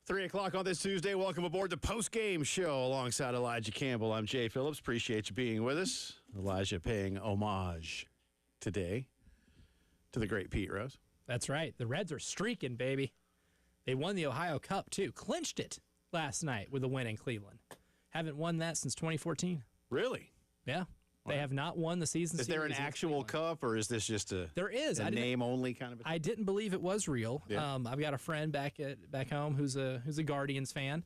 3 o'clock on this Tuesday. Welcome aboard the Postgame Show alongside Elijah Campbell. I'm Jay Phillips. Appreciate you being with us. Elijah paying homage today to the great Pete Rose. That's right. The Reds are streaking, baby. They won the Ohio Cup, too. Clinched it last night with a win in Cleveland. Haven't won that since 2014. Really? Yeah. They have not won the season. Is there an actual cup, or is this just a name-only kind of a thing? I didn't believe it was real. Yeah. I've got a friend back home who's a Guardians fan,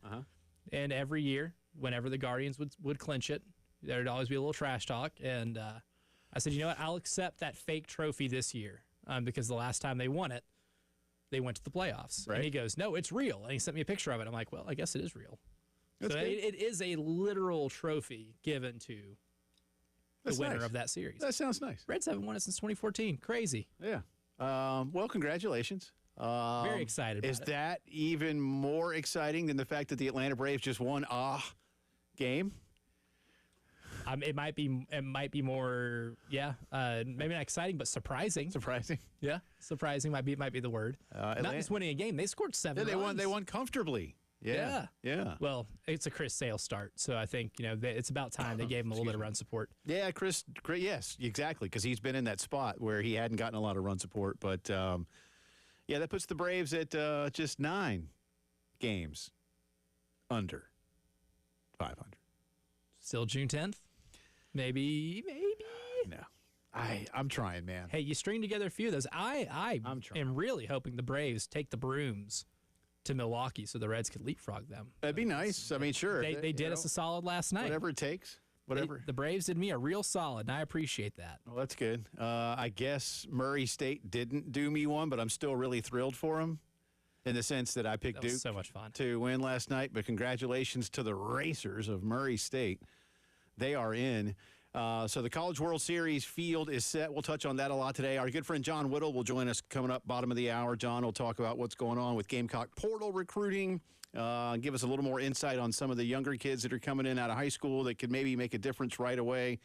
and every year, whenever the Guardians would clinch it, there'd always be a little trash talk. And I said, you know what? I'll accept that fake trophy this year because the last time they won it, they went to the playoffs. Right. And he goes, no, it's real. And he sent me a picture of it. I'm like, well, I guess it is real. That's so good. it is a literal trophy given to the winner of that series. That sounds nice. Reds haven't won it since 2014. Crazy. Yeah. Well, congratulations. Very excited about Is it. that even more exciting than the fact that the Atlanta Braves just won a game? It might be more, maybe not exciting, but surprising. Surprising. Yeah, surprising might be the word. Not just winning a game. They scored 7 runs. They won comfortably. Yeah. Well, it's a Chris Sale start, so I think it's about time they gave him a little bit of run support. Yeah, Chris. Yes, exactly, because he's been in that spot where he hadn't gotten a lot of run support. But that puts the Braves at just 9 games under 500. Still June 10th, maybe. No, I'm trying, man. Hey, you string together a few of those. I am really hoping the Braves take the brooms to Milwaukee so the Reds could leapfrog them. That'd be nice. I mean, sure. They did us a solid last night. Whatever it takes. Whatever. The Braves did me a real solid, and I appreciate that. Well, that's good. I guess Murray State didn't do me one, but I'm still really thrilled for them in the sense that I picked Duke so much fun to win last night. But congratulations to the Racers of Murray State. They are in. So the College World Series field is set. We'll touch on that a lot today. Our good friend John Whittle will join us coming up bottom of the hour. John will talk about what's going on with Gamecock portal recruiting, give us a little more insight on some of the younger kids that are coming in out of high school that could maybe make a difference right away.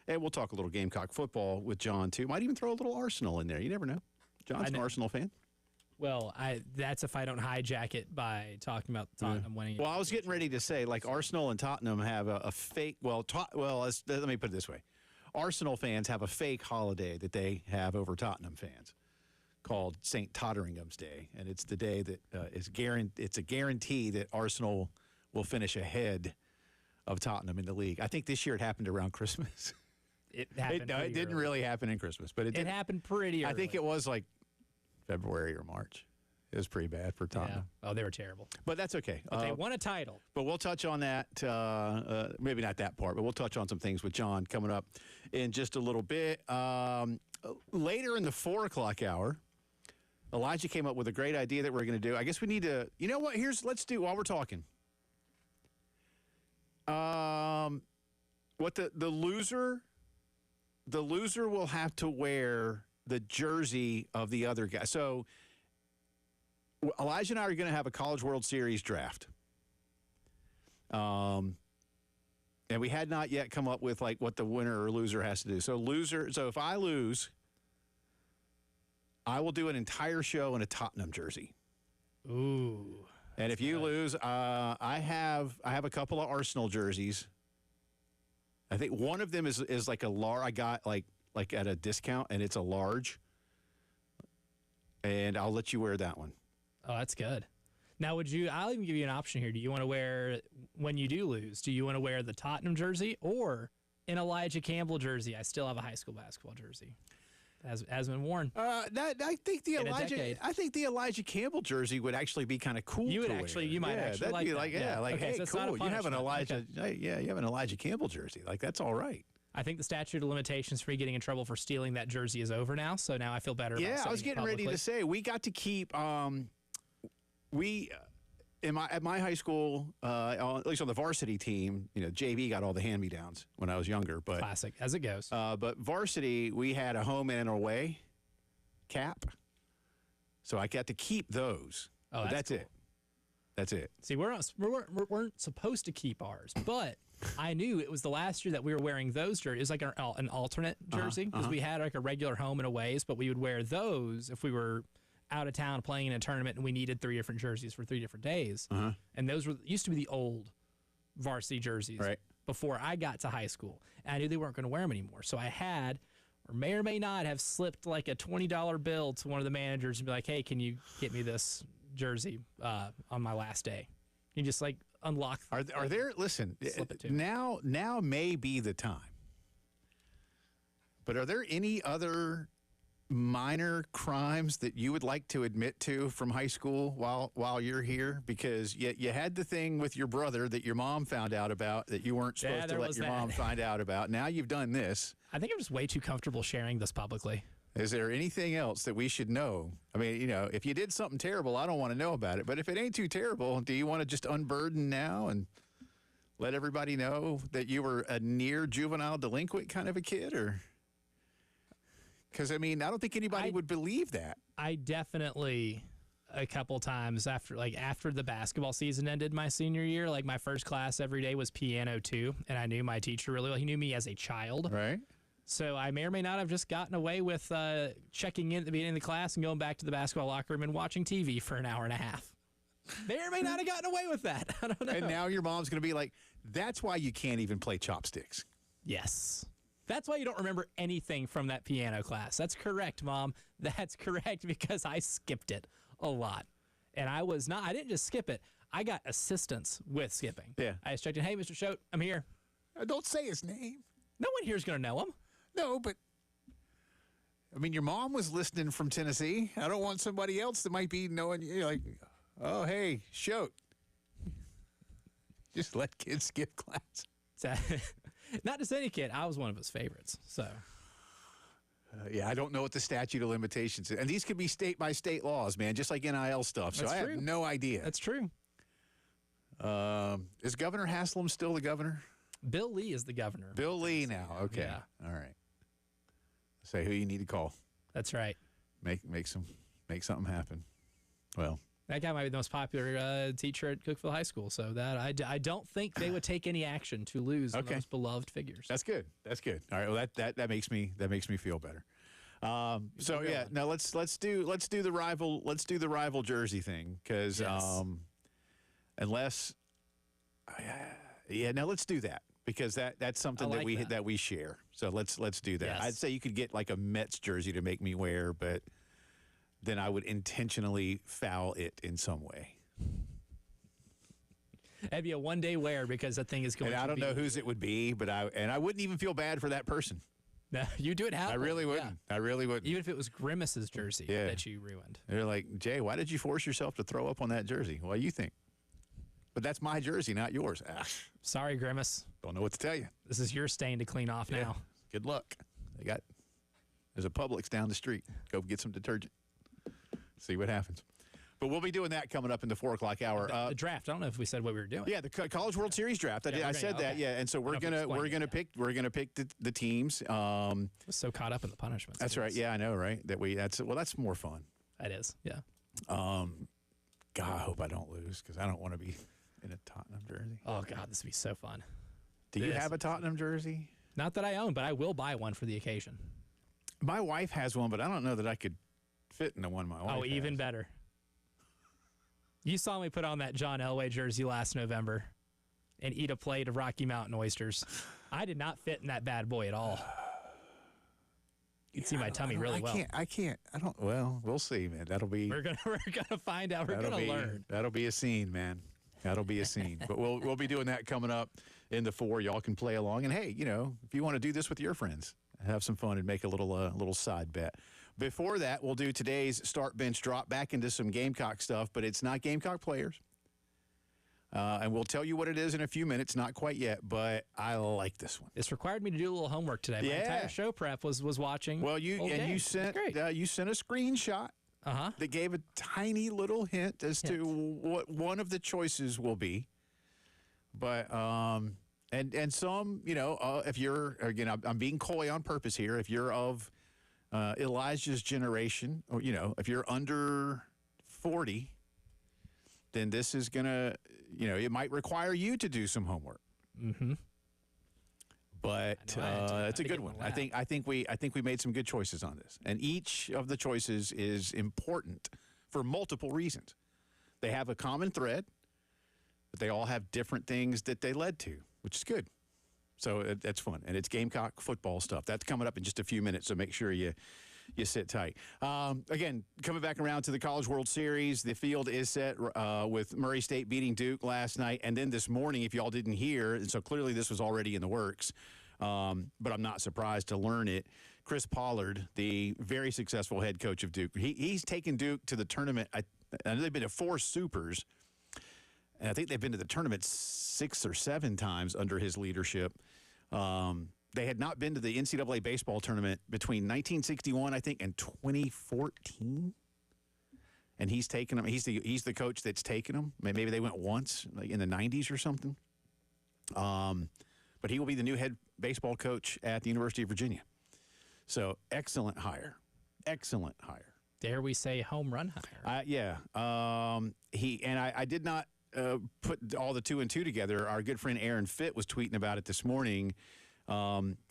And we'll talk a little Gamecock football with John, too. Might even throw a little Arsenal in there. You never know. John's an Arsenal fan. Well, that's if I don't hijack it by talking about Tottenham winning. Well, I was getting ready to say, like, Arsenal and Tottenham have a fake. Let me put it this way: Arsenal fans have a fake holiday that they have over Tottenham fans, called St. Totteringham's Day, and it's the day that it's a guarantee that Arsenal will finish ahead of Tottenham in the league. I think this year it happened around Christmas. It happened. It didn't really happen in Christmas, but it happened pretty early. I think it was like February or March. It was pretty bad for Tottenham. Yeah. Oh, they were terrible. But that's okay. But they won a title. But we'll touch on that, maybe not that part, but we'll touch on some things with John coming up in just a little bit. Later in the 4 o'clock hour, Elijah came up with a great idea that we're going to do. I guess we need to, you know what, let's do, while we're talking. What the loser will have to wear the jersey of the other guy. So Elijah and I are going to have a College World Series draft. And we had not yet come up with like what the winner or loser has to do. So if I lose, I will do an entire show in a Tottenham jersey. Ooh. And if you lose, I have a couple of Arsenal jerseys. I think one of them is like a large. I got like at a discount, and it's a large. And I'll let you wear that one. Oh, that's good. Now, I'll even give you an option here. Do you want to wear, when you do lose, do you want to wear the Tottenham jersey or an Elijah Campbell jersey? I still have a high school basketball jersey. Has been worn. I think the Elijah Campbell jersey would actually be kind of cool. You might actually that'd like be that. like, Okay, hey, so cool. You have an Elijah, Okay. you have an Elijah Campbell jersey. Like, that's all right. I think the statute of limitations for me getting in trouble for stealing that jersey is over now, so now I feel better about saying I was getting ready to say, we got to keep, at my high school, at least on the varsity team, JV got all the hand-me-downs when I was younger. But classic, as it goes. But varsity, we had a home and an away cap. So I got to keep those. Oh, that's cool. it. That's it. See, we weren't supposed to keep ours, but I knew it was the last year that we were wearing those jerseys. It was like an alternate jersey because we had like a regular home and aways, but we would wear those if we were out of town playing in a tournament, and we needed 3 different jerseys for 3 different days. And those used to be the old varsity jerseys before I got to high school. And I knew they weren't going to wear them anymore. So I had, or may or may not have, slipped like a $20 bill to one of the managers and be like, hey, can you get me this jersey on my last day? You just like unlock. Are there, listen, now may be the time. But are there any other minor crimes that you would like to admit to from high school while you're here? Because you had the thing with your brother that your mom found out about that you weren't supposed to let your mom find out about. Now you've done this. I think I'm just way too comfortable sharing this publicly. Is there anything else that we should know? I mean, you know, if you did something terrible, I don't want to know about it. But if it ain't too terrible, do you want to just unburden now and let everybody know that you were a near juvenile delinquent kind of a kid? Or because, I mean, I don't think anybody would believe that. I definitely, a couple times after the basketball season ended my senior year, like my first class every day was piano 2, and I knew my teacher really well. He knew me as a child. Right. So I may or may not have just gotten away with checking in at the beginning of the class and going back to the basketball locker room and watching TV for an hour and a half. May or may not have gotten away with that. I don't know. And now your mom's going to be like, that's why you can't even play chopsticks. Yes. That's why you don't remember anything from that piano class. That's correct, Mom. That's correct, because I skipped it a lot. And I didn't just skip it. I got assistance with skipping. Yeah. I just checked in, hey, Mr. Choate, I'm here. Don't say his name. No one here is going to know him. No, but, I mean, your mom was listening from Tennessee. I don't want somebody else that might be knowing you, like, oh, hey, Choate. Just let kids skip class. Not just any kid. I was one of his favorites. So, yeah, I don't know what the statute of limitations is. And these could be state-by-state laws, man, just like NIL stuff. So I have no idea. That's true. Is Governor Haslam still the governor? Bill Lee is the governor. Bill Lee now. Okay. Yeah. All right. Say who you need to call. That's right. Make something happen. Well, that guy might be the most popular teacher at Cookeville High School. So that I don't think they would take any action to lose the most beloved figures. That's good. That's good. All right. Well, that makes me feel better. So yeah. Now let's do the rival jersey thing, because unless now let's do that, because that's something that we share. So let's do that. Yes. I'd say you could get like a Mets jersey to make me wear, but then I would intentionally foul it in some way. That'd be a one-day wear, because that thing is going. And I don't know whose it would be, but I wouldn't even feel bad for that person. No, you do it how? I really wouldn't. Yeah. I really wouldn't. Even if it was Grimace's jersey that you ruined. They're like, Jay, why did you force yourself to throw up on that jersey? What do you think? But that's my jersey, not yours. Sorry, Grimace. Don't know what to tell you. This is your stain to clean off now. Good luck. There's a Publix down the street. Go get some detergent. See what happens. But we'll be doing that coming up in the 4 o'clock hour. The draft. I don't know if we said what we were doing. Yeah, the College World Series draft. I said that. Yeah, and so we're gonna pick the teams. I was so caught up in the punishments. That's right. Yeah, I know, right? That's more fun. That is. Yeah. God, I hope I don't lose, because I don't want to be in a Tottenham jersey. Oh God, this would be so fun. Do you have a Tottenham jersey? Not that I own, but I will buy one for the occasion. My wife has one, but I don't know that I could fit in the one my wife has. Oh, even better. You saw me put on that John Elway jersey last November and eat a plate of Rocky Mountain oysters. I did not fit in that bad boy at all. You can see my tummy really well. I can't. Well, we'll see, man. We're gonna find out. We're gonna learn. That'll be a scene, man. That'll be a scene. But we'll be doing that coming up in the 4. Y'all can play along. And hey, if you want to do this with your friends, have some fun and make a little side bet. Before that, we'll do today's start bench drop, back into some Gamecock stuff, but it's not Gamecock players. And we'll tell you what it is in a few minutes. Not quite yet, but I like this one. It's required me to do a little homework today. My entire show prep was watching. Well, you sent a screenshot that gave a tiny little hint as to what one of the choices will be. But and some, if you're, again, I'm being coy on purpose here. If you're of Elijah's generation, or if you're under 40, then this is gonna, it might require you to do some homework. Mm-hmm. But I know, I had it's a to good get one. in the I think we made some good choices on this, and each of the choices is important for multiple reasons. They have a common thread, but they all have different things that they led to, which is good. So that's fun, and it's Gamecock football stuff. That's coming up in just a few minutes, so make sure you sit tight. Again, coming back around to the College World Series, the field is set with Murray State beating Duke last night, and then this morning, if y'all didn't hear, and so clearly this was already in the works, but I'm not surprised to learn it. Chris Pollard, the very successful head coach of Duke, he's taken Duke to the tournament. I know they've been to 4 Supers, and I think they've been to the tournament 6 or 7 times under his leadership. They had not been to the NCAA baseball tournament between 1961, I think, and 2014. And he's taken them. He's the coach that's taken them. Maybe they went once, like in the 90s or something. But he will be the new head baseball coach at the University of Virginia. So excellent hire. Excellent hire. Dare we say home run hire? Yeah. I did not put all the 2 and 2 together. Our good friend Aaron Fitt was tweeting about it this morning.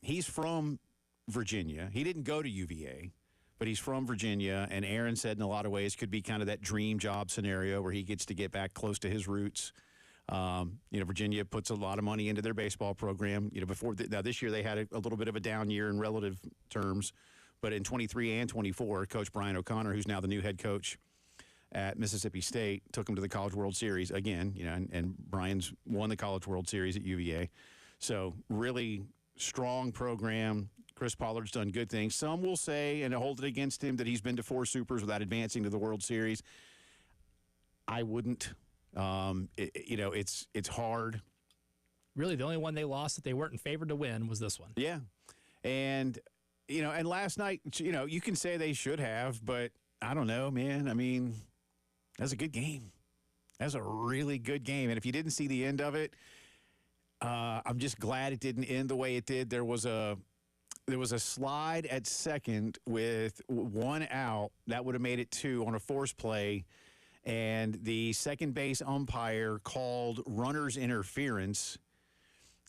He's from Virginia. He didn't go to UVA, but he's from Virginia. And Aaron said in a lot of ways could be kind of that dream job scenario where he gets to get back close to his roots. Virginia puts a lot of money into their baseball program. Now this year they had a little bit of a down year in relative terms, but in 23 and 24, Coach Brian O'Connor, who's now the new head coach at Mississippi State, took him to the College World Series again. And Brian's won the College World Series at UVA. So really strong program. Chris Pollard's done good things. Some will say, and hold it against him, that he's been to 4 Supers without advancing to the World Series. I wouldn't. It's hard. Really, the only one they lost that they weren't favored to win was this one. Yeah. And last night, you can say they should have, but I don't know, man. I mean, that's a good game. That's a really good game. And if you didn't see the end of it, I'm just glad it didn't end the way it did. There was a slide at second with 1 out. That would have made it 2 on a force play. And the second base umpire called runner's interference.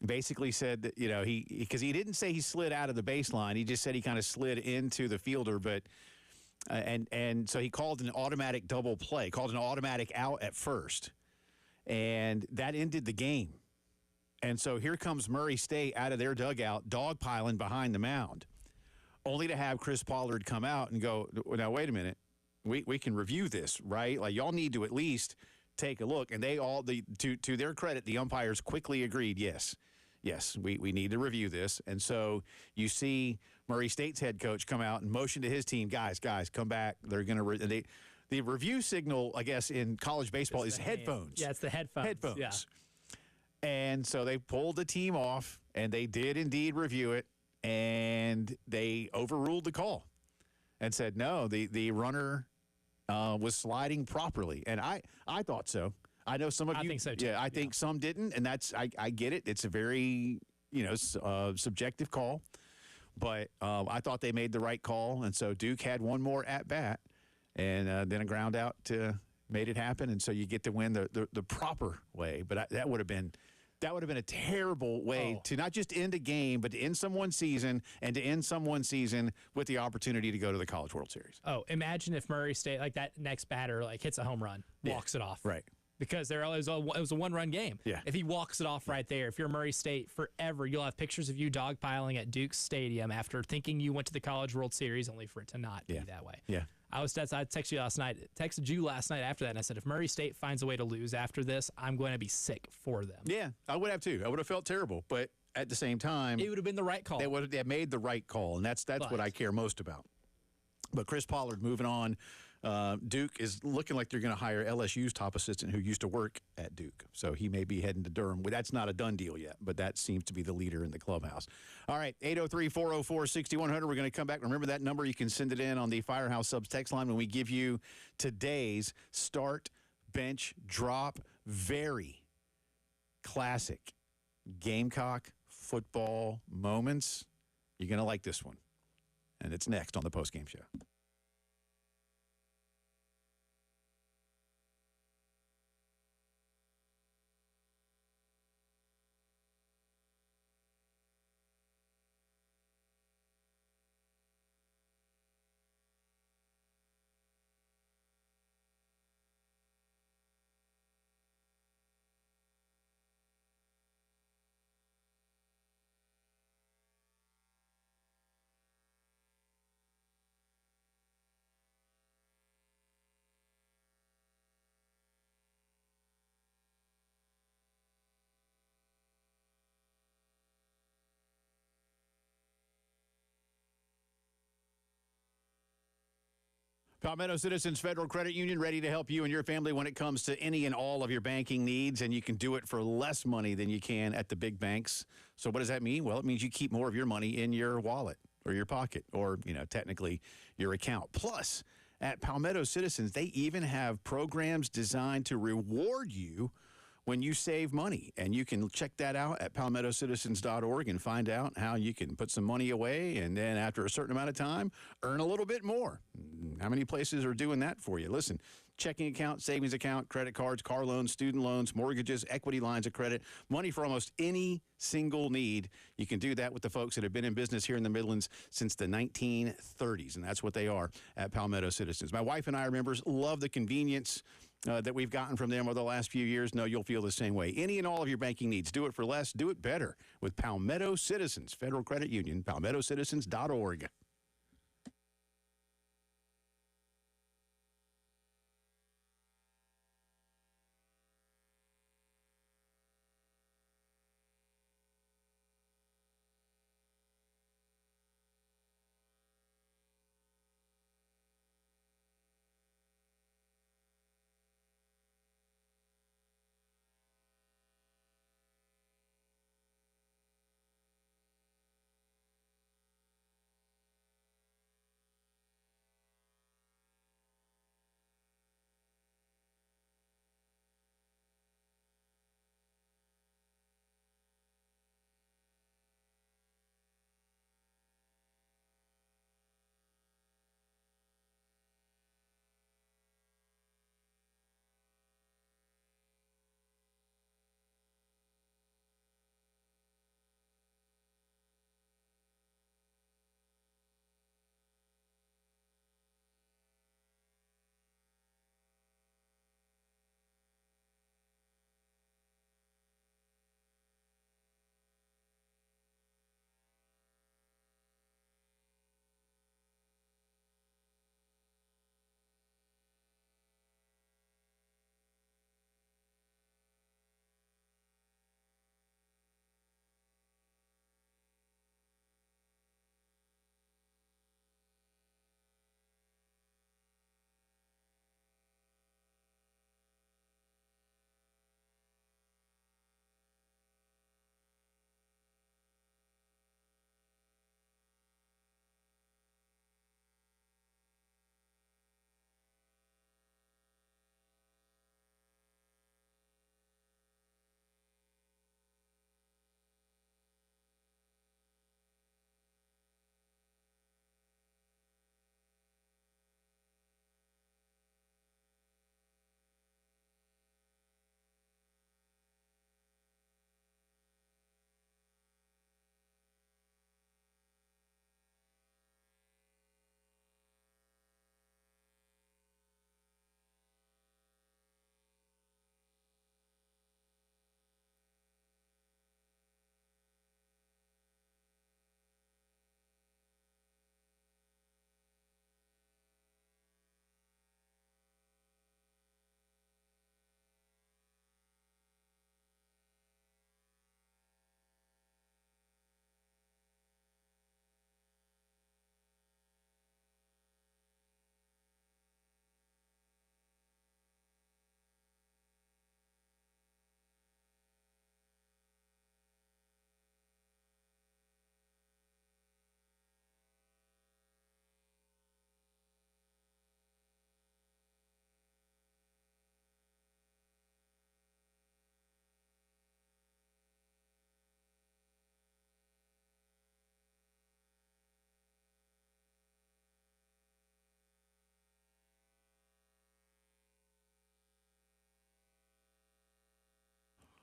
Basically said that, because he didn't say he slid out of the baseline. He just said he kind of slid into the fielder. But and so he called an automatic double play, called an automatic out at first. And that ended the game. And so here comes Murray State out of their dugout, dogpiling behind the mound, only to have Chris Pollard come out and go, now, wait a minute. We can review this, right? Like, y'all need to at least take a look. And they all, to their credit, the umpires quickly agreed, yes, we need to review this. And so you see Murray State's head coach come out and motion to his team, guys, come back. They're going to the review signal, I guess, in college baseball is headphones. Yeah, it's the headphones. Headphones. Yeah. And so they pulled the team off, and they did indeed review it, and they overruled the call and said, no, the runner was sliding properly. And I thought so. I know some of you. I think so, too. Yeah, I think some didn't, and I get it. It's a very, subjective call. But I thought they made the right call, and so Duke had one more at-bat, and then a ground out made it happen, and so you get to win the proper way. But that would have been a terrible way to not just end a game, but to end someone's season, and to end someone's season with the opportunity to go to the College World Series. Oh, imagine if Murray State, like that next batter, like hits a home run, walks it off. Right. Because it was a one-run game. Yeah. If he walks it off right there, if you're Murray State forever, you'll have pictures of you dogpiling at Duke Stadium after thinking you went to the College World Series, only for it to not be that way. Yeah. I texted you last night after that, and I said, if Murray State finds a way to lose after this, I'm going to be sick for them. Yeah, I would have too. I would have felt terrible, but at the same time, it would have been the right call. They would have made the right call, and that's what I care most about. But Chris Pollard moving on. Duke is looking like they're going to hire LSU's top assistant who used to work at Duke. So he may be heading to Durham. Well, that's not a done deal yet, but that seems to be the leader in the clubhouse. All right, 803-404-6100. We're going to come back. Remember that number. You can send it in on the Firehouse Subs text line when we give you today's start, bench, drop, very classic Gamecock football moments. You're going to like this one. And it's next on the Postgame Show. Palmetto Citizens Federal Credit Union, ready to help you and your family when it comes to any and all of your banking needs, and you can do it for less money than you can at the big banks. So what does that mean? Well, it means you keep more of your money in your wallet or your pocket or, technically your account. Plus, at Palmetto Citizens, they even have programs designed to reward you when you save money. And you can check that out at palmettocitizens.org and find out how you can put some money away and then after a certain amount of time, earn a little bit more. How many places are doing that for you? Listen, checking account, savings account, credit cards, car loans, student loans, mortgages, equity lines of credit, money for almost any single need. You can do that with the folks that have been in business here in the Midlands since the 1930s, and that's what they are at Palmetto Citizens. My wife and I are members, love the convenience that we've gotten from them over the last few years. No, you'll feel the same way. Any and all of your banking needs. Do it for less. Do it better with Palmetto Citizens Federal Credit Union, palmettocitizens.org.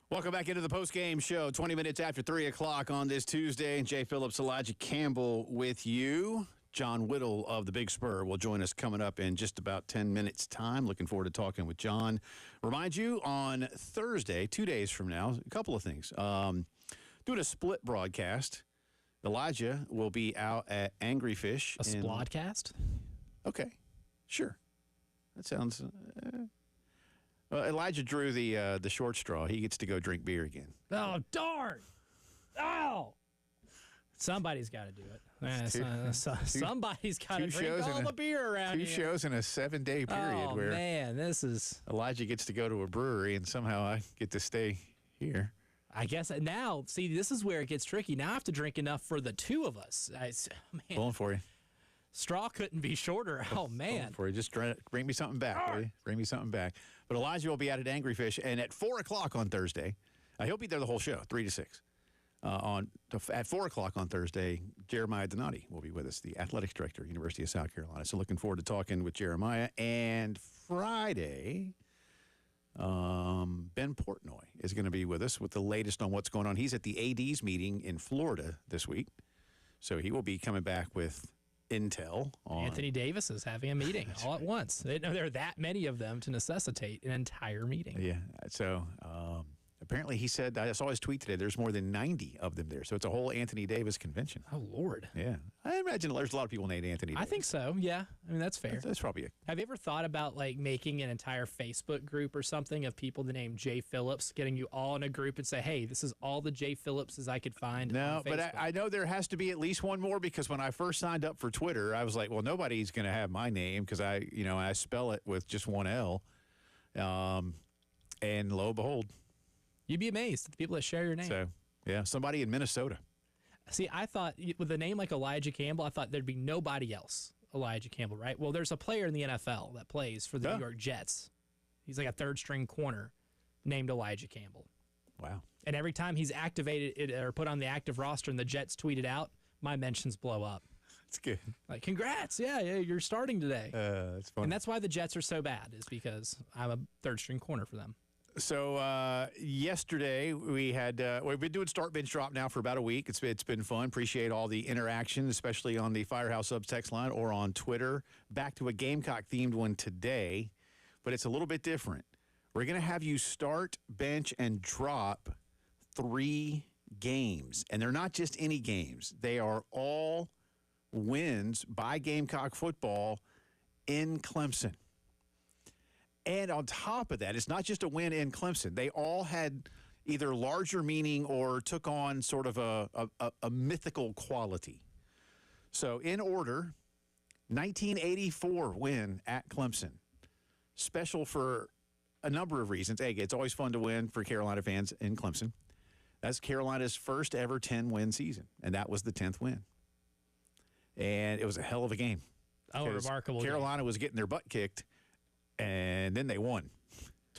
Welcome back into the Postgame Show, 20 minutes after 3 o'clock on this Tuesday. Jay Phillips, Elijah Campbell with you. John Whittle of the Big Spur will join us coming up in just about 10 minutes' time. Looking forward to talking with John. Remind you, on Thursday, 2 days from now, a couple of things. Doing a split broadcast. Elijah will be out at Angry Fish. A splodcast? Okay, sure. That sounds... Elijah drew the short straw. He gets to go drink beer again. Oh, darn! Ow! Somebody's got to do it. Somebody's got to drink all the beer around here. 2 shows in a 7-day period. Oh, where man, this is... Elijah gets to go to a brewery, and somehow I get to stay here. I guess now, see, this is where it gets tricky. Now I have to drink enough for the two of us. Man, pulling for you. Straw couldn't be shorter. Oh, man. For you. Just bring me something back, will you? Bring me something back. But Elijah will be out at Angry Fish, and at 4 o'clock on Thursday, he'll be there the whole show, 3 to 6. At 4 o'clock on Thursday, Jeremiah Donati will be with us, the athletics director, University of South Carolina. So looking forward to talking with Jeremiah. And Friday, Ben Portnoy is going to be with us with the latest on what's going on. He's at the AD's meeting in Florida this week, so he will be coming back with intel on... Anthony Davis is having a meeting all at once. They didn't know there are that many of them to necessitate an entire meeting. Yeah, so... apparently, he said, I saw his tweet today, there's more than 90 of them there. So it's a whole Anthony Davis convention. Oh, Lord. Yeah. I imagine there's a lot of people named Anthony Davis. I think so, yeah. I mean, that's fair. That's probably it. Have you ever thought about, like, making an entire Facebook group or something of people the name Jay Phillips, getting you all in a group and say, hey, this is all the Jay Phillipses I could find No, on but Facebook? I know there has to be at least one more, because when I first signed up for Twitter, I was like, well, nobody's going to have my name because I spell it with just one L. And lo and behold. You'd be amazed at the people that share your name. So, yeah, somebody in Minnesota. See, I thought with a name like Elijah Campbell, I thought there'd be nobody else Elijah Campbell, right? Well, there's a player in the NFL that plays for the New York Jets. He's like a third-string corner named Elijah Campbell. Wow. And every time he's activated or put on the active roster and the Jets tweet it out, my mentions blow up. That's good. Like, congrats. Yeah, you're starting today. That's fun. And that's why the Jets are so bad, is because I'm a third-string corner for them. So yesterday we've been doing start bench drop now for about a week. It's been fun. Appreciate all the interaction, especially on the Firehouse Subs text line or on Twitter. Back to a Gamecock themed one today, but it's a little bit different. We're going to have you start, bench, and drop 3 games, and they're not just any games. They are all wins by Gamecock football in Clemson. And on top of that, it's not just a win in Clemson. They all had either larger meaning or took on sort of a mythical quality. So in order, 1984 win at Clemson. Special for a number of reasons. A, it's always fun to win for Carolina fans in Clemson. That's Carolina's first ever 10-win season, and that was the 10th win. And it was a hell of a game. Oh, remarkable. Carolina was getting their butt kicked, and then they won.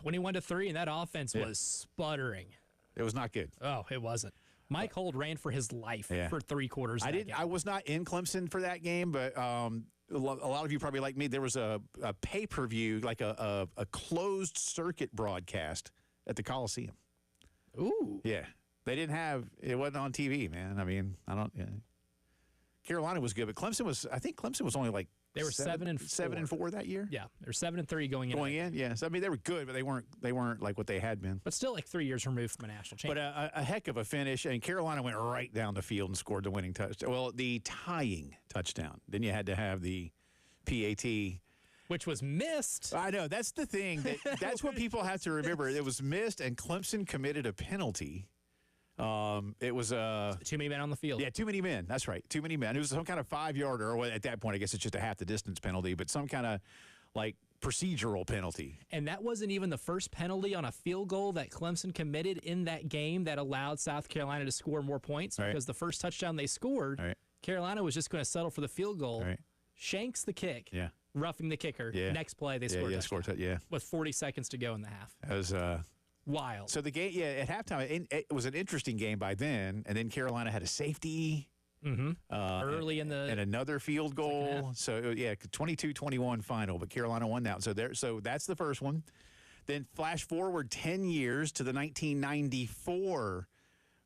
21-3, and that offense was sputtering. It was not good. Oh, it wasn't. Mike Holt ran for his life for 3 quarters. I was not in Clemson for that game, but a lot of you probably like me. There was a pay-per-view, like a closed circuit broadcast at the Coliseum. Ooh. Yeah. They didn't have it. Wasn't on TV, man. I mean, Carolina was good, but Clemson was only like they were 7-4 that year. Yeah, they're 7-3 going in. Going in, yes. I mean, they were good, but they weren't like what they had been. But still, like 3 years removed from a national championship. But a heck of a finish, and Carolina went right down the field and scored the winning touchdown. Well, the tying touchdown. Then you had to have the PAT, which was missed. I know, that's the thing. That's what people have to remember. It was missed, and Clemson committed a penalty. It was too many men on the field. Yeah, too many men. That's right, too many men. It was some kind of 5-yarder, or at that point, I guess it's just a half the distance penalty, but some kind of like procedural penalty. And that wasn't even the first penalty on a field goal that Clemson committed in that game that allowed South Carolina to score more points, because the first touchdown they scored, Carolina was just going to settle for the field goal. Shanks the kick. Yeah. Roughing the kicker. Next play, they scored a touchdown. With 40 seconds to go in the half. That was wild. So the game, at halftime, it was an interesting game by then, and then Carolina had a safety early in the and another field goal. So 22-21 final, but Carolina won that. So that's the first one. Then flash forward 10 years to the 1994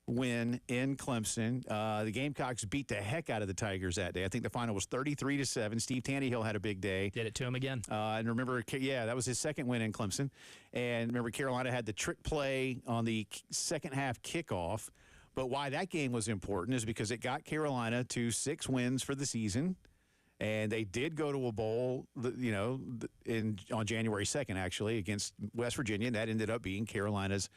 win in Clemson. The Gamecocks beat the heck out of the Tigers that day. I think the final was 33-7. Steve Tannehill had a big day. Did it to him again. And remember, that was his second win in Clemson. And remember, Carolina had the trick play on the second half kickoff. But why that game was important is because it got Carolina to 6 wins for the season. And they did go to a bowl, on January 2nd, actually, against West Virginia. And that ended up being Carolina's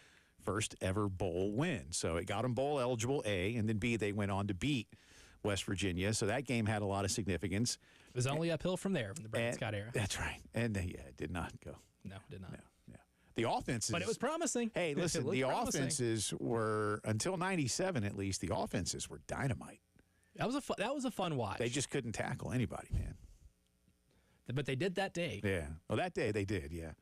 first ever bowl win. So it got them bowl eligible, A, and then B, they went on to beat West Virginia. So that game had a lot of significance. It was only uphill from there, from the Brad Scott era. That's right. And it did not go. No, it did not. No. The offenses. But it was promising. Hey, listen, the offenses were, until 97 at least, the offenses were dynamite. That was a fun watch. They just couldn't tackle anybody, man. But they did that day. Yeah. Well, that day they did, yeah.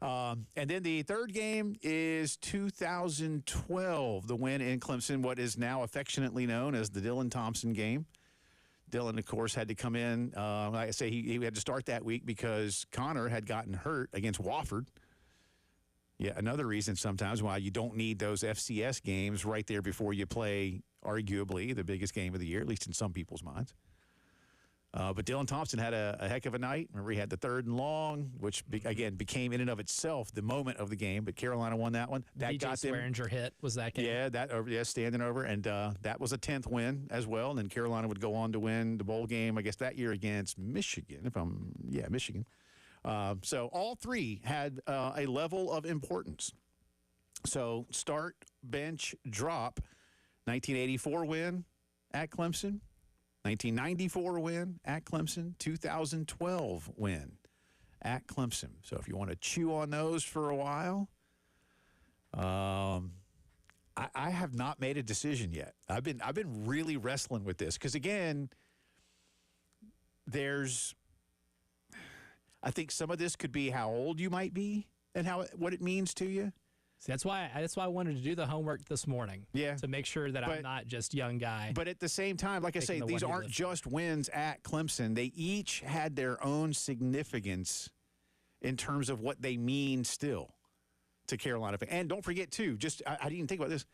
And then the third game is 2012, the win in Clemson, what is now affectionately known as the Dylan Thompson game. Dylan, of course, had to come in. Like I say, he had to start that week because Connor had gotten hurt against Wofford. Yeah, another reason sometimes why you don't need those FCS games right there before you play, arguably, the biggest game of the year, at least in some people's minds. But Dylan Thompson had a heck of a night. Remember, he had the 3rd and long, which, again, became in and of itself the moment of the game. But Carolina won that one. That DJ got them. Swearinger hit was that game. Yeah, standing over. And that was a 10th win as well. And then Carolina would go on to win the bowl game, I guess, that year against Michigan, Michigan. So all three had a level of importance. So start, bench, drop. 1984 win at Clemson. 1994 win at Clemson. 2012 win at Clemson. So if you want to chew on those for a while, I have not made a decision yet. I've been really wrestling with this because, again, I think some of this could be how old you might be and what it means to you. See, that's why I wanted to do the homework this morning. Yeah. To make sure that I'm not just young guy. But at the same time, like I say, these aren't just wins at Clemson. They each had their own significance in terms of what they mean still to Carolina. And don't forget, too, I didn't think about this.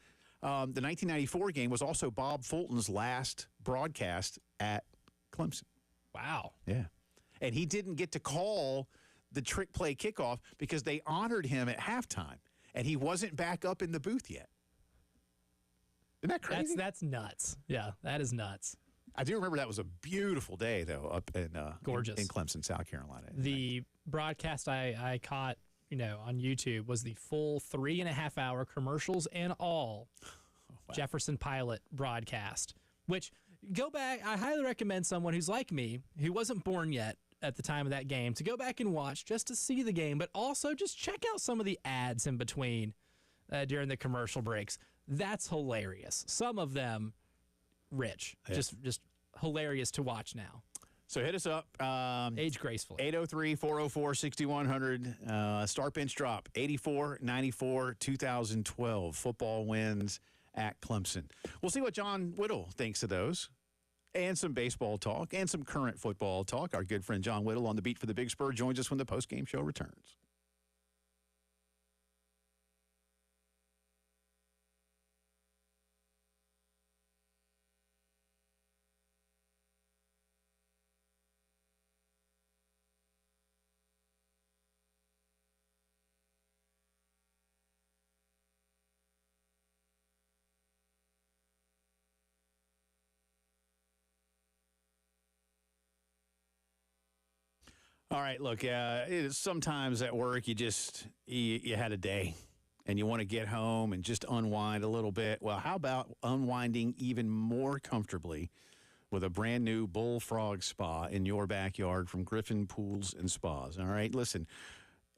The 1994 game was also Bob Fulton's last broadcast at Clemson. Wow. Yeah. And he didn't get to call the trick play kickoff because they honored him at halftime. And he wasn't back up in the booth yet. Isn't that crazy? That's nuts. Yeah, that is nuts. I do remember that was a beautiful day, though, up in gorgeous in Clemson, South Carolina. The broadcast I caught, on YouTube was the full 3.5-hour commercials and all Jefferson Pilot broadcast. Which, go back. I highly recommend someone who's like me, who wasn't born yet at the time of that game, to go back and watch just to see the game, but also just check out some of the ads in between during the commercial breaks. That's hilarious. Some of them rich, just hilarious to watch now. So hit us up. Age gracefully. 803-404-6100. Start bench drop. 84, 94, 2012. Football wins at Clemson. We'll see what John Whittle thinks of those. And some baseball talk and some current football talk. Our good friend John Whittle on the beat for the Big Spur joins us when the postgame show returns. All right, look, sometimes at work you had a day and you want to get home and just unwind a little bit. Well, how about unwinding even more comfortably with a brand new Bullfrog Spa in your backyard from Griffin Pools and Spas? All right, listen,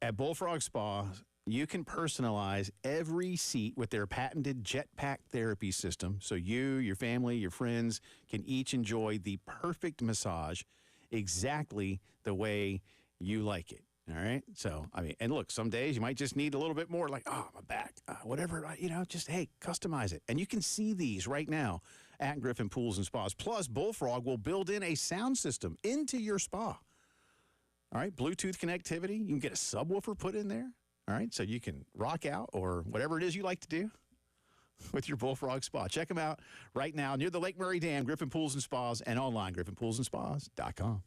at Bullfrog Spa, you can personalize every seat with their patented Jetpack therapy system so you, your family, your friends can each enjoy the perfect massage exactly the way you like it. All right. So, and look, some days you might just need a little bit more my back, whatever, hey, customize it. And you can see these right now at Griffin Pools and Spas. Plus, Bullfrog will build in a sound system into your spa. All right. Bluetooth connectivity. You can get a subwoofer put in there. All right. So you can rock out or whatever it is you like to do with your Bullfrog Spa. Check them out right now near the Lake Murray Dam, Griffin Pools and Spas, and online, griffinpoolsandspas.com.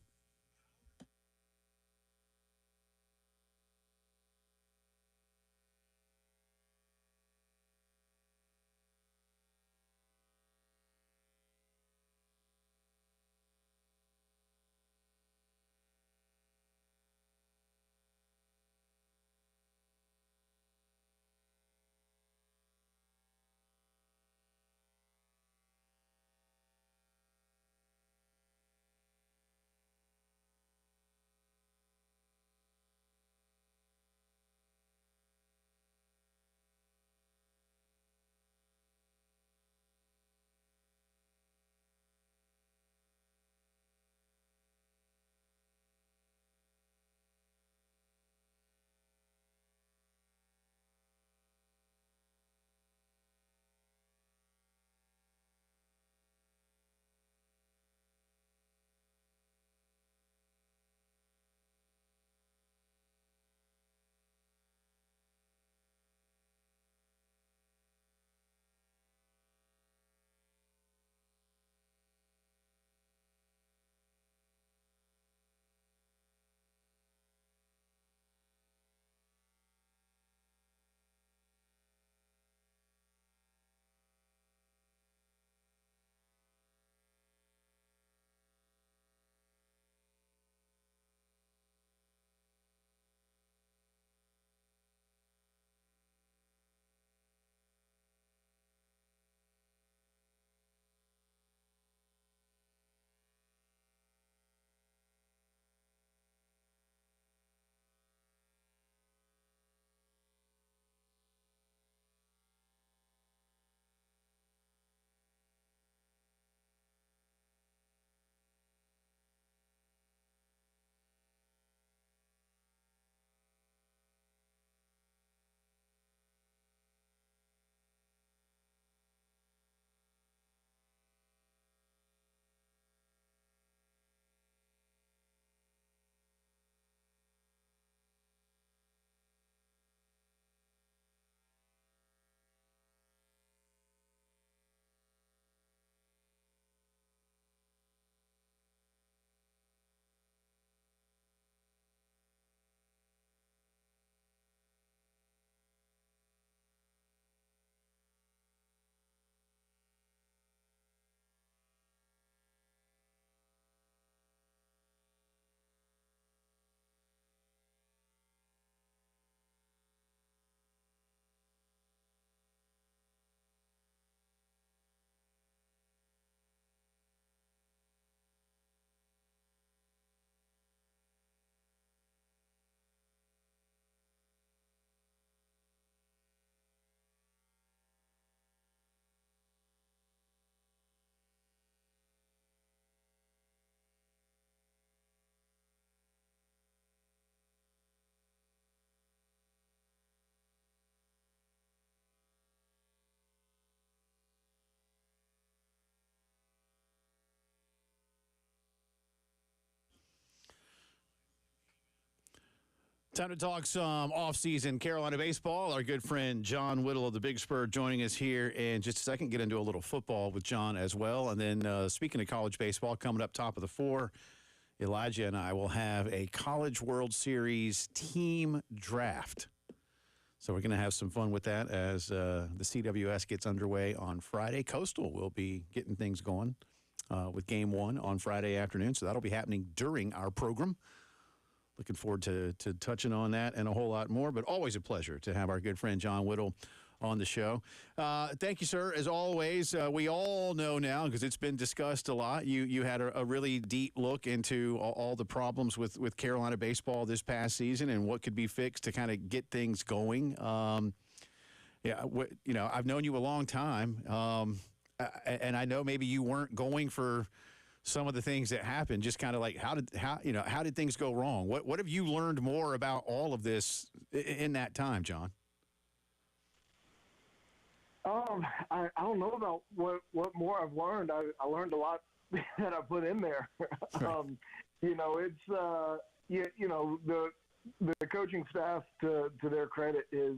Time to talk some off-season Carolina baseball. Our good friend John Whittle of the Big Spur joining us here in just a second. Get into a little football with John as well. And then speaking of college baseball, coming up top of the four, Elijah and I will have a College World Series team draft. So we're going to have some fun with that as the CWS gets underway on Friday. Coastal will be getting things going with Game 1 on Friday afternoon. So that'll be happening during our program. Looking forward to touching on that and a whole lot more, but always a pleasure to have our good friend John Whittle on the show. Thank you, sir. As always, we all know now, because it's been discussed a lot, you had a really deep look into all the problems with Carolina baseball this past season and what could be fixed to kind of get things going. I've known you a long time, and I know maybe you weren't going for some of the things that happened, just kind of like how did things go wrong? What have you learned more about all of this in that time, John? I don't know about what more I've learned. I learned a lot that I put in there. Right. It's the coaching staff, to their credit, has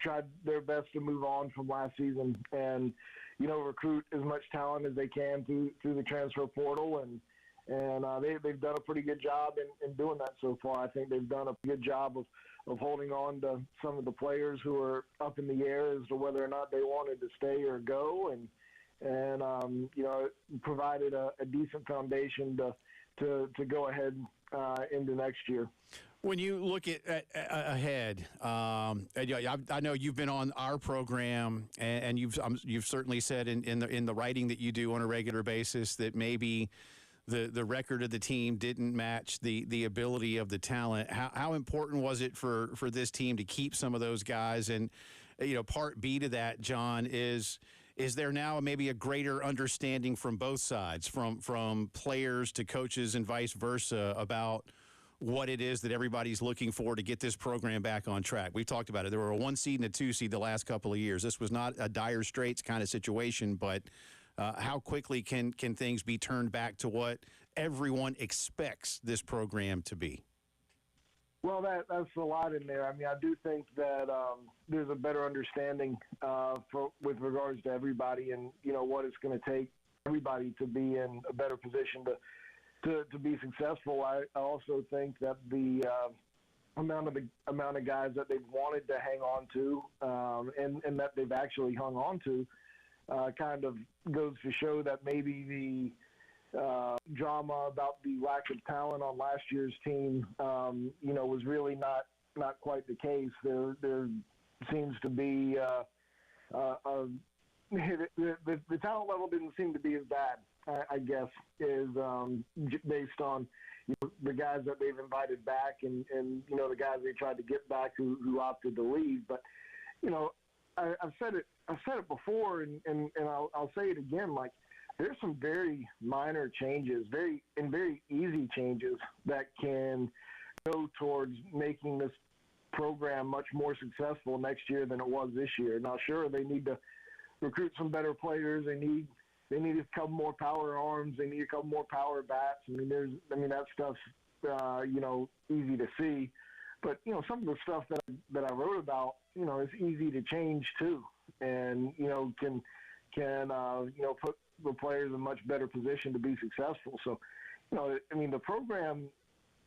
tried their best to move on from last season and recruit as much talent as they can through the transfer portal, and they've done a pretty good job in doing that so far. I think they've done a good job of holding on to some of the players who are up in the air as to whether or not they wanted to stay or go, and provided a decent foundation to go ahead into next year. When you look at ahead, I know you've been on our program, and you've certainly said in the writing that you do on a regular basis that maybe the record of the team didn't match the ability of the talent. How important was it for this team to keep some of those guys? And part B to that, John, is there now maybe a greater understanding from both sides, from players to coaches and vice versa, about what it is that everybody's looking for to get this program back on track? We've talked about it. There were a 1 seed and a 2 seed the last couple of years. This was not a dire straits kind of situation, but how quickly can things be turned back to what everyone expects this program to be? Well, that's a lot in there. I mean, I do think that there's a better understanding with regards to everybody and, what it's going to take everybody to be in a better position to be successful. I also think that the amount of guys that they've wanted to hang on to and that they've actually hung on to kind of goes to show that maybe the drama about the lack of talent on last year's team, was really not quite the case. There seems to be the talent level didn't seem to be as bad, I guess, is based on the guys that they've invited back and the guys they tried to get back who opted to leave. But I've said it before, and I'll say it again. Like, there's some very minor changes, very easy changes that can go towards making this program much more successful next year than it was this year. Now, sure, they need to recruit some better players. They need a couple more power arms. They need a couple more power bats. That stuff's easy to see. But some of the stuff that I wrote about, it's easy to change too, and can put the players in a much better position to be successful. So, the program,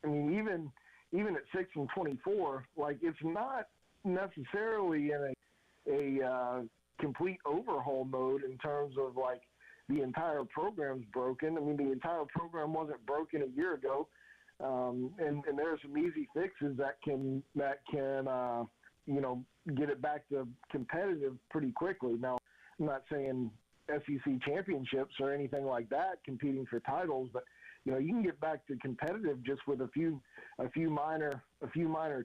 even at 6-24, like, it's not necessarily in a complete overhaul mode in terms of, like, the entire program's broken. The entire program wasn't broken a year ago, and there are some easy fixes that can get it back to competitive pretty quickly. Now, I'm not saying SEC championships or anything like that, competing for titles, but you can get back to competitive just with a few minor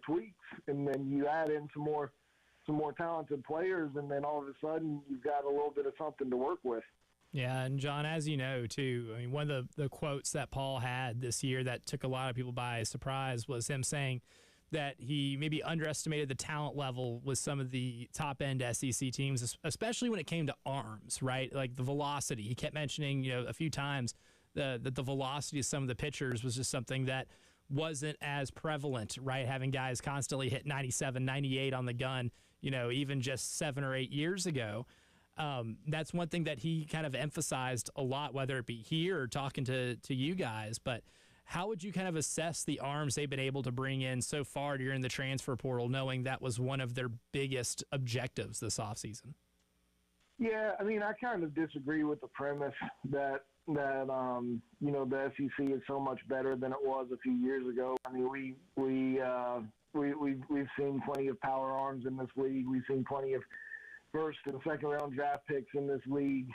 tweaks, and then you add in some more talented players, and then all of a sudden you've got a little bit of something to work with. Yeah, and John, as you know, too, one of the quotes that Paul had this year that took a lot of people by surprise was him saying that he maybe underestimated the talent level with some of the top-end SEC teams, especially when it came to arms, right? Like the velocity. He kept mentioning, a few times that the velocity of some of the pitchers was just something that wasn't as prevalent, right? Having guys constantly hit 97, 98 on the gun, even just 7 or 8 years ago. That's one thing that he kind of emphasized a lot, whether it be here or talking to you guys. But how would you kind of assess the arms they've been able to bring in so far during the transfer portal, knowing that was one of their biggest objectives this offseason? Yeah, I mean, I kind of disagree with the premise that the SEC is so much better than it was a few years ago. I mean, we've seen plenty of power arms in this league. We've seen plenty of first and second round draft picks in this league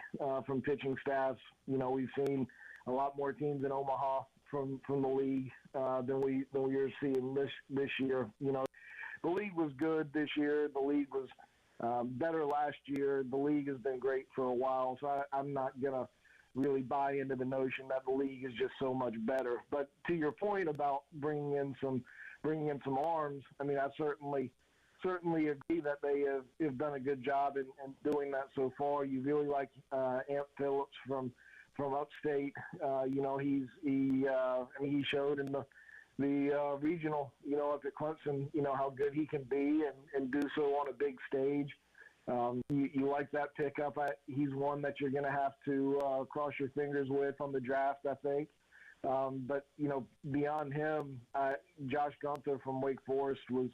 from pitching staffs. We've seen a lot more teams in Omaha from the league than we are seeing this year. The league was good this year. The league was better last year. The league has been great for a while, so I'm not gonna really buy into the notion that the league is just so much better. But to your point about bringing in some arms, I mean, I certainly agree that they have done a good job in doing that so far. You really like Amp Phillips from upstate. He showed in the regional, up at Clemson, how good he can be and do so on a big stage. You like that pickup. He's one that you're going to have to cross your fingers with on the draft, I think. But beyond him, Josh Gunther from Wake Forest was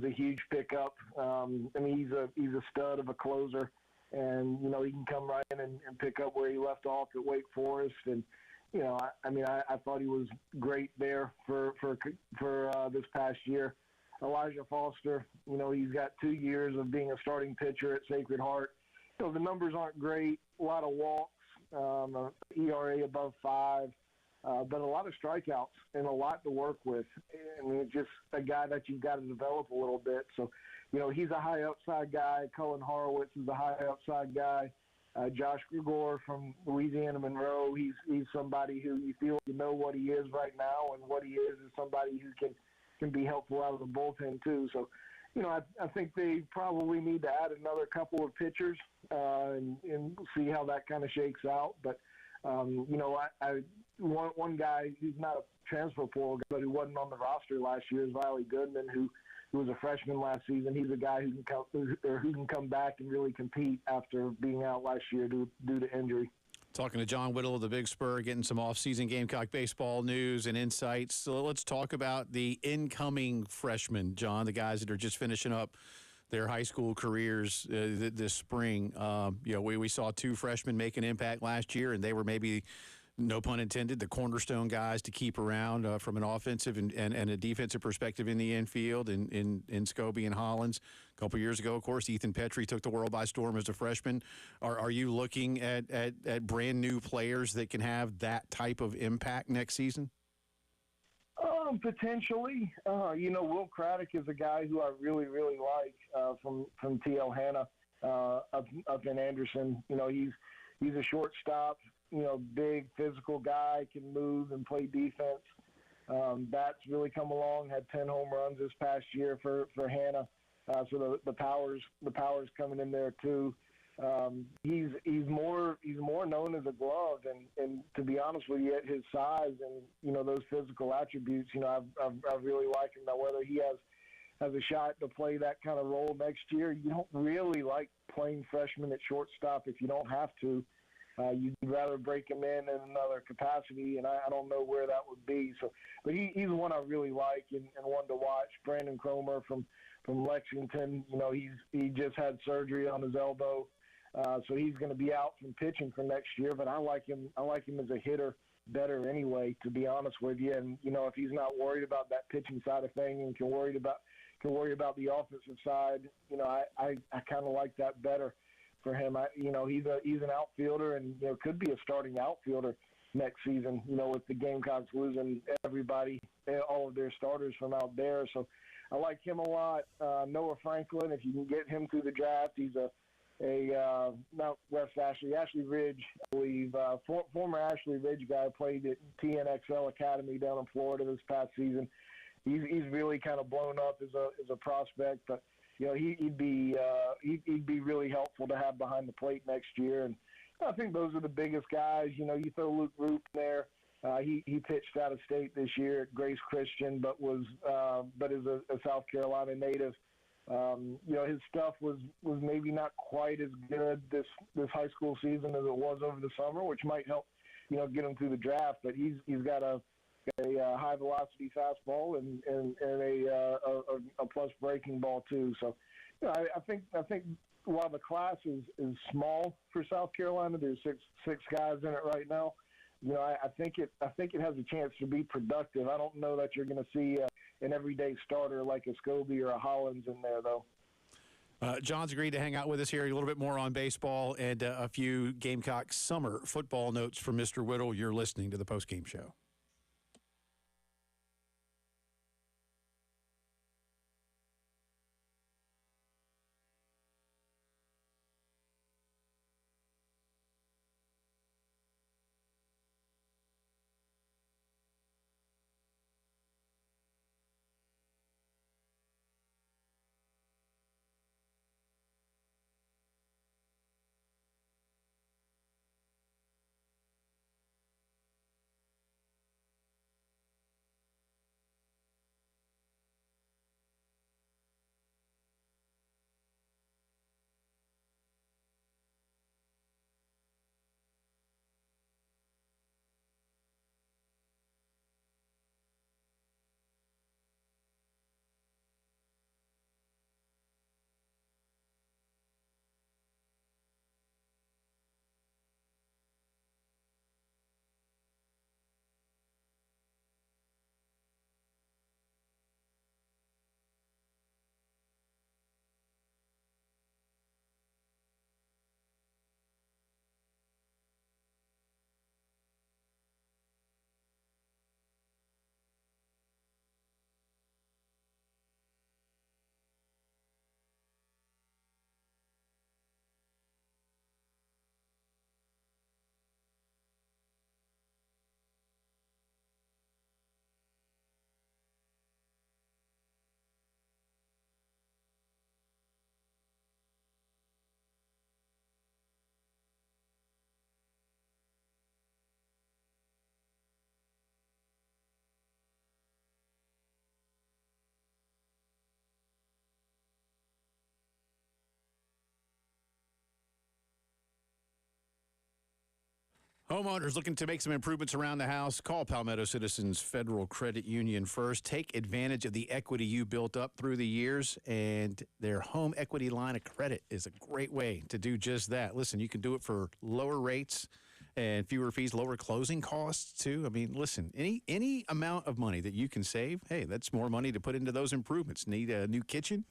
a huge pickup. He's a stud of a closer, and he can come right in and pick up where he left off at Wake Forest. And I thought he was great there for this past year. Elijah Foster, he's got 2 years of being a starting pitcher at Sacred Heart. The numbers aren't great, a lot of walks, ERA above 5, but a lot of strikeouts and a lot to work with. I mean, it's just a guy that you've got to develop a little bit. So, he's a high upside guy. Cullen Horowitz is a high upside guy. Josh Grigor from Louisiana Monroe, he's somebody who you feel what he is right now, and what he is somebody who can be helpful out of the bullpen too. So, I think they probably need to add another couple of pitchers and see how that kind of shakes out. But, one guy who's not a transfer portal guy, but who wasn't on the roster last year is Riley Goodman, who was a freshman last season. He's a guy who can come back and really compete after being out last year due to injury. Talking to John Whittle of the Big Spur, getting some off-season Gamecock baseball news and insights. So let's talk about the incoming freshmen, John, the guys that are just finishing up their high school careers this spring. We saw 2 freshmen make an impact last year, and they were maybe, no pun intended, the cornerstone guys to keep around from an offensive and a defensive perspective in the infield in Scobie and Hollins. A couple years ago, of course, Ethan Petrie took the world by storm as a freshman. Are you looking at brand new players that can have that type of impact next season? Potentially. Will Craddock is a guy who I really, really like from TL Hanna up in Anderson. He's a shortstop. Big physical guy, can move and play defense. That's really come along. Had 10 home runs this past year for Hanna. So the power's coming in there too. He's more known as a glove, and to be honest with you, at his size and those physical attributes, I really like him. Now whether he has a shot to play that kind of role next year, you don't really like playing freshman at shortstop if you don't have to. You'd rather break him in another capacity, and I don't know where that would be. So, but he's one I really like and one to watch. Brandon Cromer from Lexington, he just had surgery on his elbow, so he's going to be out from pitching for next year. But I like him as a hitter better anyway, to be honest with you. And if he's not worried about that pitching side of things and can worry about the offensive side, I kind of like that better for him. He's an outfielder and could be a starting outfielder next season. With the Gamecocks losing everybody, all of their starters from out there, so I like him a lot. Noah Franklin, if you can get him through the draft, he's not West Ashley Ridge, I believe. Former Ashley Ridge guy, played at TNXL Academy down in Florida this past season. He's really kind of blown up as a prospect, but he'd be really helpful to have behind the plate next year. And I think those are the biggest guys. You throw Luke Roop in there. He pitched out of state this year at Grace Christian, but is a South Carolina native. His stuff was maybe not quite as good this high school season as it was over the summer, which might help, get him through the draft. But he's got a high velocity fastball and a plus breaking ball too. So, I think while the class is small for South Carolina, there's six guys in it right now. I think it has a chance to be productive. I don't know that you're going to see an everyday starter like a Scobie or a Hollins in there, though. John's agreed to hang out with us here a little bit more on baseball and a few Gamecock summer football notes from Mr. Whittle. You're listening to the Postgame Show. Homeowners looking to make some improvements around the house, call Palmetto Citizens Federal Credit Union first. Take advantage of the equity you built up through the years, and their home equity line of credit is a great way to do just that. Listen, you can do it for lower rates and fewer fees, lower closing costs, too. I mean, listen, any amount of money that you can save, hey, that's more money to put into those improvements. Need a new kitchen?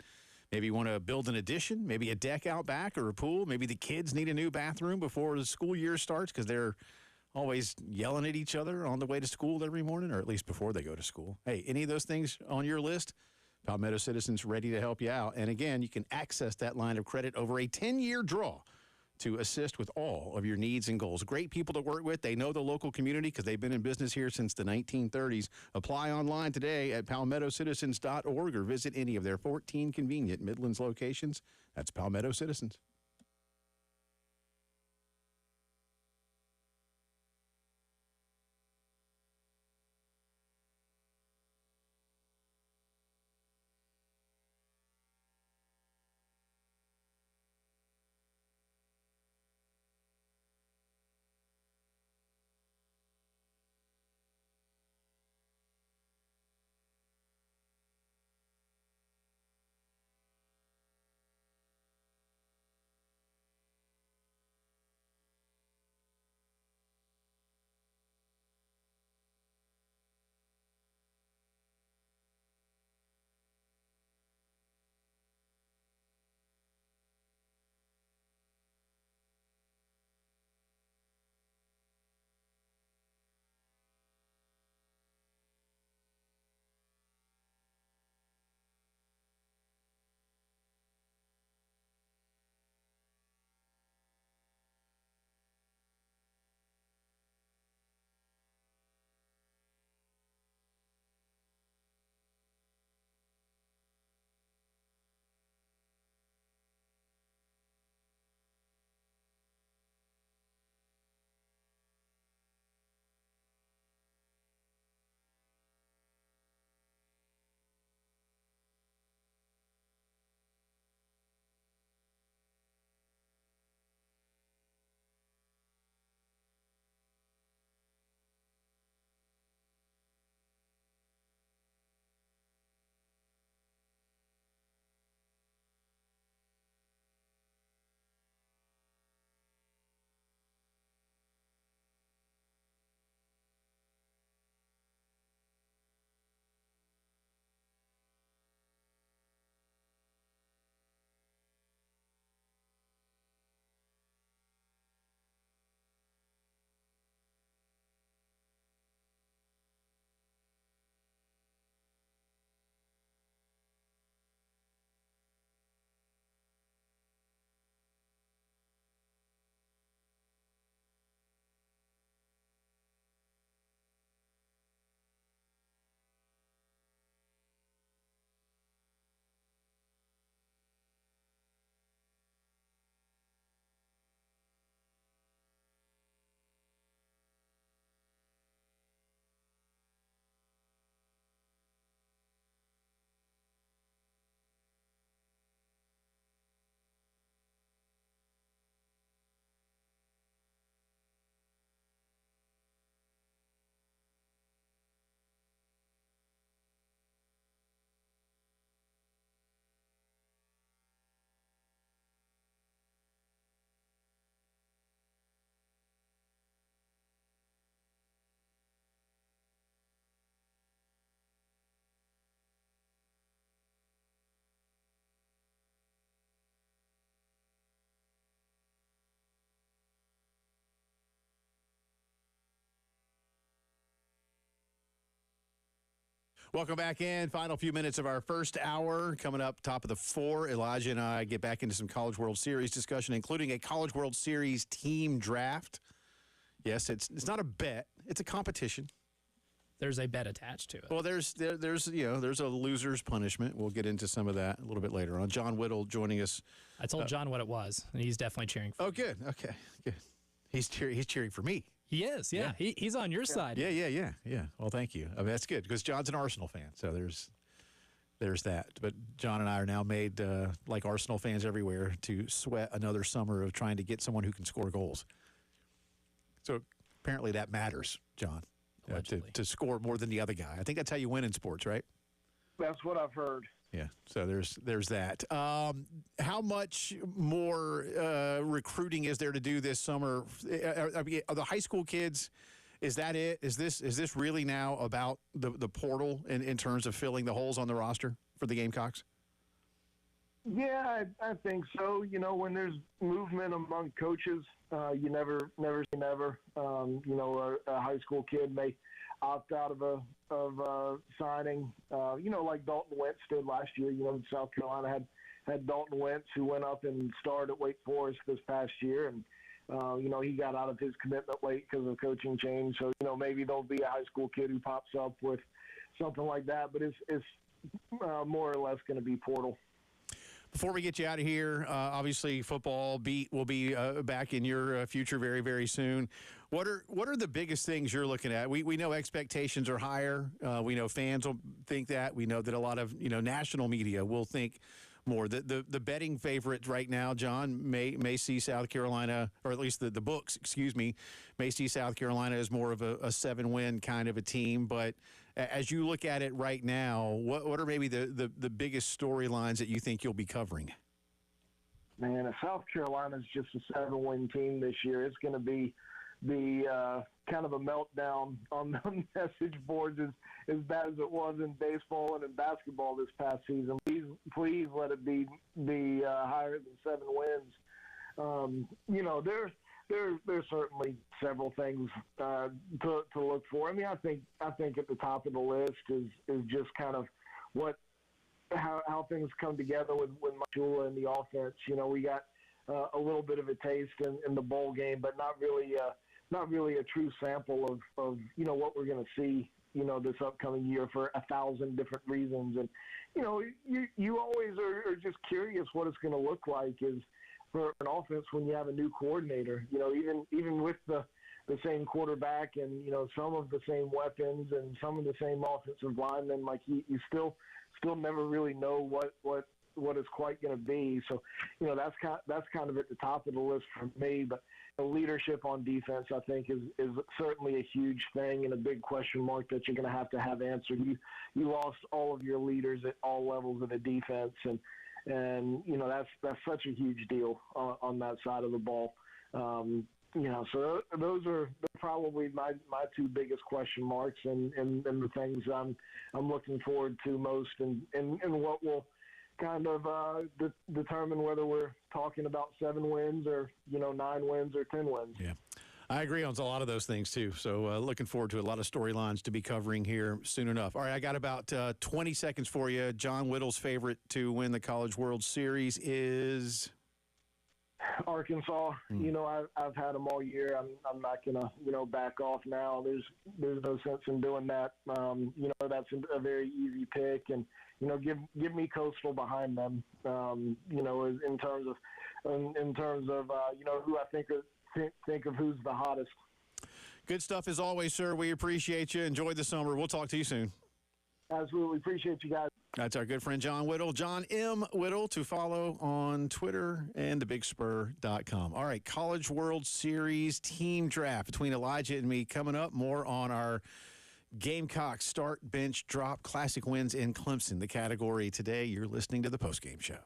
Maybe you want to build an addition, maybe a deck out back or a pool. Maybe the kids need a new bathroom before the school year starts because they're always yelling at each other on the way to school every morning, or at least before they go to school. Hey, any of those things on your list? Palmetto Citizens ready to help you out. And again, you can access that line of credit over a 10-year draw to assist with all of your needs and goals. Great people to work with. They know the local community because they've been in business here since the 1930s. Apply online today at palmettocitizens.org or visit any of their 14 convenient Midlands locations. That's Palmetto Citizens. Welcome back in. Final few minutes of our first hour. Coming up top of the 4, Elijah and I get back into some College World Series discussion, including a College World Series team draft. Yes, it's not a bet. It's a competition. There's a bet attached to it. Well, there's a loser's punishment. We'll get into some of that a little bit later on. John Whittle joining us. I told John what it was, and he's definitely cheering for me. Oh, good. Okay, good. He's cheering for me. He is, yeah. He's on your side. Yeah. Well, thank you. I mean, that's good because John's an Arsenal fan, so there's that. But John and I are now made, like Arsenal fans everywhere, to sweat another summer of trying to get someone who can score goals. So apparently that matters, John. To score more than the other guy. I think that's how you win in sports, right? That's what I've heard. Yeah, so there's that. How much more recruiting is there to do this summer? Are the high school kids, is that it? Is this really now about the portal in terms of filling the holes on the roster for the Gamecocks? Yeah, I think so. You know, when there's movement among coaches, you never say never. You know, a high school kid may opt out of signing. You know, like Dalton Wentz did last year. You know, South Carolina had Dalton Wentz, who went up and starred at Wake Forest this past year, and you know, he got out of his commitment late because of coaching change. So, you know, maybe there'll be a high school kid who pops up with something like that. But it's more or less going to be portal. Before we get you out of here, obviously football beat will be back in your future very, very soon. What are the biggest things you're looking at? We know expectations are higher. We know fans will think that. We know that a lot of national media will think more. The betting favorite right now, John, may see South Carolina, or at least the books, may see South Carolina as more of a 7-win kind of a team. But as you look at it right now, what are maybe the biggest storylines that you think you'll be covering? Man, if South Carolina's just a 7-win team this year, it's going to be kind of a meltdown on the message boards as bad as it was in baseball and in basketball this past season. Please let it be higher than 7 wins. You know, there's certainly several things to look for. I mean, I think at the top of the list is just kind of how things come together with Machula and the offense. You know, we got a little bit of a taste in the bowl game, but not really a true sample of what we're going to see this upcoming year for 1,000 different reasons. And you always are just curious what it's going to look like is for an offense when you have a new coordinator. Even with the same quarterback and some of the same weapons and some of the same offensive linemen, like you still never really know what it's quite going to be. So that's kind of at the top of the list for me. But the leadership on defense, I think, is certainly a huge thing and a big question mark that you're going to have answered. You lost all of your leaders at all levels of the defense, and that's such a huge deal on that side of the ball. So those are probably my two biggest question marks and the things I'm looking forward to most, and what will kind of determine whether we're talking about 7 wins or 9 wins or 10 wins. Yeah, I agree on a lot of those things too. So looking forward to a lot of storylines to be covering here soon enough. All right, I got about 20 seconds for you. John Whittle's favorite to win the College World Series is Arkansas. I've had them all year. I'm not gonna back off now. There's no sense in doing that. That's a very easy pick, and give me Coastal behind them. In terms of who I think of who's the hottest. Good stuff as always, sir. We appreciate you. Enjoy the summer. We'll talk to you soon. Absolutely. Appreciate you guys. That's our good friend John Whittle. John M. Whittle to follow on Twitter and thebigspur.com. All right, College World Series team draft between Elijah and me coming up. More on our Gamecock start, bench, drop, classic wins in Clemson. The category today, you're listening to the Postgame Show.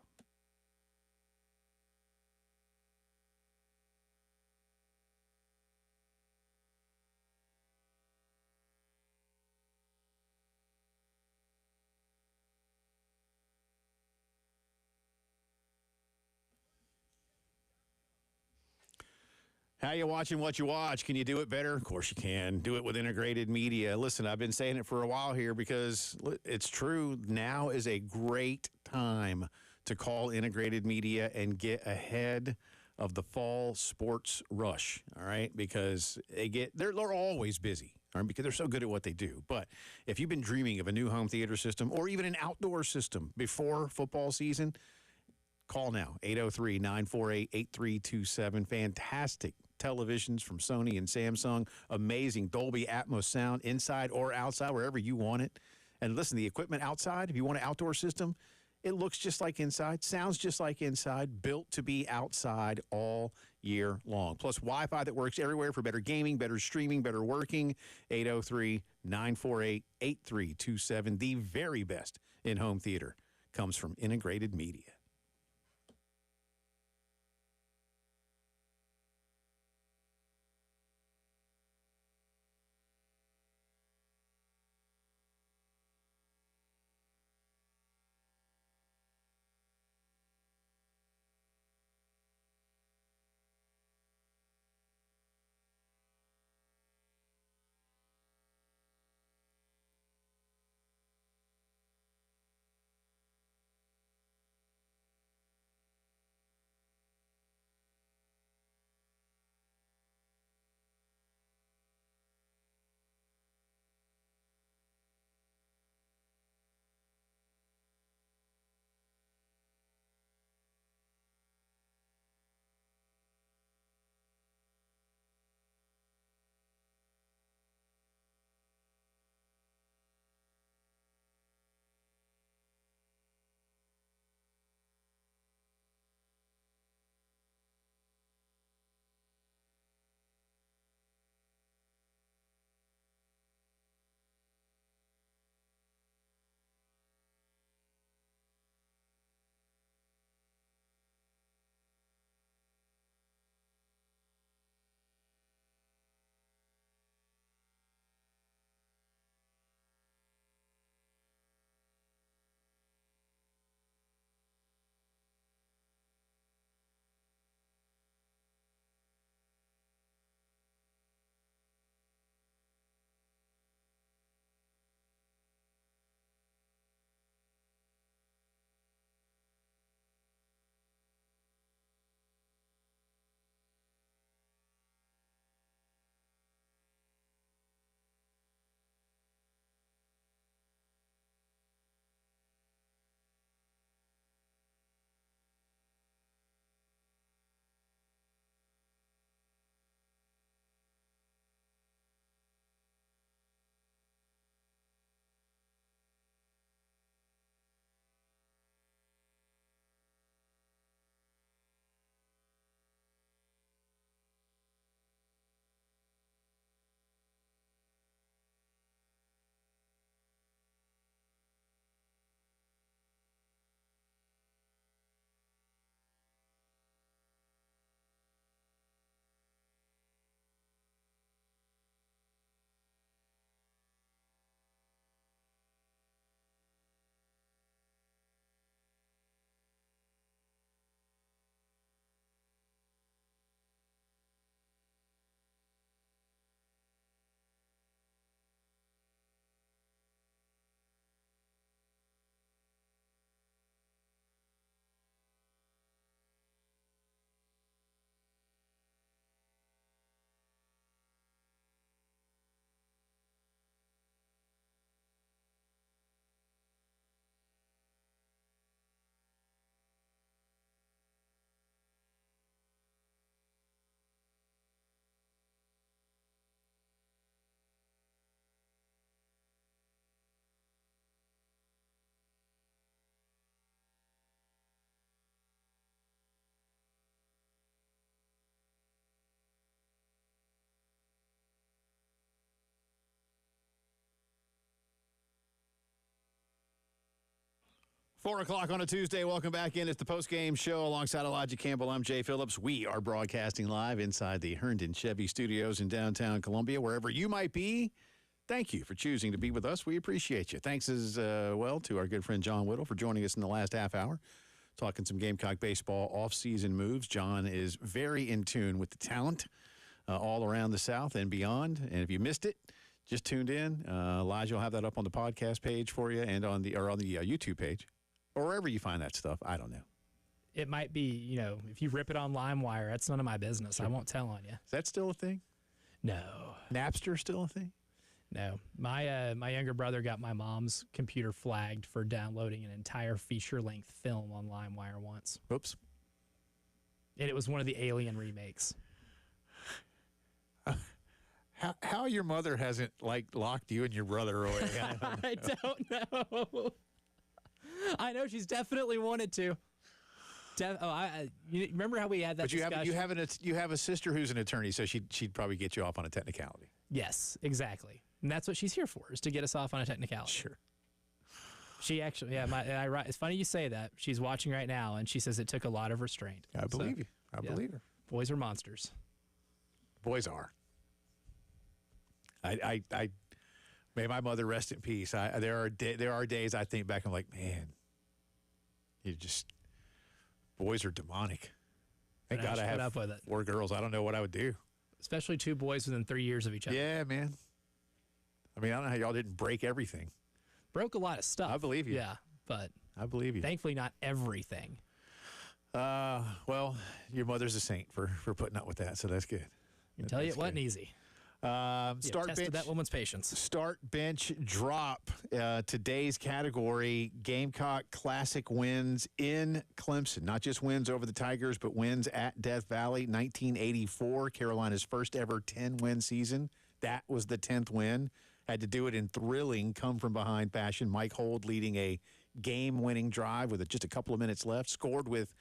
How you watching what you watch? Can you do it better? Of course you can. Do it with integrated media. Listen, I've been saying it for a while here because it's true. Now is a great time to call integrated media and get ahead of the fall sports rush, all right? Because they're always busy, all right? Because they're so good at what they do. But if you've been dreaming of a new home theater system or even an outdoor system before football season, call now, 803-948-8327. Fantastic televisions from Sony and Samsung. Amazing Dolby Atmos sound inside or outside, wherever you want it. And listen, the equipment outside, if you want an outdoor system, it looks just like inside, sounds just like inside, built to be outside all year long. Plus Wi-Fi that works everywhere for better gaming, better streaming, better working. 803-948-8327. The very best in home theater comes from integrated media. Four o'clock on a Tuesday. Welcome back in. It's the Postgame Show alongside Elijah Campbell. I'm Jay Phillips. We are broadcasting live inside the Herndon Chevy Studios in downtown Columbia. Wherever you might be, thank you for choosing to be with us. We appreciate you. Thanks as well to our good friend John Whittle for joining us in the last half hour, talking some Gamecock baseball off-season moves. John is very in tune with the talent all around the South and beyond. And if you missed it, just tuned in, Elijah will have that up on the podcast page for you and on the YouTube page or wherever you find that stuff. I don't know. It might be, if you rip it on LimeWire, that's none of my business. Sure. I won't tell on you. Is that still a thing? No. Napster still a thing? No. My younger brother got my mom's computer flagged for downloading an entire feature-length film on LimeWire once. Oops. And it was one of the Alien remakes. How your mother hasn't, locked you and your brother away? I don't know. I know she's definitely wanted to. You remember how we had that discussion? But you have a sister who's an attorney, so she'd probably get you off on a technicality. Yes, exactly. And that's what she's here for, is to get us off on a technicality. Sure. She actually, it's funny you say that. She's watching right now, and she says it took a lot of restraint. I believe you. I believe her. Boys are monsters. Boys are. May my mother rest in peace. There are days I think back, I'm like, man, boys are demonic. Thank God I have 4 girls. I don't know what I would do. Especially 2 boys within 3 years of each other. Yeah, man. I mean, I don't know how y'all didn't break everything. Broke a lot of stuff. I believe you. Yeah, but I believe you. Thankfully, not everything. Well, your mother's a saint for putting up with that, so that's good. I can tell you it wasn't easy. Tested that woman's patience. Start, bench, drop. Today's category, Gamecock Classic wins in Clemson. Not just wins over the Tigers, but wins at Death Valley. 1984, Carolina's first ever 10-win season. That was the 10th win. Had to do it in thrilling come-from-behind fashion. Mike Hold leading a game-winning drive with just a couple of minutes left. Scored with,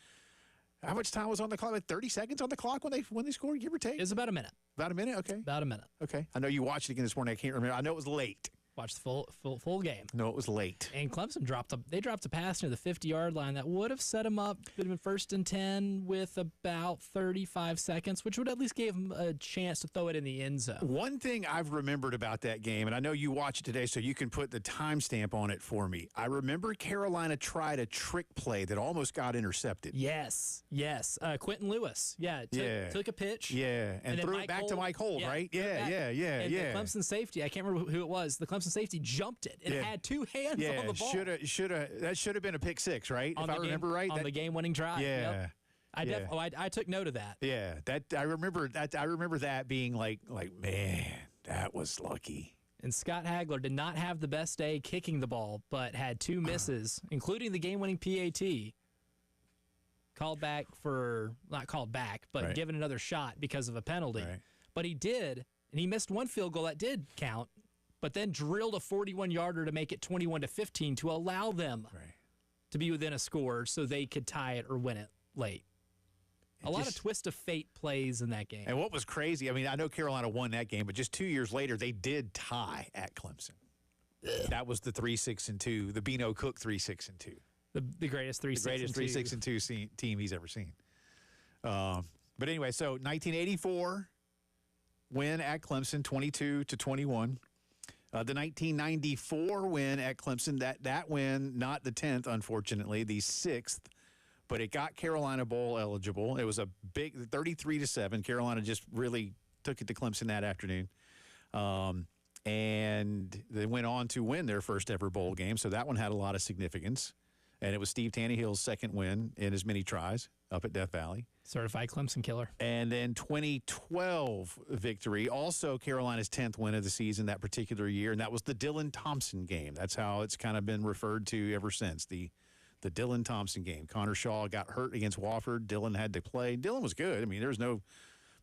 how much time was on the clock? Like 30 seconds on the clock when they scored, give or take? It was about a minute. About a minute? Okay. About a minute. Okay. I know you watched it again this morning. I can't remember. I know it was late. Watched the full game. No, it was late. And Clemson dropped a pass near the 50-yard line that would have set them up. Could have been 1st and 10 with about 35 seconds, which would at least give them a chance to throw it in the end zone. One thing I've remembered about that game, and I know you watched it today, so you can put the timestamp on it for me. I remember Carolina tried a trick play that almost got intercepted. Yes. Quentin Lewis. Took a pitch. Yeah, and threw it back to Mike Hold, right? Yeah. And the Clemson safety, I can't remember who it was. The Clemson safety jumped it and had 2 hands on the ball. That should have been a pick 6, right? If I remember right. On the game-winning drive. Yeah. Yep. I took note of that. Yeah, I remember that being like, man, that was lucky. And Scott Hagler did not have the best day kicking the ball, but had 2 misses, including the game-winning PAT. Not called back, but given another shot because of a penalty. Right. But he did, and he missed 1 field goal that did count, but then drilled a 41-yarder to make it 21-15 to allow them to be within a score so they could tie it or win it late. A lot of twist of fate plays in that game. And what was crazy, I mean, I know Carolina won that game, but just 2 years later, they did tie at Clemson. That was the 3-6-2, the Beano Cook 3-6-2. The greatest 3-6-2 team he's ever seen. But anyway, so 1984 win at Clemson, 22-21. The 1994 win at Clemson, that win, not the 10th, unfortunately, the 6th, but it got Carolina Bowl eligible. It was a big 33-7. Carolina just really took it to Clemson that afternoon. And they went on to win their first ever bowl game, so that one had a lot of significance. And it was Steve Tannehill's second win in as many tries up at Death Valley. Certified Clemson killer. And then 2012 victory, also Carolina's 10th win of the season that particular year, and that was the Dylan Thompson game. That's how it's kind of been referred to ever since, the Dylan Thompson game. Connor Shaw got hurt against Wofford. Dylan had to play. Dylan was good. I mean,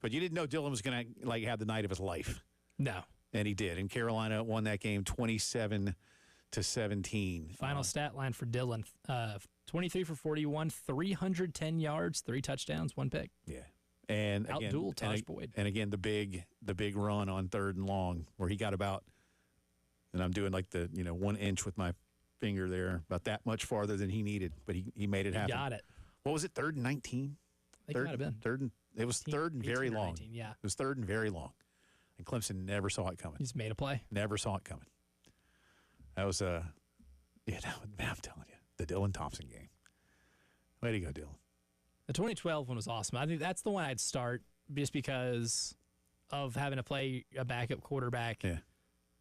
but you didn't know Dylan was going to have the night of his life. No. And he did. And Carolina won that game 27-17. Final stat line for Dylan, 23 for 41, 310 yards, 3 touchdowns, 1 pick. Yeah. And out-dueled Tosh Boyd. And again, the big run on 3rd and long where he got about, and I'm doing like the 1 inch with my finger there, about that much farther than he needed, but he made it happen. He got it. What was it, 3rd and 19? I think it might have been. It was 3rd and very long. 19, yeah. It was 3rd and very long. And Clemson never saw it coming. He just made a play. Never saw it coming. That was man, I'm telling you, the Dylan Thompson game. Way to go, Dylan. The 2012 one was awesome. I think that's the one I'd start just because of having to play a backup quarterback. Yeah.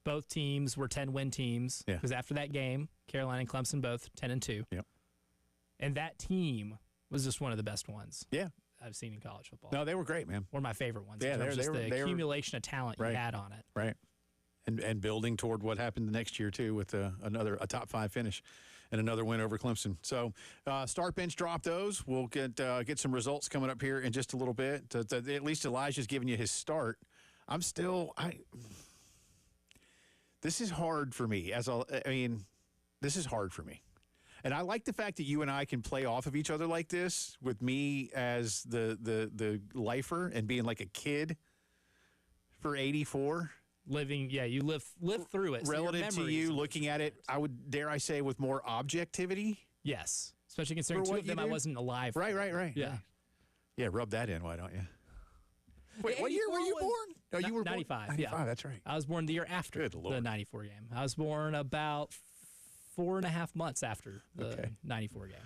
Both teams were 10-win teams. Yeah. Because after that game, Carolina and Clemson both 10-2. Yep. And that team was just one of the best ones. Yeah. I've seen in college football. No, they were great, man. One of my favorite ones. Yeah, in terms of just the they were accumulation of talent right. you had on it. Right. And building toward what happened the next year, too, with a top 5 finish and another win over Clemson. So start bench drop those. We'll get some results coming up here in just a little bit. At least Elijah's giving you his start. This is hard for me. This is hard for me. And I like the fact that you and I can play off of each other like this, with me as the lifer and being like a kid for 84. You live through it. Relative to you looking at it, I would dare I say with more objectivity. Yes. Especially considering two of them I wasn't alive for. Right. Yeah. Yeah, rub that in, why don't you? Wait, what year were you born? No, you were 95. 95, Yeah, that's right. I was born the year after Good Lord. the 94 game. I was born about 4.5 months after the 94 game.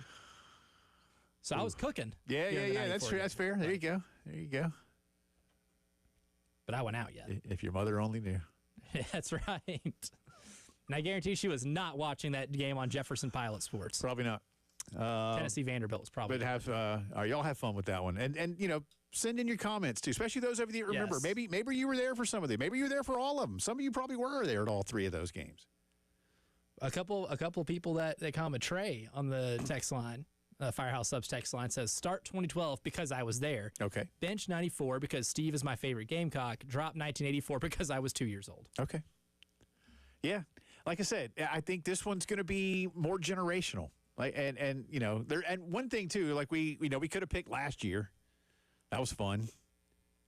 So I was cooking. Yeah. That's true. Game. That's fair. There you go. But I went out yet. If your mother only knew. That's right. And I guarantee she was not watching that game on Jefferson Pilot Sports. Probably not. Tennessee Vanderbilt was probably. But y'all have fun with that one, and send in your comments too, especially those of you that remember. Yes. Maybe you were there for some of them. Maybe you were there for all of them. Some of you probably were there at all 3 of those games. A couple people that comment. Trey on the text line, Firehouse Subs text line says, start 2012 because I was there. Okay. Bench 94 because Steve is my favorite Gamecock. Drop 1984 because I was 2 years old. Okay. Yeah. Like I said, I think this one's going to be more generational. And one thing too, like we could have picked last year. That was fun.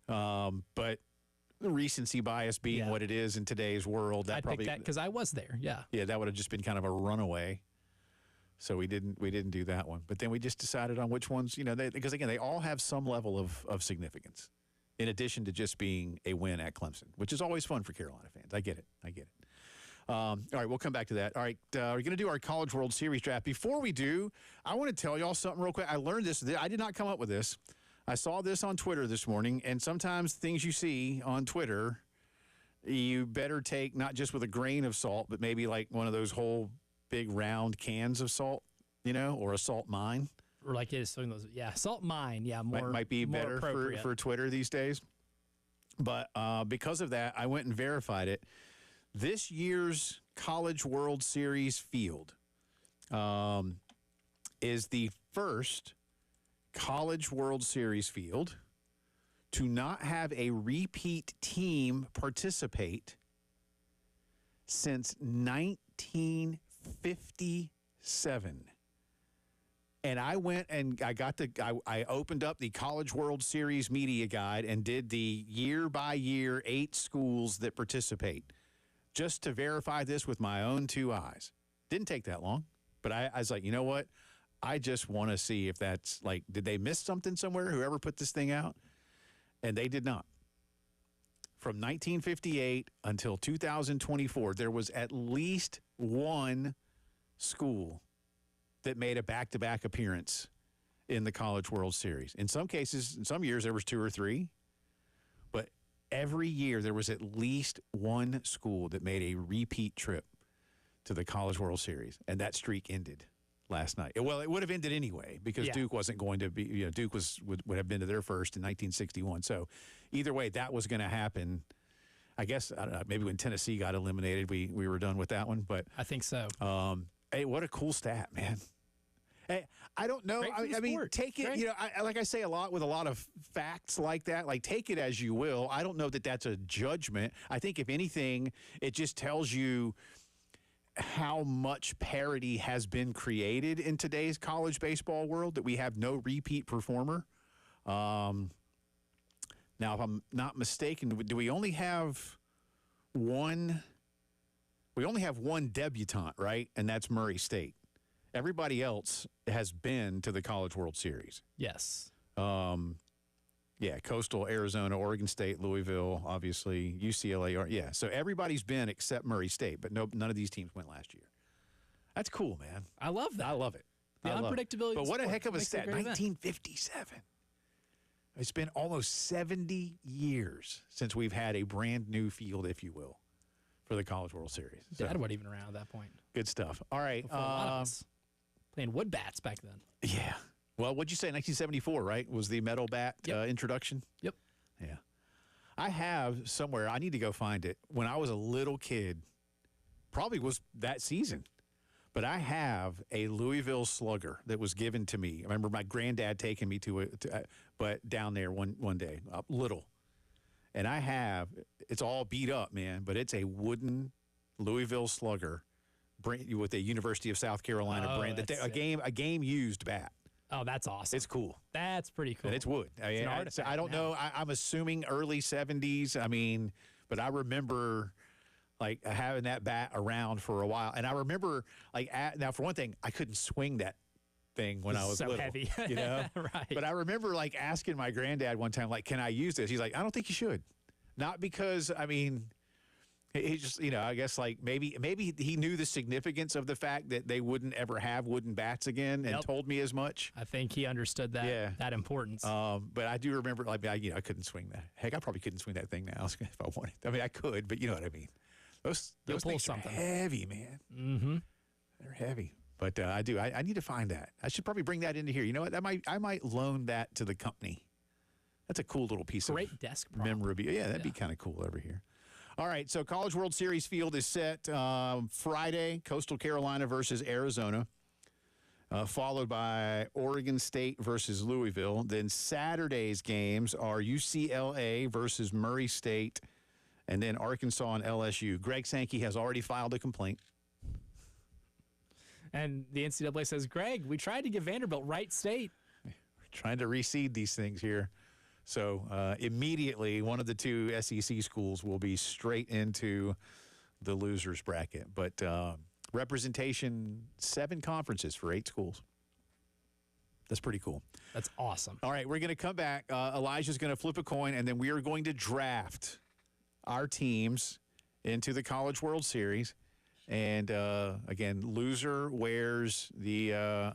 But the recency bias being what it is in today's world, I'd pick that because I was there. Yeah. Yeah, that would have just been kind of a runaway. So we didn't do that one. But then we just decided on which ones, because again, they all have some level of significance, in addition to just being a win at Clemson, which is always fun for Carolina fans. I get it. All right, we'll come back to that. All right, we're going to do our College World Series draft. Before we do, I want to tell y'all something real quick. I learned this. I did not come up with this. I saw this on Twitter this morning, and sometimes things you see on Twitter, you better take not just with a grain of salt, but maybe like one of those whole big round cans of salt, or a salt mine. Or like it is something those, salt mine, might be more better for Twitter these days. But because of that, I went and verified it. This year's College World Series field is the first College World Series field to not have a repeat team participate since 1957. And I went and I opened up the College World Series media guide and did the year by year 8 schools that participate, just to verify this with my own 2 eyes. Didn't take that long, but I was like, you know what? I just want to see if that's like, did they miss something somewhere, whoever put this thing out? And they did not. From 1958 until 2024, there was at least one school that made a back-to-back appearance in the College World Series. In some cases, in some years, there was 2 or 3. But every year, there was at least one school that made a repeat trip to the College World Series. And that streak ended last night. Well, it would have ended anyway because Duke wasn't going to be, Duke would have been to their first in 1961. So either way, that was going to happen. I guess, I don't know, maybe when Tennessee got eliminated, we were done with that one. But I think so. Hey, what a cool stat, man. Hey, I don't know. I mean, take it, like I say a lot with a lot of facts like that, like take it as you will. I don't know that that's a judgment. I think if anything, it just tells you how much parity has been created in today's college baseball world, that we have no repeat performer. Now, if I'm not mistaken, do we only have one? We only have one debutante, right? And that's Murray State. Everybody else has been to the College World Series. Yes. Coastal, Arizona, Oregon State, Louisville, obviously, UCLA. So everybody's been except Murray State, but none of these teams went last year. That's cool, man. I love that. I love it. The unpredictability. But what a heck of a stat. stat. 1957. It's been almost 70 years since we've had a brand new field, if you will, for the College World Series. So, Dad wasn't even around at that point. good stuff. All right. Before a lot of us playing wood bats back then. Yeah. Well, what'd you say? 1974, right? Was the metal bat introduction? Yep. Yeah. I have somewhere, I need to go find it. When I was a little kid, probably was that season, but I have a Louisville Slugger that was given to me. I remember my granddad taking me to it, but down there one day, little. And I have, it's all beat up, man, but it's a wooden Louisville Slugger with a University of South Carolina brand. A game used bat. Oh, that's awesome. It's cool. That's pretty cool. And it's wood. It's an artifact I don't know. I'm assuming early 70s. I mean, but I remember like having that bat around for a while. And I remember now for one thing, I couldn't swing that thing when I was so little. Heavy. Right. But I remember like asking my granddad one time, like, can I use this? He's like, I don't think you should. Not because, I mean, he just, I guess like maybe he knew the significance of the fact that they wouldn't ever have wooden bats again and told me as much. I think he understood that importance. But I do remember, like, I couldn't swing that. Heck, I probably couldn't swing that thing now if I wanted. I mean, I could, but you know what I mean. Those things are heavy, man. Mm-hmm. They're heavy. But I need to find that. I should probably bring that into here. You know what? I might loan that to the company. That's a cool little piece of desk memorabilia. Yeah, that'd be kind of cool over here. All right, so College World Series field is set Friday, Coastal Carolina versus Arizona, followed by Oregon State versus Louisville. Then Saturday's games are UCLA versus Murray State, and then Arkansas and LSU. Greg Sankey has already filed a complaint. And the NCAA says, Greg, we tried to give Vanderbilt Wright State. We're trying to reseed these things here. So immediately, one of the two SEC schools will be straight into the losers bracket. But representation, 7 conferences for 8 schools. That's pretty cool. That's awesome. All right, we're going to come back. Elijah's going to flip a coin, and then we are going to draft our teams into the College World Series. And, again, loser wears the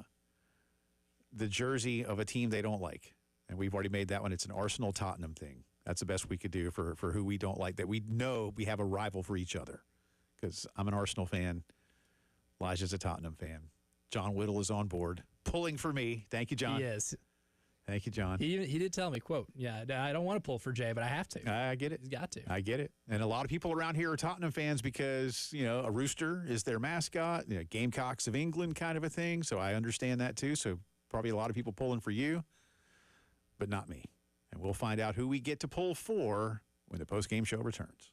jersey of a team they don't like. And we've already made that one. It's an Arsenal-Tottenham thing. That's the best we could do for who we don't like, that we know we have a rival for each other. Because I'm an Arsenal fan. Elijah's a Tottenham fan. John Whittle is on board, pulling for me. Thank you, John. Yes. Thank you, John. He did tell me, quote, yeah, I don't want to pull for Jay, but I have to. I get it. He's got to. I get it. And a lot of people around here are Tottenham fans because, a rooster is their mascot, Gamecocks of England kind of a thing. So I understand that, too. So probably a lot of people pulling for you. But not me. And we'll find out who we get to pull for when the postgame show returns.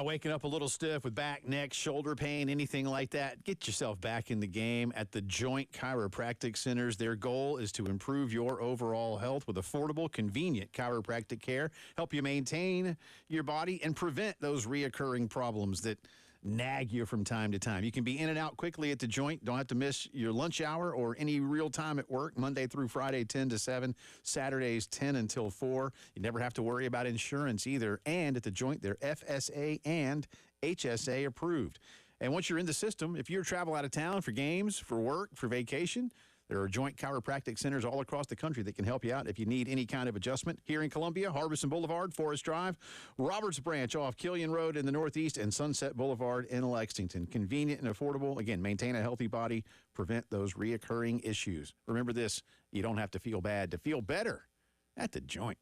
Waking up a little stiff with back, neck, shoulder pain, anything like that, get yourself back in the game at the Joint Chiropractic Centers. Their goal is to improve your overall health with affordable, convenient chiropractic care, help you maintain your body and prevent those reoccurring problems that nag you from time to time. You can be in and out quickly at the Joint. Don't have to miss your lunch hour or any real time at work, Monday through Friday, 10 to 7, Saturdays, 10 until 4. You never have to worry about insurance either. And at the Joint, they're FSA and HSA approved. And once you're in the system, if you travel out of town for games, for work, for vacation, there are Joint Chiropractic Centers all across the country that can help you out if you need any kind of adjustment. Here in Columbia, Harbison Boulevard, Forest Drive, Roberts Branch off Killian Road in the Northeast, and Sunset Boulevard in Lexington. Convenient and affordable. Again, maintain a healthy body, prevent those reoccurring issues. Remember this, you don't have to feel bad to feel better at the Joint.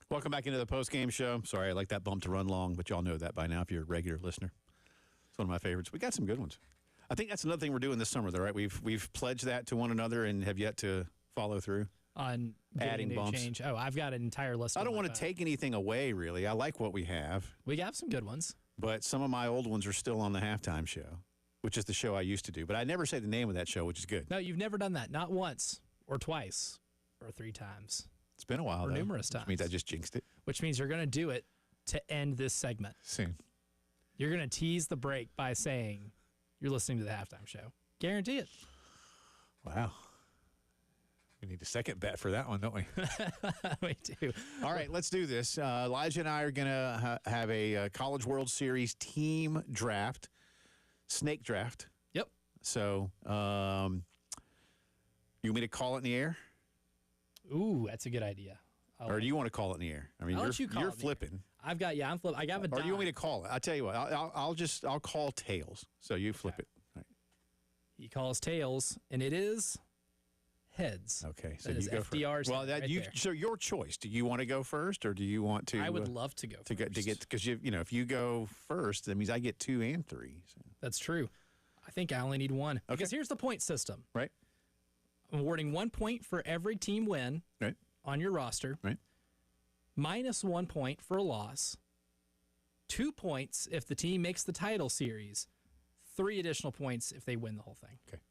Welcome back into the Postgame Show. Sorry, I like that bump to run long, but y'all know that by now if you're a regular listener. It's one of my favorites. We got some good ones. I think that's another thing we're doing this summer, though, right? We've pledged that to one another and have yet to follow through. On adding a new bumps. change. Oh, I've got an entire list. I don't on my want to phone. take anything away, really. I like what we have, We have some good ones. but some of my old ones are still on the halftime show, which is the show I used to do. But I never say the name of that show, which is good. No, you've never done that. Not once or twice or 3 times. It's been a while, Or though, numerous which means times. I just jinxed it. Which means you're going to do it to end this segment. Soon. You're going to tease the break by saying you're listening to the halftime show. Guarantee it. Wow. We need a second bet for that one, don't we? We do. All right, let's do this. Elijah and I are going to have a College World Series team draft, snake draft. Yep. So, you want me to call it in the air? Ooh, that's a good idea. Or do you want to call it in the air? I mean, I'll let you call you're it in the air. flipping. I've got, I'm flipping. I got a Or die. do you want me to call it? I'll tell you what. I'll call tails. So you flip it. All He calls tails, and it is heads. right. Okay. So That you is go FDR's first. Well, that right you. there. So your choice. Do you want to go first, or do you want to? I would love to go to get because you know if you go first, that means I get 2 and 3. So. That's true. I think I only need one. Because here's the point system. Right. I'm awarding 1 point for every team win Right. on your roster. Right. Minus 1 point for a loss. 2 points if the team makes the title series. 3 additional points if they win the whole thing. Okay.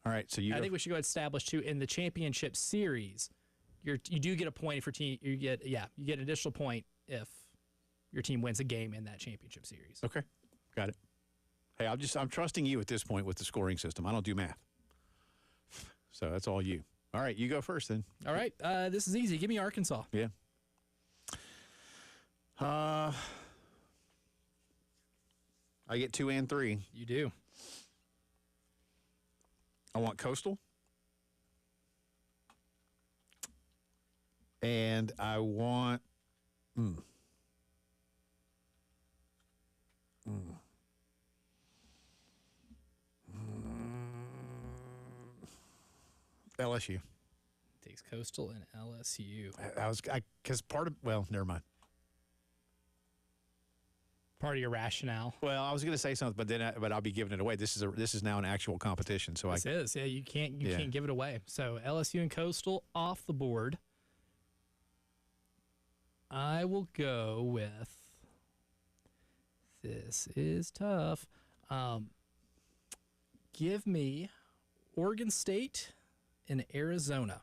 All right. So you. I go think we should go ahead and establish too in the championship series. You do get a point for team. You get an additional point if your team wins a game in that championship series. Okay. Got it. Hey, I'm trusting you at this point with the scoring system. I don't do math. So that's all you. All right, you go first then. All right, this is easy. Give me Arkansas. Yeah. I get 2 and 3. You do. I want Coastal. And I want LSU. Takes Coastal and LSU. Because part of, well, never mind. Part of your rationale. Well, I was going to say something, but I'll be giving it away. This is now an actual competition, so This is. Yeah, you can't give it away. So LSU and Coastal off the board. I will go with. This is tough. Give me Oregon State and Arizona.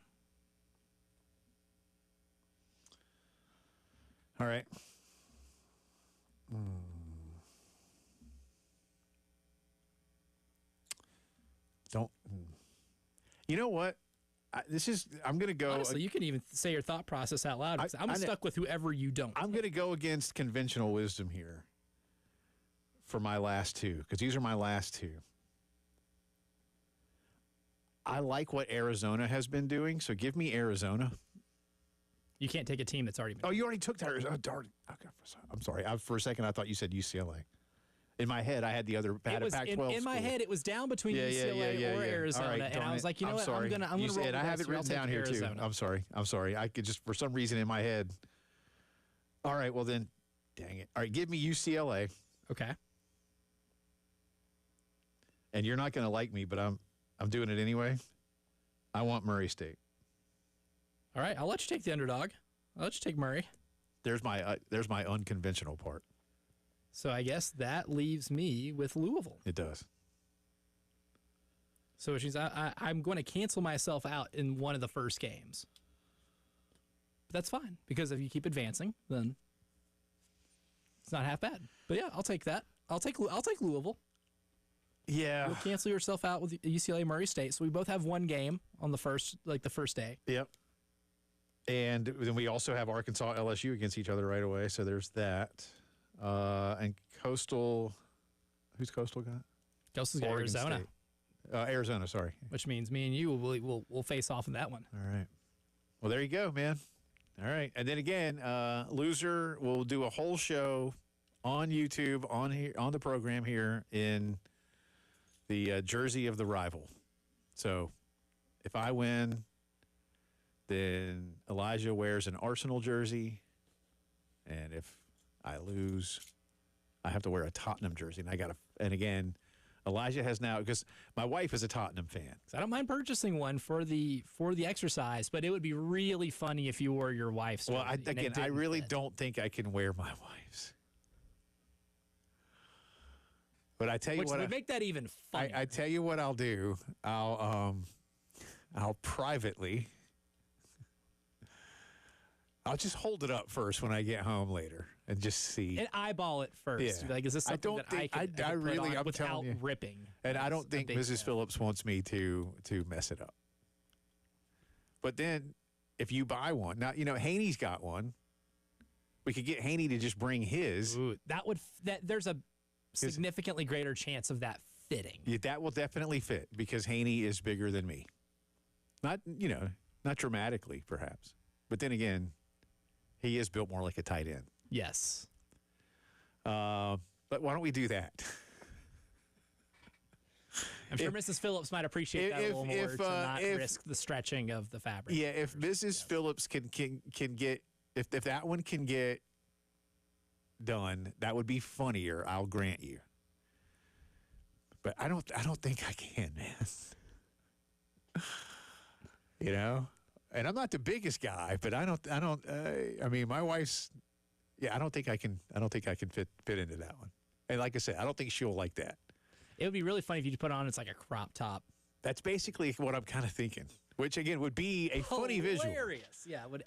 All right. Don't. You know what? I'm going to go. Honestly, you can even say your thought process out loud. I'm stuck with whoever you don't. I'm going to go against conventional wisdom here for my last 2, because these are my last 2. I like what Arizona has been doing, so give me Arizona. You can't take a team that's already been. Oh, you already took Arizona. Oh, darn. Okay, I'm sorry. For a second, I thought you said UCLA. In my head, I had the other. It was, in my head, it was down between UCLA or Arizona, right, and I was like, you know what, I'm gonna roll with and I have this, it written down here Arizona. too. I'm sorry. I could just for some reason in my head. All right, well then, dang it. All right, give me UCLA. Okay. And you're not going to like me, but I'm doing it anyway. I want Murray State. All right, I'll let you take the underdog. I'll let you take Murray. There's my unconventional part. So I guess that leaves me with Louisville. It does. So which means I'm going to cancel myself out in one of the first games. But that's fine, because if you keep advancing, then it's not half bad. But yeah, I'll take that. I'll take Louisville. Yeah. You'll cancel yourself out with UCLA Murray State. So we both have one game on the first day. Yep. And then we also have Arkansas, LSU against each other right away. So there's that. And Coastal, who's Coastal got? Coastal's got Oregon Arizona. State. Arizona, sorry. Which means me and you will face off in that one. All right. Well, there you go, man. All right. And then again, loser will do a whole show on YouTube, on the program here in the jersey of the rival. So if I win, Then Elijah wears an Arsenal jersey. And if I lose, I have to wear a Tottenham jersey. And again, Elijah has now, because my wife is a Tottenham fan. I don't mind purchasing one for the exercise, but it would be really funny if you wore your wife's jersey. Well, I really don't think I can wear my wife's. But I tell you Which what, would make that even funnier. I tell you what I'll do. I'll privately. I'll just hold it up first when I get home later and just see. And eyeball it first. Yeah. Like, is this something I could put on I'm without telling you. ripping? And I don't think Mrs. Phillips wants me to mess it up. But then, if you buy one, now Haney's got one. We could get Haney to just bring his. Ooh, there's a significantly greater chance of that fitting. Yeah, that will definitely fit because Haney is bigger than me. Not dramatically, perhaps, but then again, he is built more like a tight end. Yes. But why don't we do that? I'm sure Mrs. Phillips might appreciate that a little more to not risk the stretching of the fabric. Yeah, if Mrs. Phillips can get if that one can get done, that would be funnier. I'll grant you. But I don't think I can, man. And I'm not the biggest guy, but I mean, my wife's. Yeah, I don't think I can fit into that one. And like I said, I don't think she'll like that. It would be really funny if you just put it on. It's like a crop top. That's basically what I'm kind of thinking. Which again would be a funny visual. Hilarious. Yeah, it would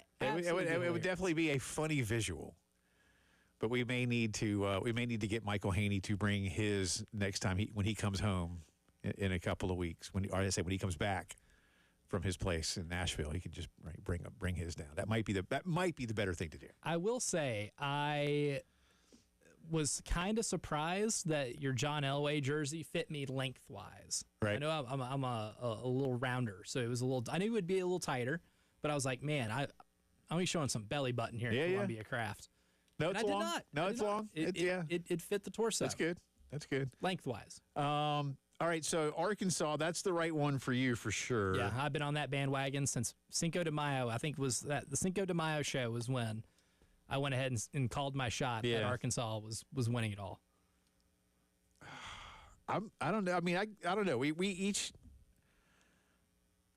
definitely be a funny visual. But we may need to get Michael Haney to bring his next time when he comes home in a couple of weeks. When he comes back from his place in Nashville, he can just bring his down. That might be the better thing to do. I will say I was kind of surprised that your John Elway jersey fit me lengthwise. Right. I know I'm a little rounder, so it was a little. I knew it would be a little tighter, but I was like, man, I'm showing some belly button here in Columbia Craft. No, it's long. No, it's long. It fit the torso. That's good. That's good. Lengthwise. All right, so Arkansas, that's the right one for you for sure. Yeah, I've been on that bandwagon since Cinco de Mayo. I think the Cinco de Mayo show was when I went ahead and called my shot that Arkansas was winning it all. I don't know. I mean, I don't know. We each.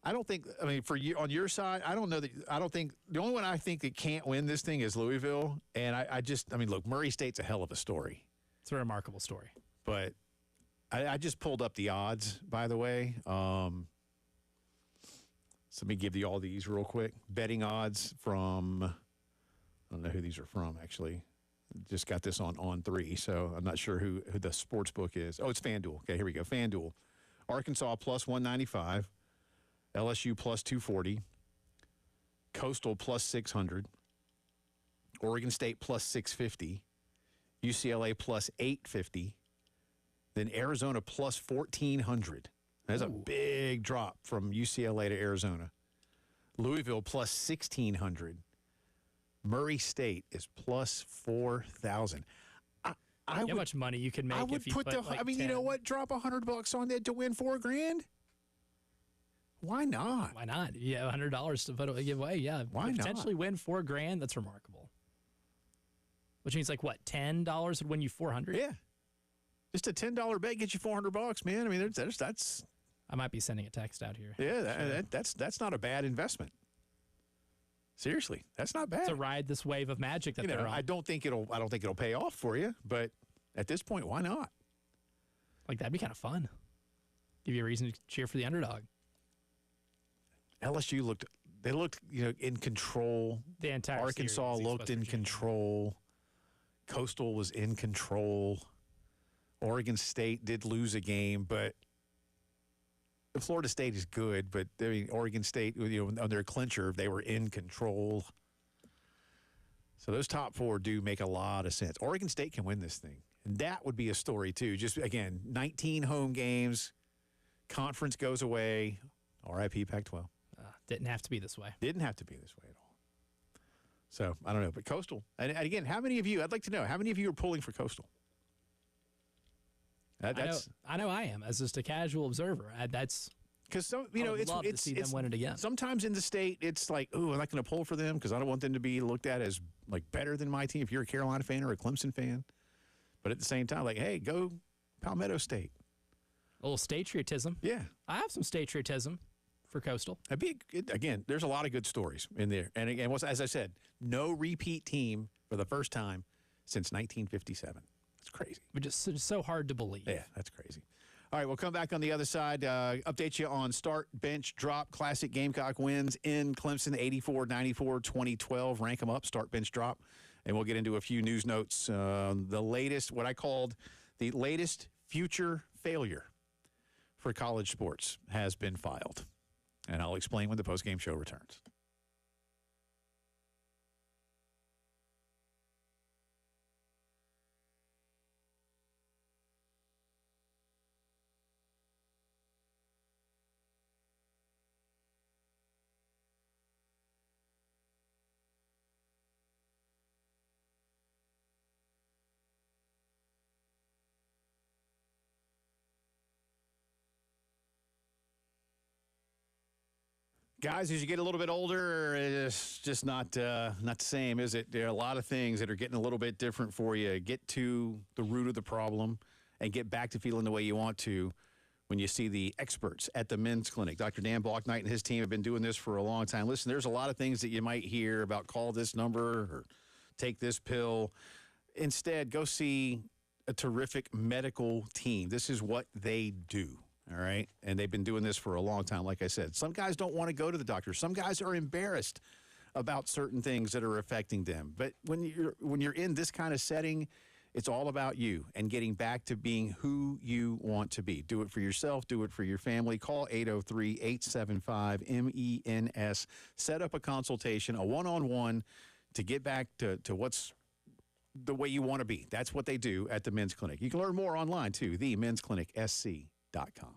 I don't think. I mean, for you on your side, I don't know that. I don't think the only one I think that can't win this thing is Louisville. And I mean, look, Murray State's a hell of a story. It's a remarkable story. But I just pulled up the odds, by the way. So let me give you all these real quick. Betting odds from. I don't know who these are from, actually. Just got this on On3, so I'm not sure who the sports book is. Oh, it's FanDuel. Okay, here we go. FanDuel. Arkansas plus 195. LSU plus 240. Coastal plus 600. Oregon State plus 650. UCLA plus 850. Then Arizona plus 1,400. That's a big drop from UCLA to Arizona. Louisville plus 1,600. Murray State is plus 4,000. How much money you can make? I would if you put the. like I mean, 10. you know what? Drop $100 on that to win $4,000. Why not? Why not? Yeah, $100 to give away. Yeah, why potentially not? win $4,000. That's remarkable. Which means like what? $10 would win you $400. Yeah, just a $10 bet gets you $400, man. I mean, that's. I might be sending a text out here. Yeah, that's not a bad investment. Seriously, that's not bad. To ride this wave of magic that they're on. I don't think it'll pay off for you, but at this point, why not? Like that'd be kind of fun. Give you a reason to cheer for the underdog. LSU looked in control. The entire Arkansas series, looked in control. Coastal was in control. Oregon State did lose a game, but Florida State is good. But I mean, Oregon State, on their clincher, they were in control. So those top four do make a lot of sense. Oregon State can win this thing, and that would be a story too. Just again, 19 home games, conference goes away. RIP Pac-12. Didn't have to be this way. Didn't have to be this way at all. So I don't know, but Coastal. And again, how many of you? I'd like to know how many of you are pulling for Coastal. I know I am as just a casual observer. Because I would love to see them win it again. Sometimes in the state, it's like, oh, I'm not going to pull for them because I don't want them to be looked at as like better than my team. If you're a Carolina fan or a Clemson fan, but at the same time, like, hey, go Palmetto State. A little patriotism. Yeah, I have some patriotism for Coastal. Again, there's a lot of good stories in there. And again, as I said, no repeat team for the first time since 1957. It's crazy. But just so hard to believe. Yeah, that's crazy. All right, we'll come back on the other side, update you on start, bench, drop, classic Gamecock wins in Clemson, 84-94, 2012. Rank them up, start, bench, drop. And we'll get into a few news notes. The latest, what I called the latest future failure for college sports has been filed. And I'll explain when the postgame show returns. Guys, as you get a little bit older, it's just not the same, is it? There are a lot of things that are getting a little bit different for you. Get to the root of the problem and get back to feeling the way you want to when you see the experts at the men's clinic. Dr. Dan Balknight and his team have been doing this for a long time. Listen, there's a lot of things that you might hear about call this number or take this pill. Instead, go see a terrific medical team. This is what they do. All right. And they've been doing this for a long time. Like I said, some guys don't want to go to the doctor. Some guys are embarrassed about certain things that are affecting them. But when you're in this kind of setting, it's all about you and getting back to being who you want to be. Do it for yourself. Do it for your family. Call 803-875-MENS. Set up a consultation, a one-on-one to get back to what's the way you want to be. That's what they do at the men's clinic. You can learn more online, too, themensclinicsc.com.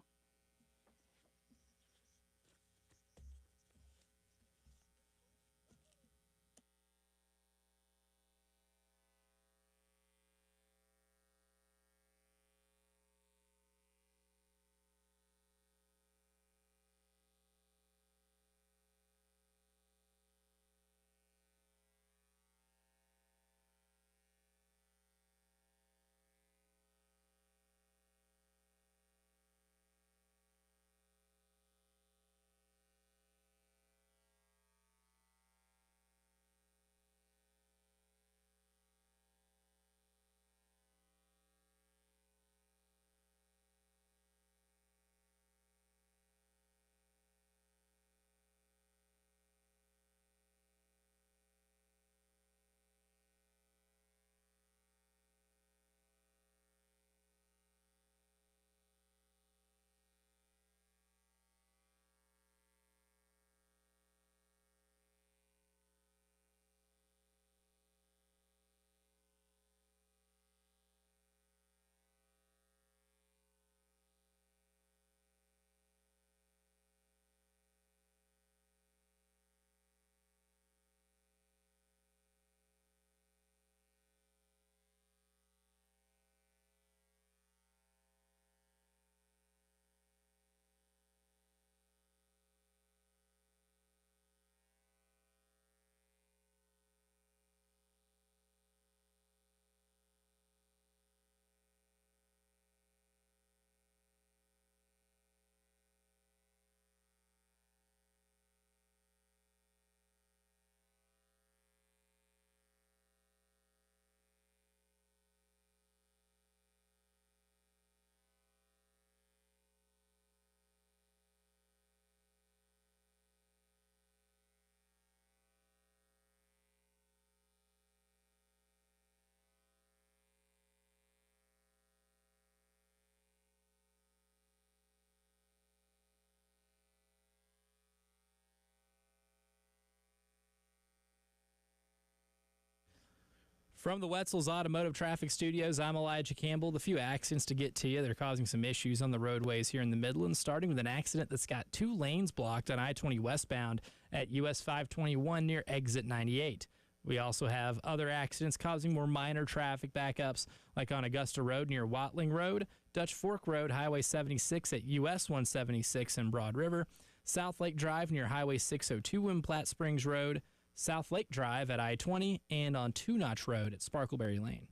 From the Wetzel's Automotive Traffic Studios, I'm Elijah Campbell. The few accidents to get to you, they're causing some issues on the roadways here in the Midlands, starting with an accident that's got 2 lanes blocked on I-20 westbound at US 521 near exit 98. We also have other accidents causing more minor traffic backups, like on Augusta Road near Watling Road, Dutch Fork Road, Highway 76 at US 176 in Broad River, South Lake Drive near Highway 602 in Platte Springs Road, South Lake Drive at I-20, and on Two Notch Road at Sparkleberry Lane.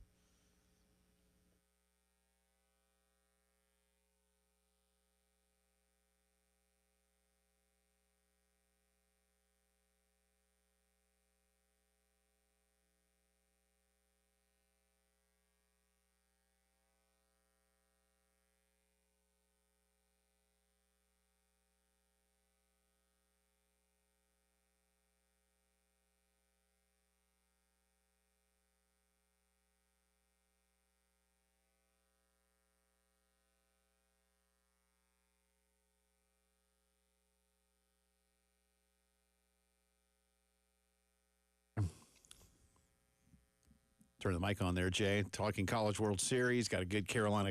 Turn the mic on there, Jay. Talking College World Series. Got a good Carolina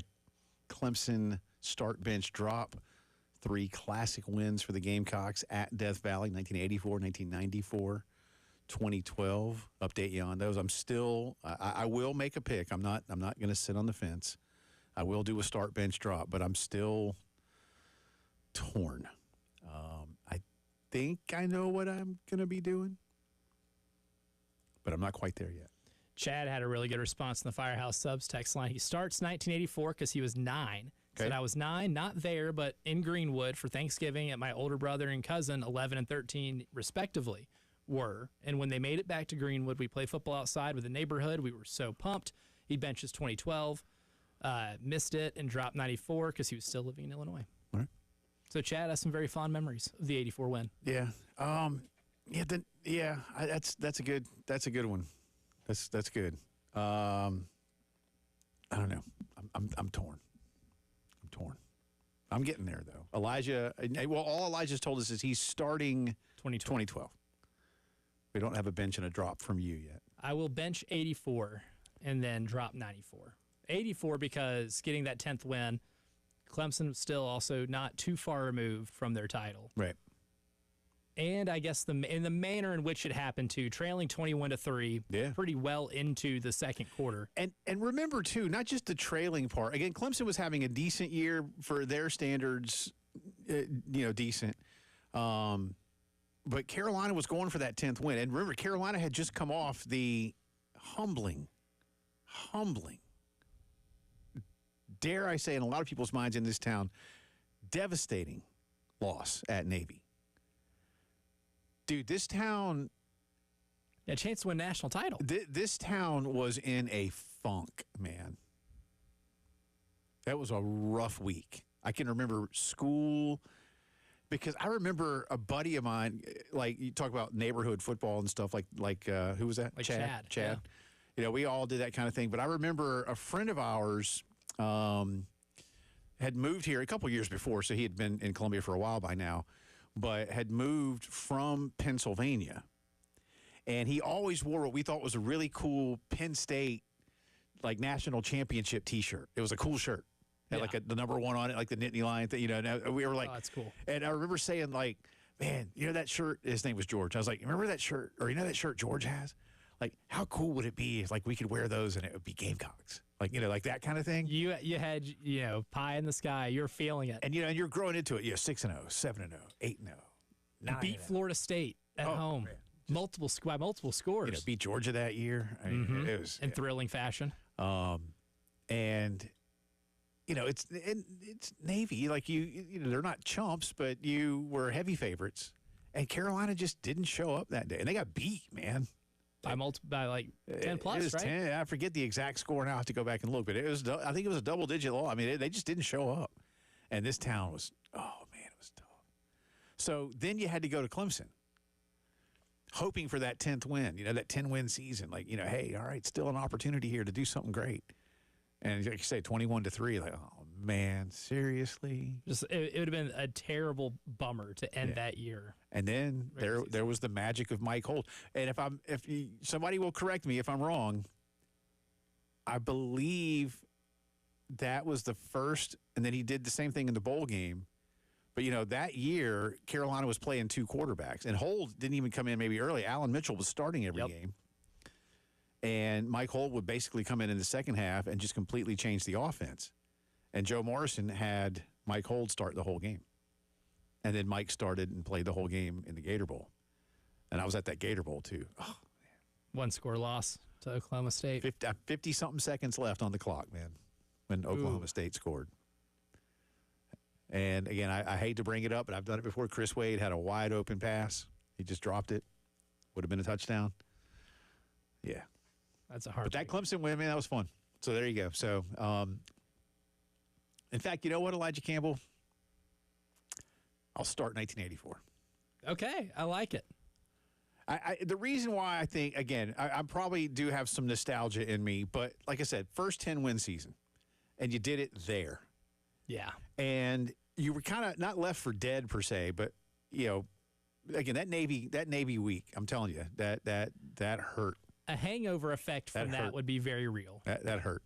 Clemson start bench drop. 3 classic wins for the Gamecocks at Death Valley, 1984, 1994, 2012. Update you on those. I'm still, I will make a pick. I'm not going to sit on the fence. I will do a start bench drop, but I'm still torn. I think I know what I'm going to be doing, but I'm not quite there yet. Chad had a really good response in the Firehouse Subs text line. He starts 1984 because he was 9. Okay. Said I was 9, not there, but in Greenwood for Thanksgiving at my older brother and cousin, 11 and 13 respectively, were. And when they made it back to Greenwood, we played football outside with the neighborhood. We were so pumped. He benches 2012, missed it, and dropped 94 because he was still living in Illinois. All right. So Chad has some very fond memories of the 84 win. Yeah. That's a good one. That's good. I don't know. I'm torn. I'm getting there though. Elijah. Well, all Elijah's told us is he's starting 2012. We don't have a bench and a drop from you yet. I will bench 84 and then drop 94. 84 because getting that 10th win, Clemson was still also not too far removed from their title. Right. And I guess in the manner in which it happened too, trailing 21-3, pretty well into the second quarter. And remember too, not just the trailing part. Again, Clemson was having a decent year for their standards, decent. But Carolina was going for that 10th win. And remember, Carolina had just come off the humbling, dare I say, in a lot of people's minds in this town, devastating loss at Navy. Dude, this town... A chance to win national title. This town was in a funk, man. That was a rough week. I can remember school... Because I remember a buddy of mine, like you talk about neighborhood football and stuff, like who was that? Like Chad. Yeah. You know, we all did that kind of thing. But I remember a friend of ours had moved here a couple years before, so he had been in Columbia for a while by now, but had moved from Pennsylvania. And he always wore what we thought was a really cool Penn State, like, national championship T-shirt. It was a cool shirt. Had like the number 1 on it, like the Nittany Lion thing, and we were like, oh, that's cool. And I remember saying, like, man, that shirt, his name was George. I was like, remember that shirt, or that shirt George has? Like, how cool would it be if, like, we could wear those and it would be Gamecocks? Like, like that kind of thing. You had, pie in the sky. You're feeling it. And, and you're growing into it. 6-0, 7-0, 8-0, 9-0. Beat Florida State at home. Man. Multiple scores. Beat Georgia that year. I mean, it was in thrilling fashion. And it's Navy. Like they're not chumps, but you were heavy favorites, and Carolina just didn't show up that day, and they got beat, man. By like 10 plus, it was right? 10. I forget the exact score now. I have to go back and look, but it was. I think it was a double-digit loss. I mean, they just didn't show up, and this town was. Oh man, it was tough. So then you had to go to Clemson, hoping for that 10th win. That 10-win season. Like hey, all right, still an opportunity here to do something great. And like you say, 21-3, like, oh man, seriously. Just it would have been a terrible bummer to end that year. And then there was the magic of Mike Holt. And somebody will correct me if I'm wrong. I believe that was the first, and then he did the same thing in the bowl game. But that year Carolina was playing 2 quarterbacks, and Holt didn't even come in maybe early. Alan Mitchell was starting every game. And Mike Holt would basically come in the second half and just completely change the offense. And Joe Morrison had Mike Holt start the whole game. And then Mike started and played the whole game in the Gator Bowl. And I was at that Gator Bowl, too. Oh, One score loss to Oklahoma State. 50-something seconds left on the clock, man, when Oklahoma State scored. And, again, I hate to bring it up, but I've done it before. Chris Wade had a wide-open pass. He just dropped it. Would have been a touchdown. Yeah. That's a hard But that Clemson win, man, that was fun. So there you go. So, in fact, you know what, Elijah Campbell? I'll start 1984. Okay, I like it. The reason why I think, again, I probably do have some nostalgia in me, but like I said, first 10-win season, and you did it there. Yeah. And you were kind of not left for dead per se, but, you know, again, that Navy week, I'm telling you, that hurt. A hangover effect from that would be very real. That hurt.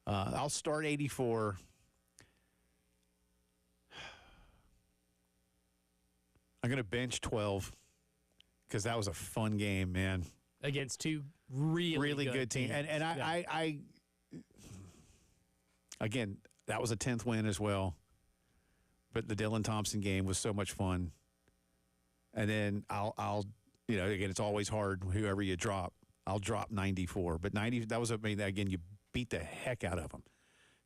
I'll start 84. I'm going to bench 12 because that was a fun game, man. Against two really good teams. And I again, that was a 10th win as well. But the Dylan Thompson game was so much fun. And then I'll you know, again, it's always hard whoever you drop. I'll drop 94. But 90, that was, I mean, again, you beat the heck out of them.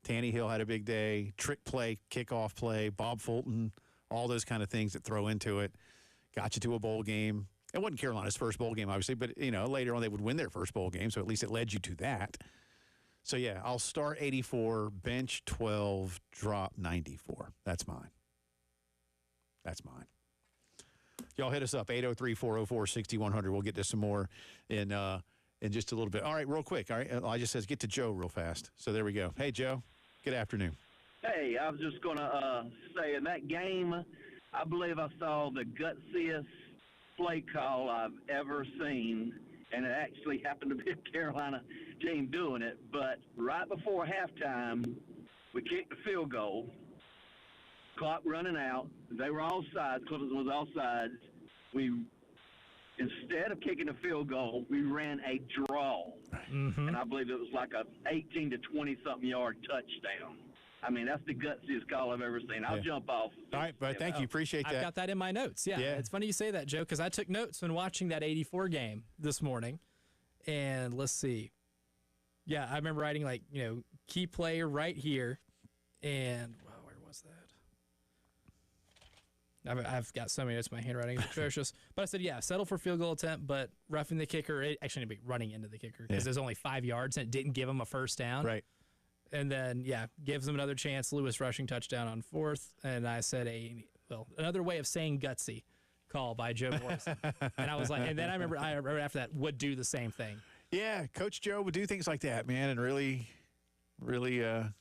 Tannehill had a big day, trick play, kickoff play, Bob Fulton, all those kind of things that throw into it. Got you to a bowl game. It wasn't Carolina's first bowl game, obviously, but, you know, later on they would win their first bowl game, so at least it led you to that. So, yeah, I'll start 84, bench 12, drop 94. That's mine. That's mine. Y'all hit us up, 803-404-6100. We'll get to some more in just a little bit. All right, real quick. All right, Elijah says get to Joe real fast. So there we go. Hey, Joe. Good afternoon. Hey, I was just going to say in that game, I believe I saw the gutsiest play call I've ever seen, and it actually happened to be a Carolina team doing it. But right before halftime, we kicked the field goal. Clock running out. They were all sides. Clemson was all sides. Instead of kicking a field goal, we ran a draw. Mm-hmm. And I believe it was like a 18 to 20-something yard touchdown. I mean, that's the gutsiest call I've ever seen. I'll jump off. All right, but thank you. Appreciate that. I've got that in my notes. Yeah. It's funny you say that, Joe, because I took notes when watching that 84 game this morning. And let's see. Yeah, I remember writing, like, you know, key player right here. And, well, where was that? I've got so many notes. My handwriting is atrocious. But I said, yeah, settle for field goal attempt, but roughing the kicker. It actually ended up running into the kicker because there's only 5 yards, and it didn't give him a first down. Right. And then, gives him another chance. Lewis rushing touchdown on 4th. And I said another way of saying gutsy call by Joe Morrison. And I was like, and then I remember after that would do the same thing. Yeah, Coach Joe would do things like that, man, and really, good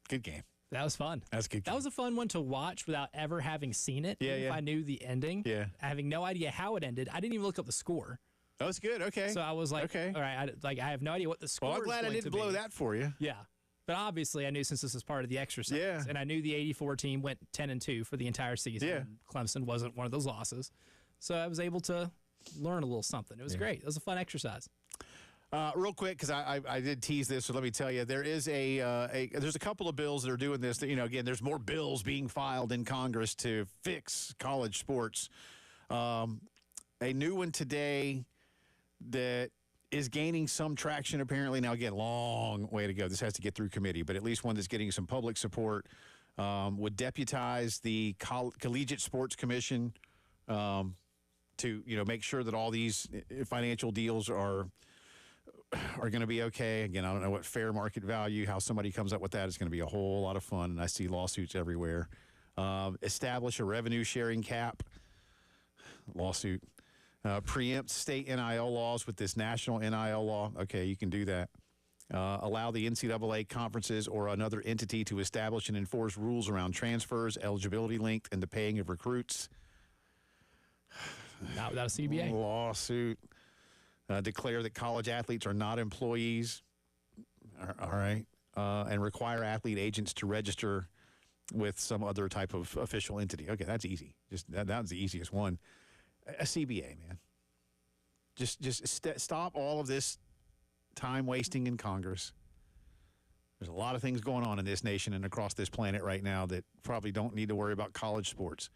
game. That was fun. That's good. That was a fun one to watch without ever having seen it. Yeah, If I knew the ending. Yeah. Having no idea how it ended. I didn't even look up the score. Oh, it's good. Okay. So I was like, okay. All right, I have no idea what the score Well, I'm glad I didn't blow that for you. Yeah. But obviously, I knew since this was part of the exercise. Yeah. And I knew the 84 team went 10-2 for the entire season. Yeah. Clemson wasn't one of those losses. So I was able to learn a little something. It was great. It was a fun exercise. Real quick, because I did tease this, so let me tell you, there is there's a couple of bills that are doing this. That, you know, again, there's more bills being filed in Congress to fix college sports. A new one today that is gaining some traction, apparently. Now, again, long way to go. This has to get through committee, but at least one that's getting some public support would deputize the Collegiate Sports Commission to, you know, make sure that all these financial deals are going to be okay. Again, I don't know what fair market value, how somebody comes up with that is going to be a whole lot of fun, and I see lawsuits everywhere. Establish a revenue sharing cap. Lawsuit. Preempt state NIL laws with this national NIL law. Okay, you can do that. Allow the NCAA conferences or another entity to establish and enforce rules around transfers, eligibility length, and the paying of recruits. Not without a CBA. Lawsuit. Declare that college athletes are not employees. All right. And require athlete agents to register with some other type of official entity. Okay, that's easy. Just that was the easiest one. A CBA, man. Stop all of this time wasting in Congress. There's a lot of things going on in this nation and across this planet right now that probably don't need to worry about college sports.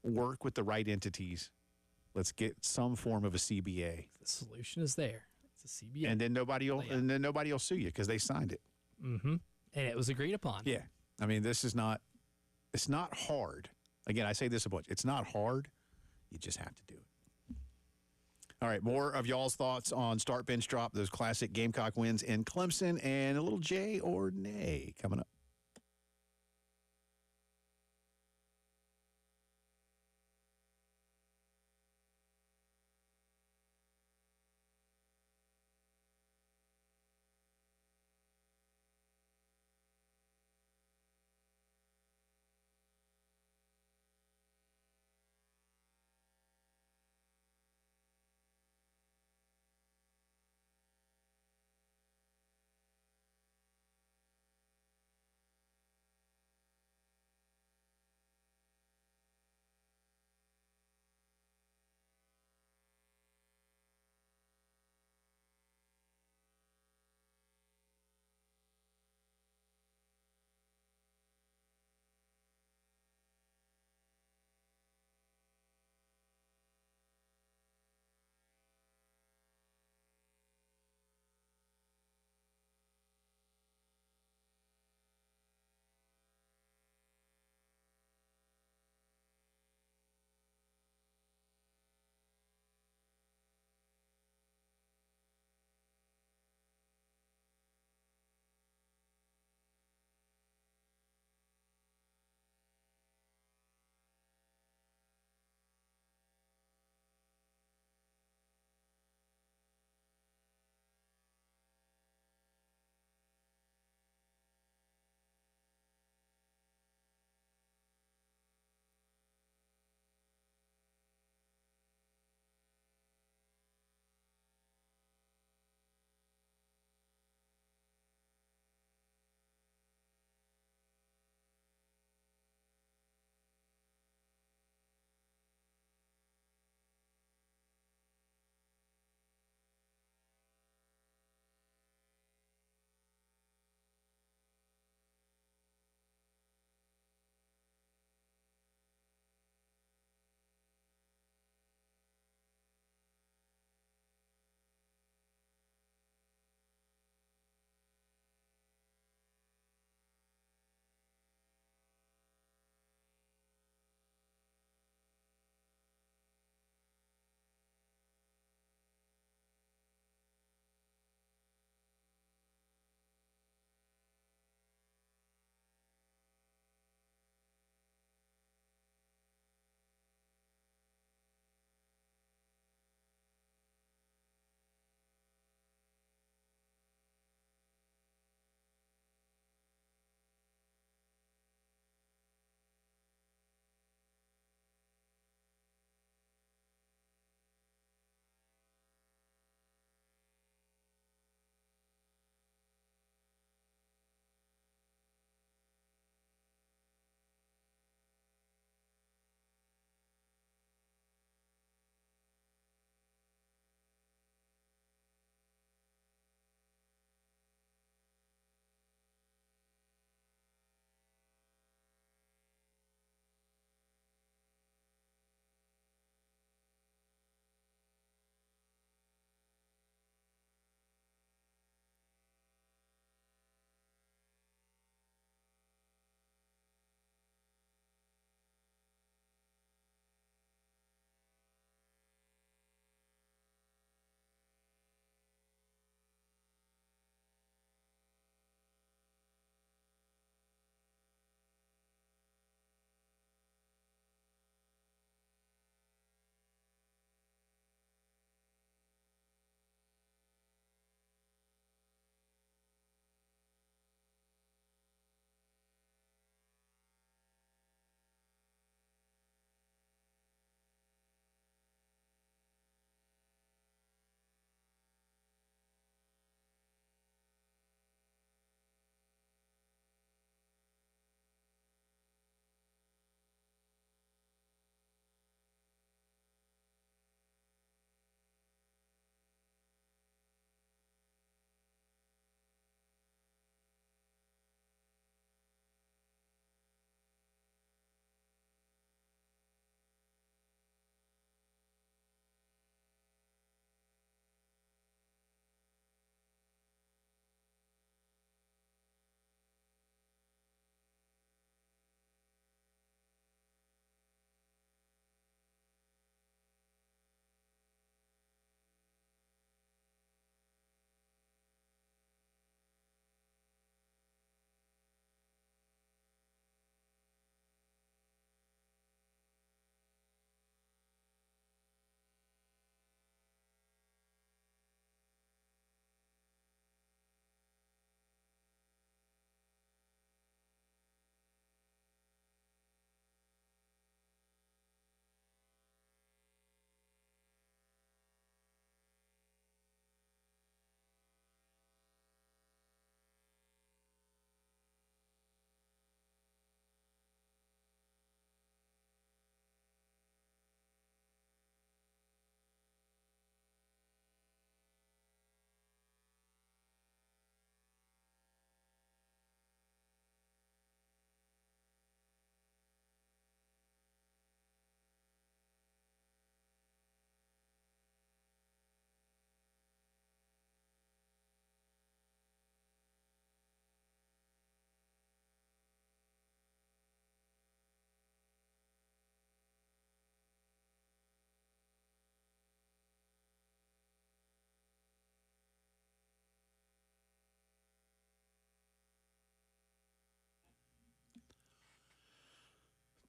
Work with the right entities. Let's get some form of a CBA. The solution is there. It's a CBA. And then nobody will sue you because they signed it. Mm-hmm. And it was agreed upon. Yeah. I mean, it's not hard. Again, I say this a bunch. It's not hard. You just have to do it. All right, more of y'all's thoughts on start, bench, drop, those classic Gamecock wins in Clemson, and a little J or nay coming up.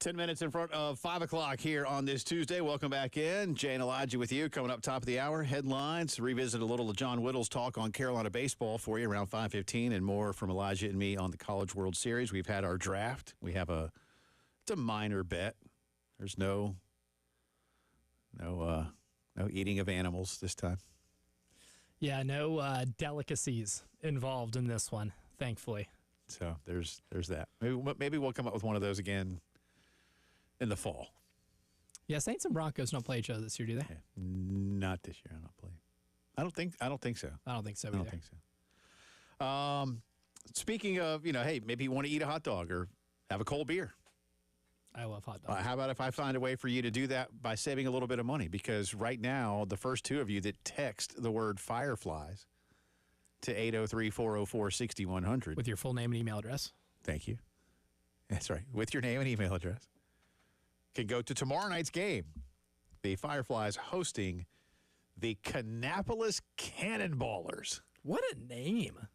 10 minutes in front of 5 o'clock here on this Tuesday. Welcome back in. Jay and Elijah with you. Coming up top of the hour, headlines. Revisit a little of John Whittle's talk on Carolina baseball for you around 5:15 and more from Elijah and me on the College World Series. We've had our draft. We have it's a minor bet. There's no eating of animals this time. Yeah, no delicacies involved in this one, thankfully. So there's that. Maybe we'll come up with one of those again in the fall. Yeah, Saints and Broncos don't play each other this year, do they? Yeah, not this year. I don't believe. I don't think so. I don't think so. I don't think so. Speaking of, hey, maybe you want to eat a hot dog or have a cold beer. I love hot dogs. How about if I find a way for you to do that by saving a little bit of money? Because right now, the first two of you that text the word Fireflies to 803-404-6100. With your full name and email address. Thank you. That's right. With your name and email address. Can go to tomorrow night's game. The Fireflies hosting the Kannapolis Cannonballers. What a name.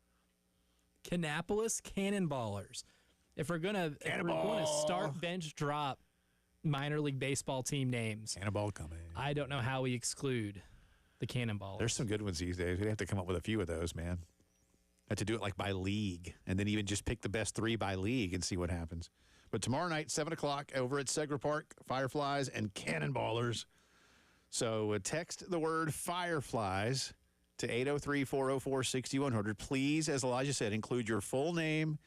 Kannapolis Cannonballers. If we're gonna start bench drop minor league baseball team names, Cannonball coming. I don't know how we exclude the Cannonballers. There's some good ones these days. We'd have to come up with a few of those, man. Have to do it like by league, and then even just pick the best three by league and see what happens. But tomorrow night, 7 o'clock, over at Segra Park, Fireflies and Cannonballers. So text the word Fireflies to 803-404-6100. Please, as Elijah said, include your full name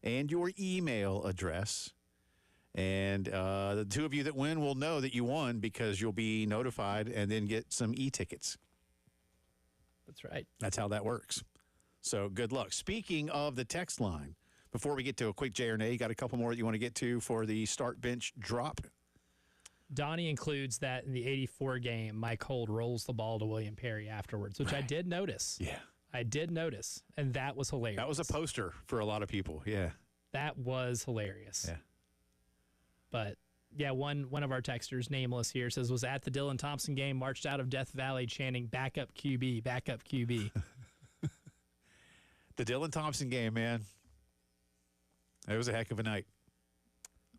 and your email address. And the two of you that win will know that you won because you'll be notified and then get some e-tickets. That's right. That's how that works. So good luck. Speaking of the text line, before we get to a quick J or Nay, you got a couple more that you want to get to for the start bench drop? Donnie includes that in the 84 game, Mike Holt rolls the ball to William Perry afterwards, which I did notice. Yeah. I did notice, and that was hilarious. That was a poster for a lot of people, yeah. That was hilarious. Yeah. But, yeah, one of our texters, nameless here, says, was at the Dylan Thompson game, marched out of Death Valley chanting, backup QB, backup QB. The Dylan Thompson game, man. It was a heck of a night.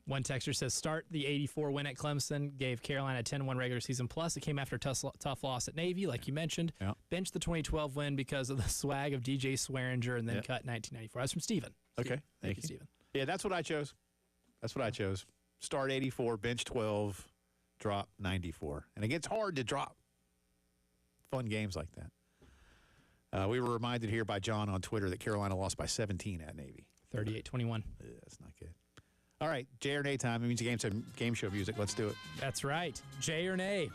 One texter says, start the 84 win at Clemson, gave Carolina a 10-1 regular season plus. It came after a tough loss at Navy, like you mentioned. Yeah. Benched the 2012 win because of the swag of DJ Swearinger, and then cut 1994. That's from Steven. Okay. Thank you, Steven. Yeah, that's what I chose. Start 84, bench 12, drop 94. And it gets hard to drop fun games like that. We were reminded here by John on Twitter that Carolina lost by 17 at Navy. 38-21. That's not good. All right, J or Nay time. It means game show music. Let's do it. That's right. J or Nay.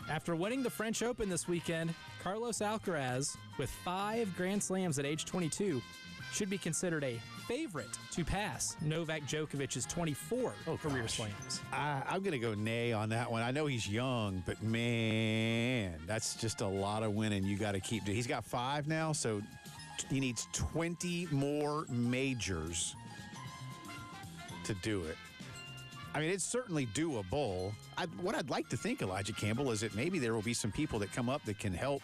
After winning the French Open this weekend, Carlos Alcaraz, with 5 Grand Slams at age 22, should be considered a favorite to pass Novak Djokovic's 24 career slams. I'm going to go nay on that one. I know he's young, but man, that's just a lot of winning you got to keep. He's got 5 now, so he needs 20 more majors to do it. I mean, it's certainly doable. What I'd like to think, Elijah Campbell, is that maybe there will be some people that come up that can help,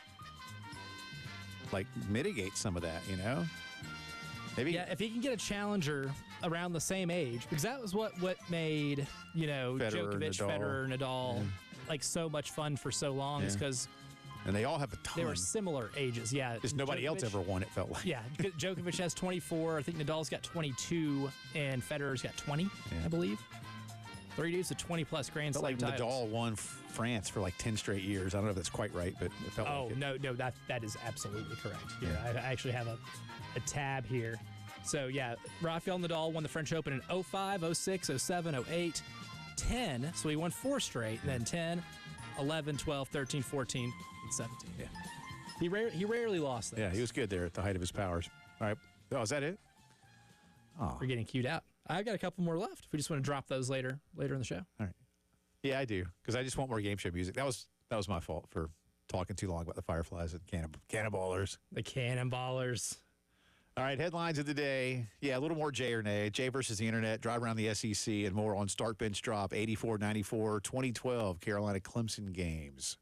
like, mitigate some of that, Maybe. Yeah, if he can get a challenger around the same age, because that was what made, Djokovic, Federer, Nadal, like, so much fun for so long, is because and they all have a ton. They were similar ages, yeah. Because nobody else ever won, it felt like. Yeah, Djokovic has 24. I think Nadal's got 22, and Federer's got 20, I believe. 3 dudes with 20-plus Grand Slam titles. Nadal won France for like 10 straight years. I don't know if that's quite right, but it felt like it. No, that is absolutely correct. Yeah, I actually have a tab here. So, yeah, Rafael Nadal won the French Open in 05, 06, 07, 08, 10. So he won 4 straight, and then 10, 11, 12, 13, 14, and 17. Yeah. He rarely lost those. Yeah, he was good there at the height of his powers. All right. Oh, is that it? Oh. We're getting queued out. I've got a couple more left. If we just want to drop those later in the show. All right. Yeah, I do, because I just want more game show music. That was my fault for talking too long about the Fireflies and Cannonballers. The Cannonballers. All right, headlines of the day. Yeah, a little more J or Nay. J versus the Internet, drive around the SEC, and more on Start Bench Drop, 84-94, 2012 Carolina Clemson games.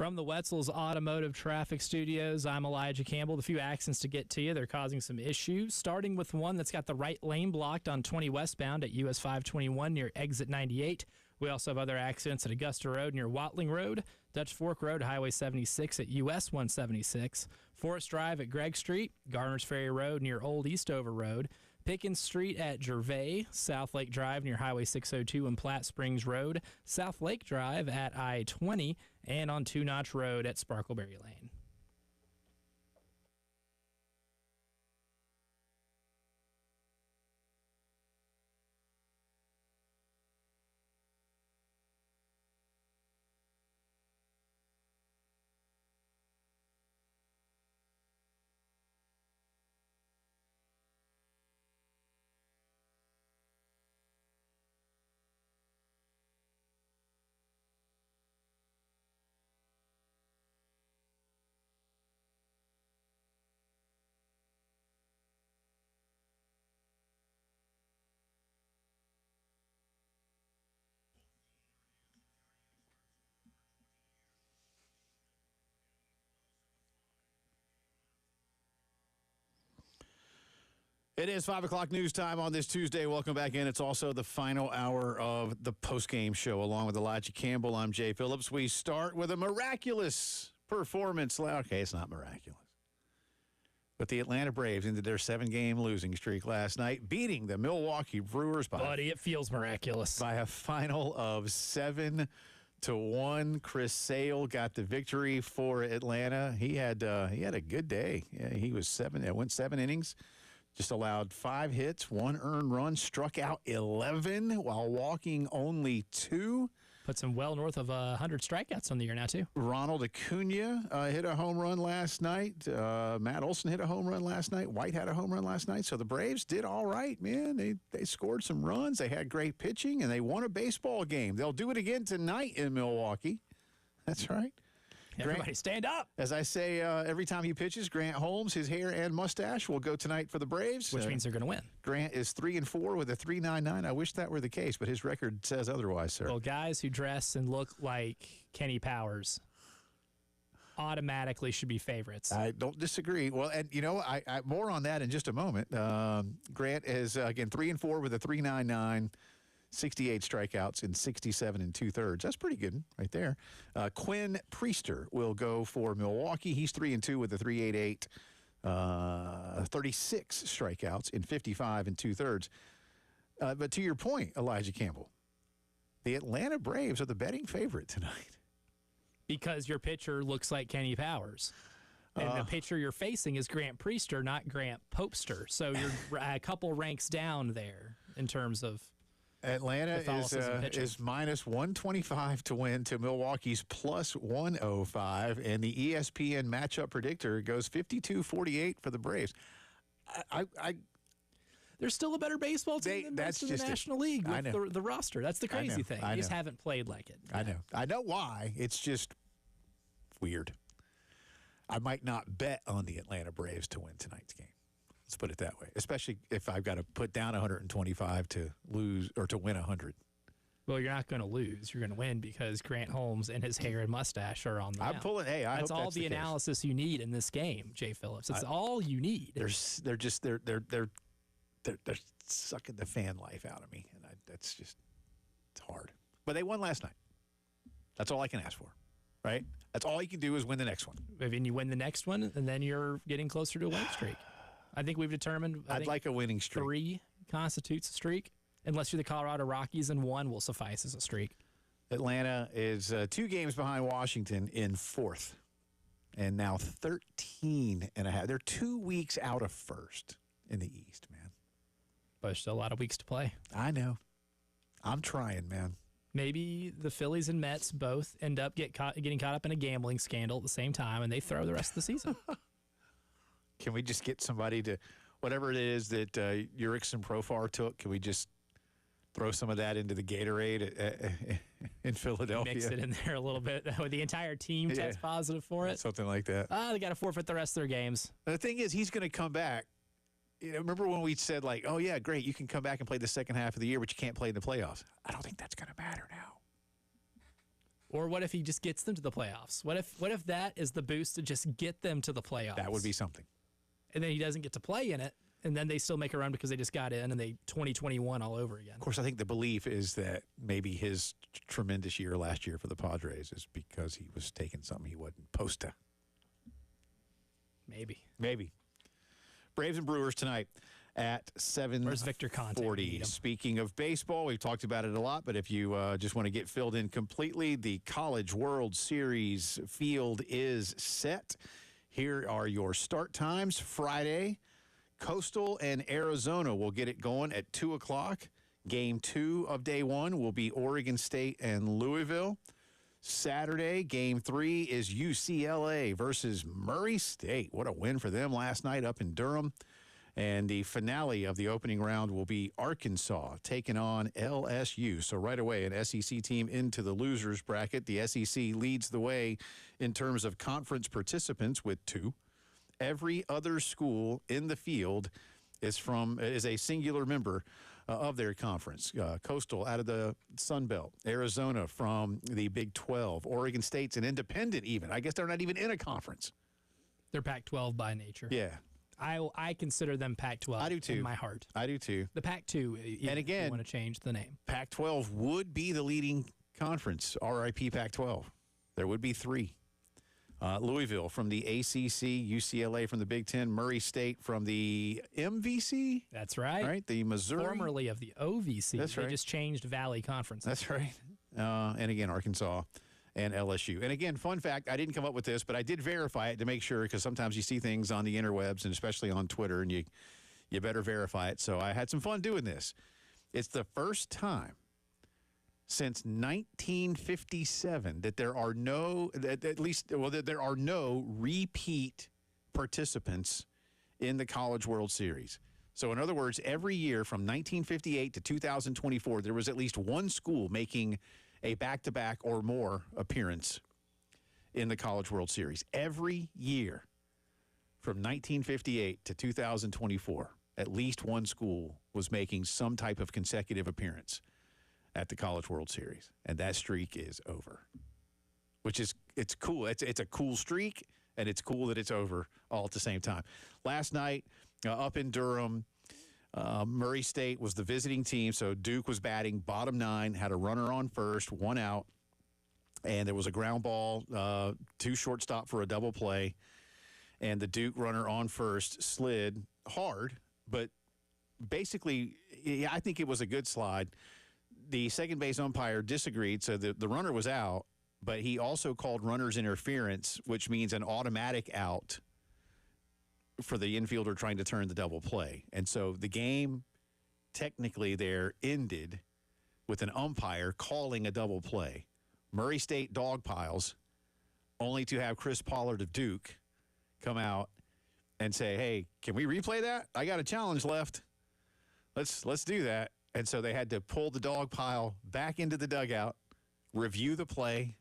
From the Wetzel's Automotive Traffic Studios, I'm Elijah Campbell. The few accidents to get to you, they're causing some issues, starting with one that's got the right lane blocked on 20 westbound at US 521 near exit 98. We also have other accidents at Augusta Road near Watling Road, Dutch Fork Road, Highway 76 at US 176, Forest Drive at Gregg Street, Garner's Ferry Road near Old Eastover Road, Pickens Street at Gervais, South Lake Drive near Highway 602 and Platte Springs Road, South Lake Drive at I-20, and on Two Notch Road at Sparkleberry Lane. It is 5 o'clock news time on this Tuesday. Welcome back in. It's also the final hour of the Postgame Show. Along with Elijah Campbell, I'm Jay Phillips. We start with a miraculous performance. Okay, it's not miraculous. But the Atlanta Braves ended their 7-game losing streak last night, beating the Milwaukee Brewers Buddy, it feels miraculous. by a final of 7-1. Chris Sale got the victory for Atlanta. He had a good day. Yeah, he was went 7 innings. Just allowed 5 hits, 1 earned run, struck out 11 while walking only 2. Puts him well north of 100 strikeouts on the year now, too. Ronald Acuna hit a home run last night. Matt Olson hit a home run last night. White had a home run last night. So the Braves did all right, man. They scored some runs. They had great pitching, and they won a baseball game. They'll do it again tonight in Milwaukee. That's right. Everybody stand up. As I say, every time he pitches, Grant Holmes, his hair and mustache will go tonight for the Braves. Which means they're going to win. Grant is 3-4 with a 3.99. I wish that were the case, but his record says otherwise, sir. Well, guys who dress and look like Kenny Powers automatically should be favorites. I don't disagree. Well, and you know, I more on that in just a moment. Grant is again 3-4 with a 3.99. 68 strikeouts in 67 2/3. That's pretty good right there. Quinn Priester will go for Milwaukee. He's 3-2 with a 3.88. 36 strikeouts in 55 2/3. But to your point, Elijah Campbell, the Atlanta Braves are the betting favorite tonight. Because your pitcher looks like Kenny Powers. And the pitcher you're facing is Grant Priester, not Grant Popester. So you're a couple ranks down there in terms of Atlanta is minus 125 to win to Milwaukee's plus 105, and the ESPN matchup predictor goes 52-48 for the Braves. There's still a better baseball team than most of the National League with the roster. That's the crazy thing. They just haven't played like it. I know why. It's just weird. I might not bet on the Atlanta Braves to win tonight's game. Let's put it that way, especially if I've got to put down 125 to lose or to win 100. Well, you're not going to lose. You're going to win because Grant Holmes and his hair and mustache are on the mound. I'm pulling. Hey, I that's hope all that's the case. analysis you need in this game, Jay Phillips. It's all you need. They're sucking the fan life out of me, and it's hard. But they won last night. That's all I can ask for, right? That's all you can do is win the next one. And you win the next one, and then you're getting closer to a winning streak. I think we've determined. I'd like a winning streak. 3 constitutes a streak. Unless you're the Colorado Rockies, and 1 will suffice as a streak. Atlanta is 2 games behind Washington in 4th, and now 13.5. They're 2 weeks out of 1st in the East, man. But there's still a lot of weeks to play. I know. I'm trying, man. Maybe the Phillies and Mets both end up getting caught up in a gambling scandal at the same time, and they throw the rest of the season. Can we just get somebody to, whatever it is that Urickson Profar took, can we just throw some of that into the Gatorade in Philadelphia? Mix it in there a little bit. The entire team tests positive for it. Something like that. They got to forfeit the rest of their games. The thing is, he's going to come back. You know, remember when we said, like, oh, yeah, great, you can come back and play the second half of the year, but you can't play in the playoffs. I don't think that's going to matter now. Or what if he just gets them to the playoffs? What if that is the boost to just get them to the playoffs? That would be something. And then he doesn't get to play in it, and then they still make a run because they just got in and they 2021 all over again. Of course, I think the belief is that maybe his tremendous year last year for the Padres is because he was taking something he wasn't supposed to. Maybe. Braves and Brewers tonight at 7:40. Where's Victor Conte? Speaking of baseball, we've talked about it a lot, but if you just want to get filled in completely, the College World Series field is set. Here are your start times. Friday, Coastal and Arizona will get it going at 2 o'clock. Game 2 of day 1 will be Oregon State and Louisville. Saturday, Game 3 is UCLA versus Murray State. What a win for them last night up in Durham. And the finale of the opening round will be Arkansas taking on LSU. So right away, an SEC team into the losers bracket. The SEC leads the way in terms of conference participants with 2. Every other school in the field is a singular member of their conference. Coastal out of the Sun Belt. Arizona from the Big 12. Oregon State's an independent even. I guess they're not even in a conference. They're Pac-12 by nature. Yeah. I consider them Pac-12. I do too. In my heart. I do too. The Pac-2. And again, if you want to change the name. Pac-12 would be the leading conference. RIP Pac-12. There would be 3. Louisville from the ACC, UCLA from the Big Ten, Murray State from the MVC. That's right. Right, the Missouri. Formerly of the OVC. That's right. They just changed Valley Conference. That's right. And again, Arkansas and LSU. And again, fun fact, I didn't come up with this, but I did verify it to make sure, because sometimes you see things on the interwebs and especially on Twitter, and you better verify it. So I had some fun doing this. It's the first time since 1957 that there are no repeat participants in the College World Series. So in other words, every year from 1958 to 2024, there was at least one school making a back-to-back or more appearance in the College World Series. Every year from 1958 to 2024, at least one school was making some type of consecutive appearance at the College World Series, and that streak is over, which is, it's cool. It's a cool streak, and it's cool that it's over all at the same time. Last night, up in Durham, Murray State was the visiting team, so Duke was batting bottom 9, had a runner on first, 1 out, and there was a ground ball to shortstop for a double play, and the Duke runner on first slid hard, but basically, I think it was a good slide. The second base umpire disagreed, so the runner was out, but he also called runner's interference, which means an automatic out for the infielder trying to turn the double play. And so the game technically there ended with an umpire calling a double play. Murray State dog piles, only to have Chris Pollard of Duke come out and say, hey, can we replay that? I got a challenge left. Let's do that. And so they had to pull the dog pile back into the dugout, review the play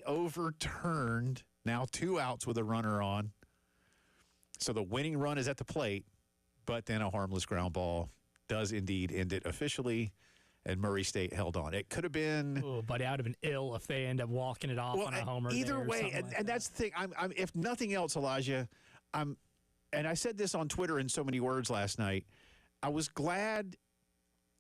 overturned, now 2 outs with a runner on. So the winning run is at the plate, but then a harmless ground ball does indeed end it officially, and Murray State held on. It could have been... Oh, buddy, I would have been ill if they end up walking it off on a homer. Either way, and that's the thing. I'm if nothing else, Elijah, and I said this on Twitter in so many words last night, I was glad...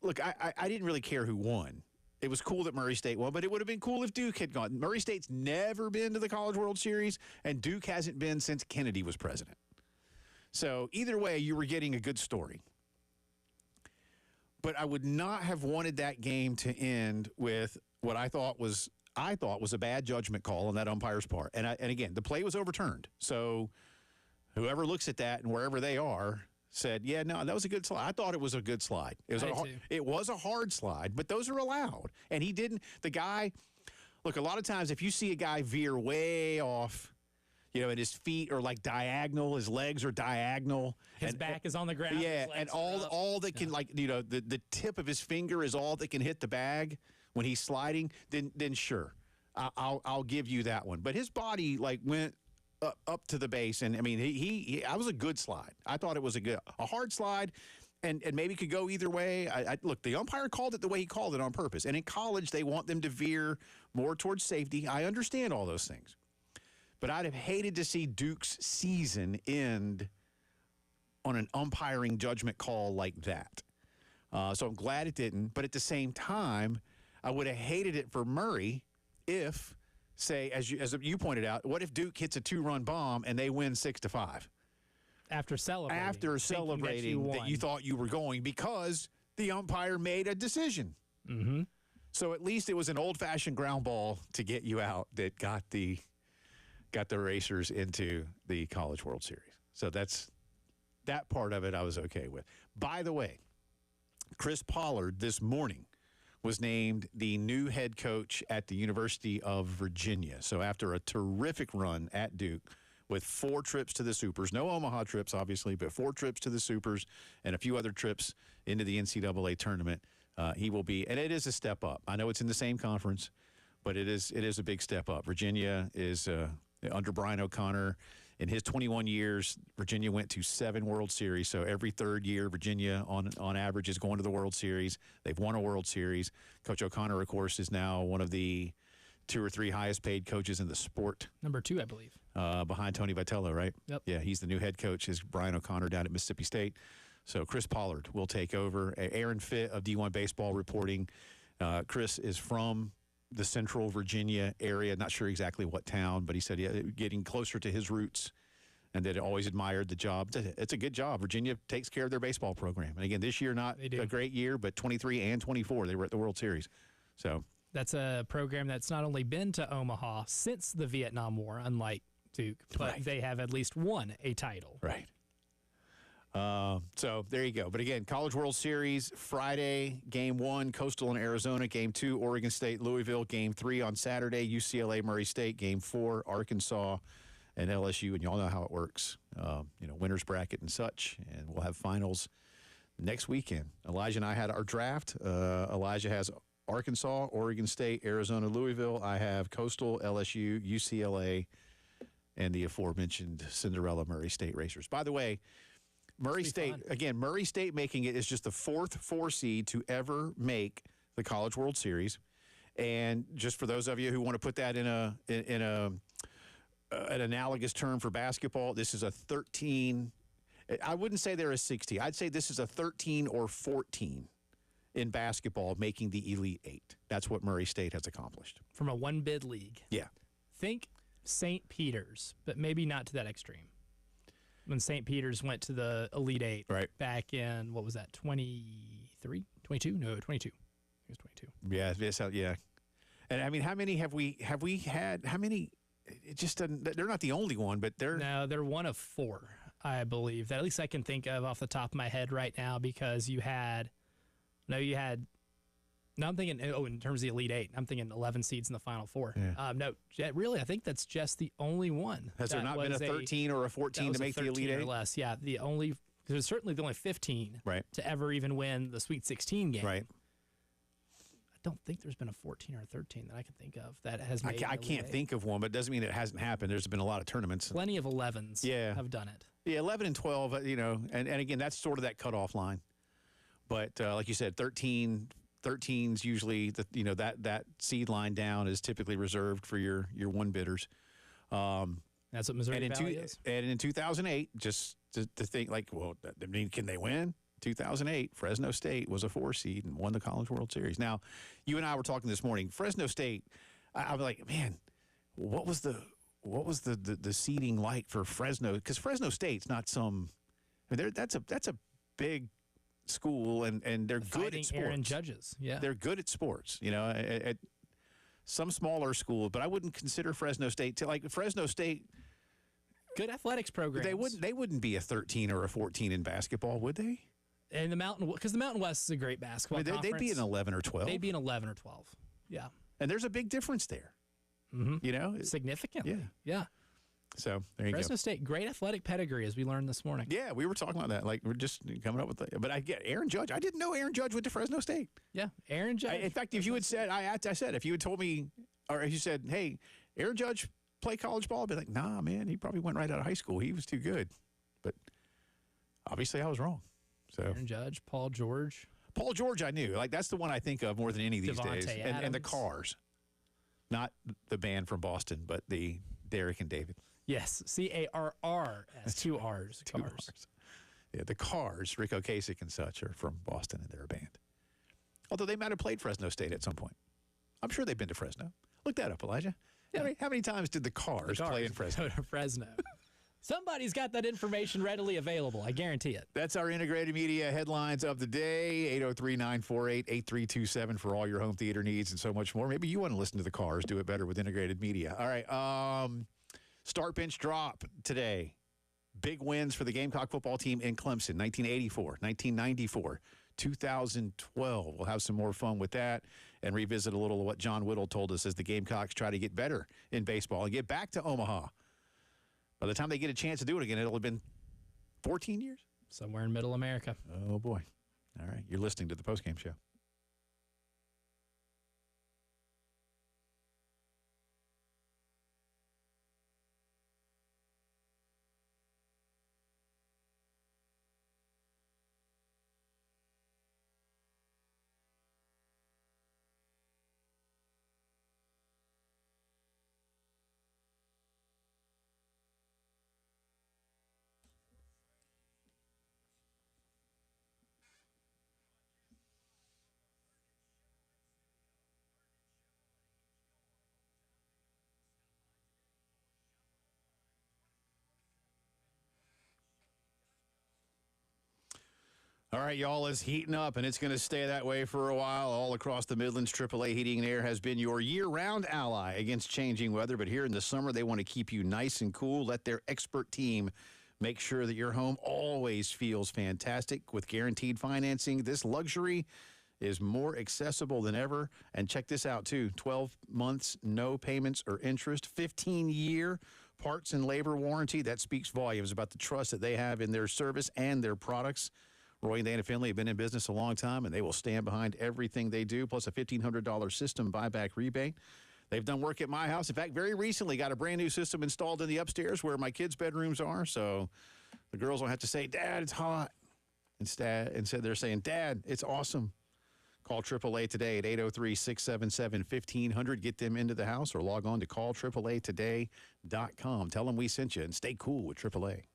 Look, I didn't really care who won. It was cool that Murray State won, but it would have been cool if Duke had gone. Murray State's never been to the College World Series, and Duke hasn't been since Kennedy was president. So either way, you were getting a good story. But I would not have wanted that game to end with what I thought was a bad judgment call on that umpire's part. And again, the play was overturned. So whoever looks at that and wherever they are said, yeah, no, that was a good slide. I thought it was a good slide. It was a hard slide, but those are allowed. And he didn't. The guy, look, a lot of times if you see a guy veer way off, and his feet are like diagonal, his legs are diagonal. His back is on the ground. Yeah, and all that can, the tip of his finger is all that can hit the bag when he's sliding, then sure, I'll give you that one. But his body, went up to the base, and, I mean, I was a good slide. I thought it was a hard slide, and maybe could go either way. Look, the umpire called it the way he called it on purpose. And in college, they want them to veer more towards safety. I understand all those things. But I'd have hated to see Duke's season end on an umpiring judgment call like that. So I'm glad it didn't. But at the same time, I would have hated it for Murray if, say, as you pointed out, what if Duke hits a 2-run bomb and they win 6-5? After celebrating that you thought you were going because the umpire made a decision. Mm-hmm. So at least it was an old-fashioned ground ball to get you out that got the Racers into the College World Series. So that part of it I was okay with. By the way, Chris Pollard this morning was named the new head coach at the University of Virginia. So after a terrific run at Duke with 4 trips to the Supers, no Omaha trips, obviously, but 4 trips to the Supers and a few other trips into the NCAA tournament, he will be, and it is a step up. I know it's in the same conference, but it is a big step up. Virginia is under Brian O'Connor. In his 21 years, Virginia went to 7 World Series. So every third year, Virginia, on average, is going to the World Series. They've won a World Series. Coach O'Connor, of course, is now one of the 2 or 3 highest-paid coaches in the sport. Number 2, I believe. Behind Tony Vitello, right? Yep. Yeah, he's the new head coach, is Brian O'Connor down at Mississippi State. So Chris Pollard will take over. Aaron Fitt of D1 Baseball reporting. Chris is from the central Virginia area, not sure exactly what town, but he said getting closer to his roots and that always admired the job. It's a good job. Virginia takes care of their baseball program. And again, this year, not a great year, but 23 and 24, they were at the World Series. So that's a program that's not only been to Omaha since the Vietnam War, unlike Duke, but they have at least won a title. Right. So there you go. But again, College World Series Friday, Game 1, Coastal and Arizona. Game 2, Oregon State, Louisville. Game 3 on Saturday, UCLA, Murray State. Game 4, Arkansas and LSU. And y'all know how it works. Winners bracket and such. And we'll have finals next weekend. Elijah and I had our draft. Elijah has Arkansas, Oregon State, Arizona, Louisville. I have Coastal, LSU, UCLA, and the aforementioned Cinderella Murray State Racers. By the way, Murray State making it is just the 4th 4 seed to ever make the College World Series. And just for those of you who want to put that in an analogous term for basketball, this is a 13. I wouldn't say they're a 16. I'd say this is a 13 or 14 in basketball making the Elite 8. That's what Murray State has accomplished. From a one-bid league. Yeah. Think St. Peter's, but maybe not to that extreme. When St. Peter's went to the Elite 8 back in, what was that, 23? 22? No, 22. It was 22. Yeah. And, I mean, how many have we had? How many? It just doesn't, they're not the only one, but they're. No, they're one of 4, I believe. That at least I can think of off the top of my head right now because I'm thinking, in terms of the Elite 8, I'm thinking 11 seeds in the Final 4. Yeah. Really, I think that's just the only one. Has there not been a 13 or a 14 to make the Elite 8? Or less, yeah. There's certainly the only 15 to ever even win the Sweet 16 game. Right. I don't think there's been a 14 or a 13 that I can think of that has made I can't think of one, but it doesn't mean it hasn't happened. There's been a lot of tournaments. Plenty of 11s have done it. Yeah, 11 and 12, and again, that's sort of that cutoff line. But like you said, 13's usually that seed line down is typically reserved for your one bidders. That's what Missouri Valley is. And in 2008, just to think can they win? 2008, Fresno State was a 4 seed and won the College World Series. Now, you and I were talking this morning. Fresno State, I was like, man, what was the seeding like for Fresno? Because Fresno State's not some. I mean, that's a big school, and they're good at sports. Aaron Judges, yeah, they're good at sports. At some smaller school, but I wouldn't consider Fresno State Fresno State. Good athletics programs. They wouldn't be a 13 or a 14 in basketball, would they? And the Mountain West is a great basketball conference. They'd be an 11 or 12. They'd be an 11 or 12. Yeah. And there's a big difference there. Mm-hmm. Significantly. Yeah. So there you go. Fresno State, great athletic pedigree, as we learned this morning. Yeah, we were talking about that. Like, we're just coming up with but I get Aaron Judge. I didn't know Aaron Judge went to Fresno State. Yeah, Aaron Judge. In fact, if you had said, I said, if you had told me, or if you said, hey, Aaron Judge play college ball, I'd be like, nah, man, he probably went right out of high school. He was too good. But obviously I was wrong. So Aaron Judge, Paul George. Paul George, I knew. Like, that's the one I think of more than any of these Devontae days. And the Adams. Cars. Not the band from Boston, but the Derek and David. Yes, Carrs, two R's. Two R's. Yeah, the Cars, Rick Ocasek and such, are from Boston, and they're a band. Although they might have played Fresno State at some point. I'm sure they've been to Fresno. Look that up, Elijah. Yeah. How many times did the Cars play in Fresno? Go to Fresno. Somebody's got that information readily available. I guarantee it. That's our integrated media headlines of the day. 803-948-8327 for all your home theater needs and so much more. Maybe you want to listen to the Cars. Do it better with integrated media. All right. Start bench drop today. Big wins for the Gamecock football team in Clemson. 1984, 1994, 2012. We'll have some more fun with that and revisit a little of what John Whittle told us as the Gamecocks try to get better in baseball and get back to Omaha. By the time they get a chance to do it again, it'll have been 14 years? Somewhere in Middle America. Oh, boy. All right. You're listening to the Postgame Show. All right, y'all, it's heating up, and it's going to stay that way for a while. All across the Midlands, AAA Heating and Air has been your year-round ally against changing weather. But here in the summer, they want to keep you nice and cool. Let their expert team make sure that your home always feels fantastic. With guaranteed financing, this luxury is more accessible than ever. And check this out, too. 12 months, no payments or interest, 15-year parts and labor warranty. That speaks volumes about the trust that they have in their service and their products. Roy and Dana Finley have been in business a long time, and they will stand behind everything they do, plus a $1,500 system buyback rebate. They've done work at my house. In fact, very recently got a brand-new system installed in the upstairs where my kids' bedrooms are, so the girls don't have to say, Dad, it's hot. Instead, they're saying, Dad, it's awesome. Call AAA today at 803-677-1500. Get them into the house or log on to callAAAtoday.com. Tell them we sent you, and stay cool with AAA.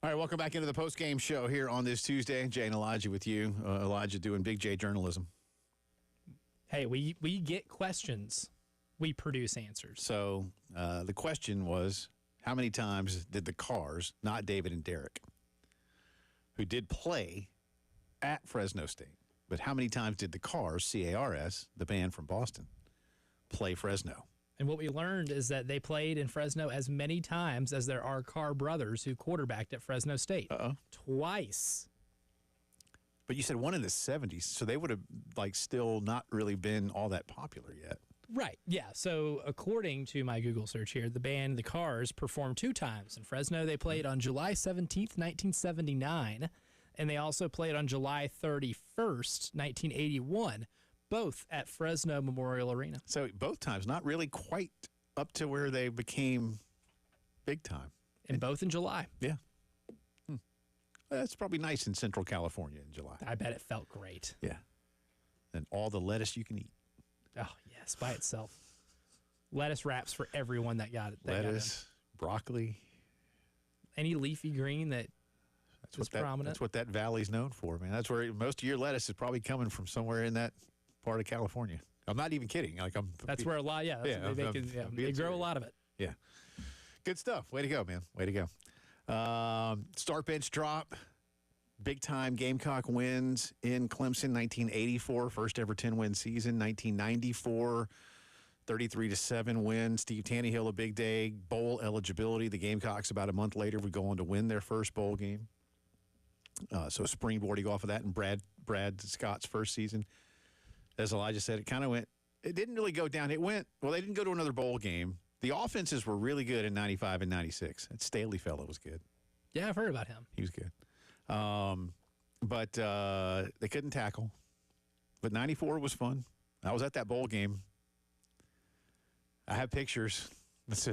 All right, welcome back into the Postgame Show here on this Tuesday. Jay and Elijah with you. Elijah doing Big J journalism. Hey, we get questions. We produce answers. So the question was, how many times did the Cars, not David and Derek, who did play at Fresno State, but how many times did the Cars, C-A-R-S, the band from Boston, play Fresno? And what we learned is that they played in Fresno as many times as there are Carr brothers who quarterbacked at Fresno State. Twice. But you said one in the 70s, so they would have still not really been all that popular yet. Right. Yeah. So according to my Google search here, the band The Cars performed 2 times in Fresno. They played on July 17th, 1979, and they also played on July 31st, 1981. Both at Fresno Memorial Arena. So both times, not really quite up to where they became big time. And both in July. Yeah. That's probably nice in Central California in July. I bet it felt great. Yeah. And all the lettuce you can eat. Oh, yes, by itself. Lettuce wraps for everyone that got it. Lettuce, broccoli. Any leafy green that's prominent. That's what that valley's known for, man. That's where most of your lettuce is probably coming from, somewhere in that part of California. I'm not even kidding. That's where a lot, they grow a lot of it. Yeah. Good stuff. Way to go, man. Way to go. Start bench drop. Big time Gamecock wins in Clemson, 1984, first ever 10-win season. 1994, 33-7 win. Steve Tannehill, a big day. Bowl eligibility. The Gamecocks about a month later would go on to win their first bowl game. So springboarding off of that, and Brad Scott's first season. As Elijah said, it kind of went, it didn't really go down. They didn't go to another bowl game. The offenses were really good in 95 and 96. That Staley fellow was good. Yeah, I've heard about him. He was good. But they couldn't tackle. But 94 was fun. I was at that bowl game. I have pictures. I was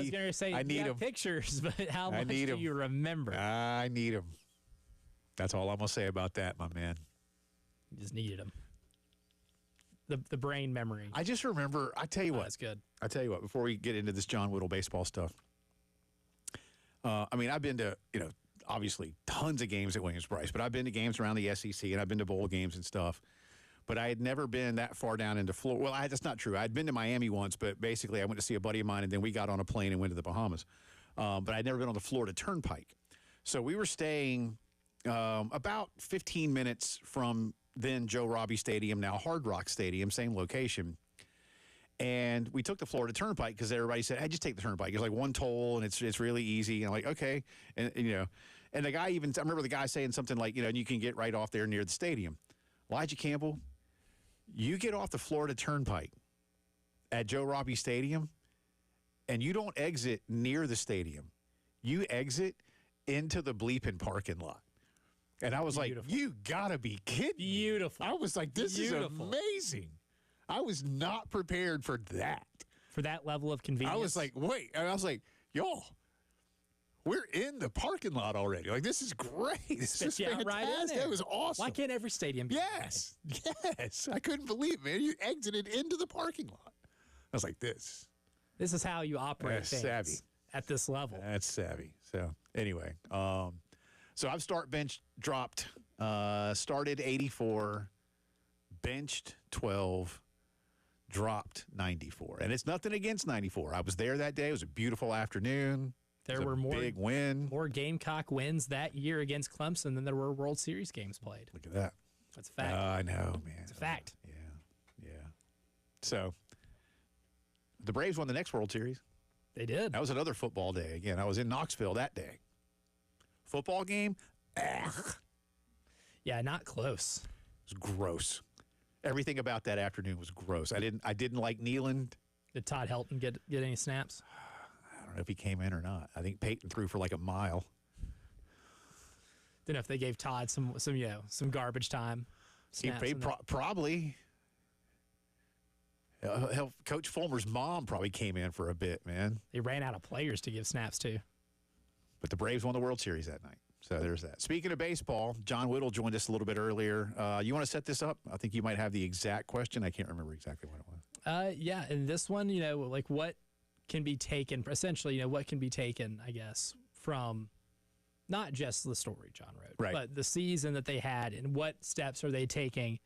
going to say, I need you them. have pictures, but how much do you remember? I need them. That's all I'm going to say about that, my man. You just needed them. The brain memory. I just remember, I tell you what. That's good. I tell you what, before we get into this John Whittle baseball stuff, I've been to, obviously tons of games at Williams-Brice, but I've been to games around the SEC, and I've been to bowl games and stuff. But I had never been that far down into Florida. Well, that's not true. I'd been to Miami once, but basically I went to see a buddy of mine, and then we got on a plane and went to the Bahamas. But I'd never been on the Florida Turnpike. So we were staying about 15 minutes from then Joe Robbie Stadium, now Hard Rock Stadium, same location. And we took the Florida Turnpike because everybody said, hey, just take the Turnpike. It's like one toll, and it's really easy. And I'm like, okay. And the guy I remember the guy saying something like, and you can get right off there near the stadium. Elijah Campbell, you get off the Florida Turnpike at Joe Robbie Stadium, and you don't exit near the stadium. You exit into the bleeping parking lot. And I was like, you got to be kidding me. Beautiful. I was like, this is amazing. I was not prepared for that. For that level of convenience? I was like, wait. And I was like, y'all, we're in the parking lot already. Like, this is great. This is fantastic. Right in there. It was awesome. Why can't every stadium be Yes. Yes. I couldn't believe it, man. You exited into the parking lot. I was like, this. This is how you operate things savvy. At this level. That's savvy. So, anyway. So I've bench dropped, started 84, benched 12, dropped 94. And it's nothing against 94. I was there that day. It was a beautiful afternoon. There were big win. More Gamecock wins that year against Clemson than there were World Series games played. Look at that. That's a fact. I know, man. It's a fact. Yeah. So the Braves won the next World Series. They did. That was another football day. Again, I was in Knoxville that day. Football game? Yeah, not close. It was gross. Everything about that afternoon was gross. I didn't like Neyland. Did Todd Helton get any snaps? I don't know if he came in or not. I think Peyton threw for like a mile. Didn't know if they gave Todd some garbage time. Probably. Coach Fulmer's mom probably came in for a bit, man. They ran out of players to give snaps to. But the Braves won the World Series that night. So there's that. Speaking of baseball, John Whittle joined us a little bit earlier. You want to set this up? I think you might have the exact question. I can't remember exactly what it was. Yeah, and this one, what can be taken, essentially, what can be taken, I guess, from not just the story John wrote, Right. but the season that they had and what steps are they taking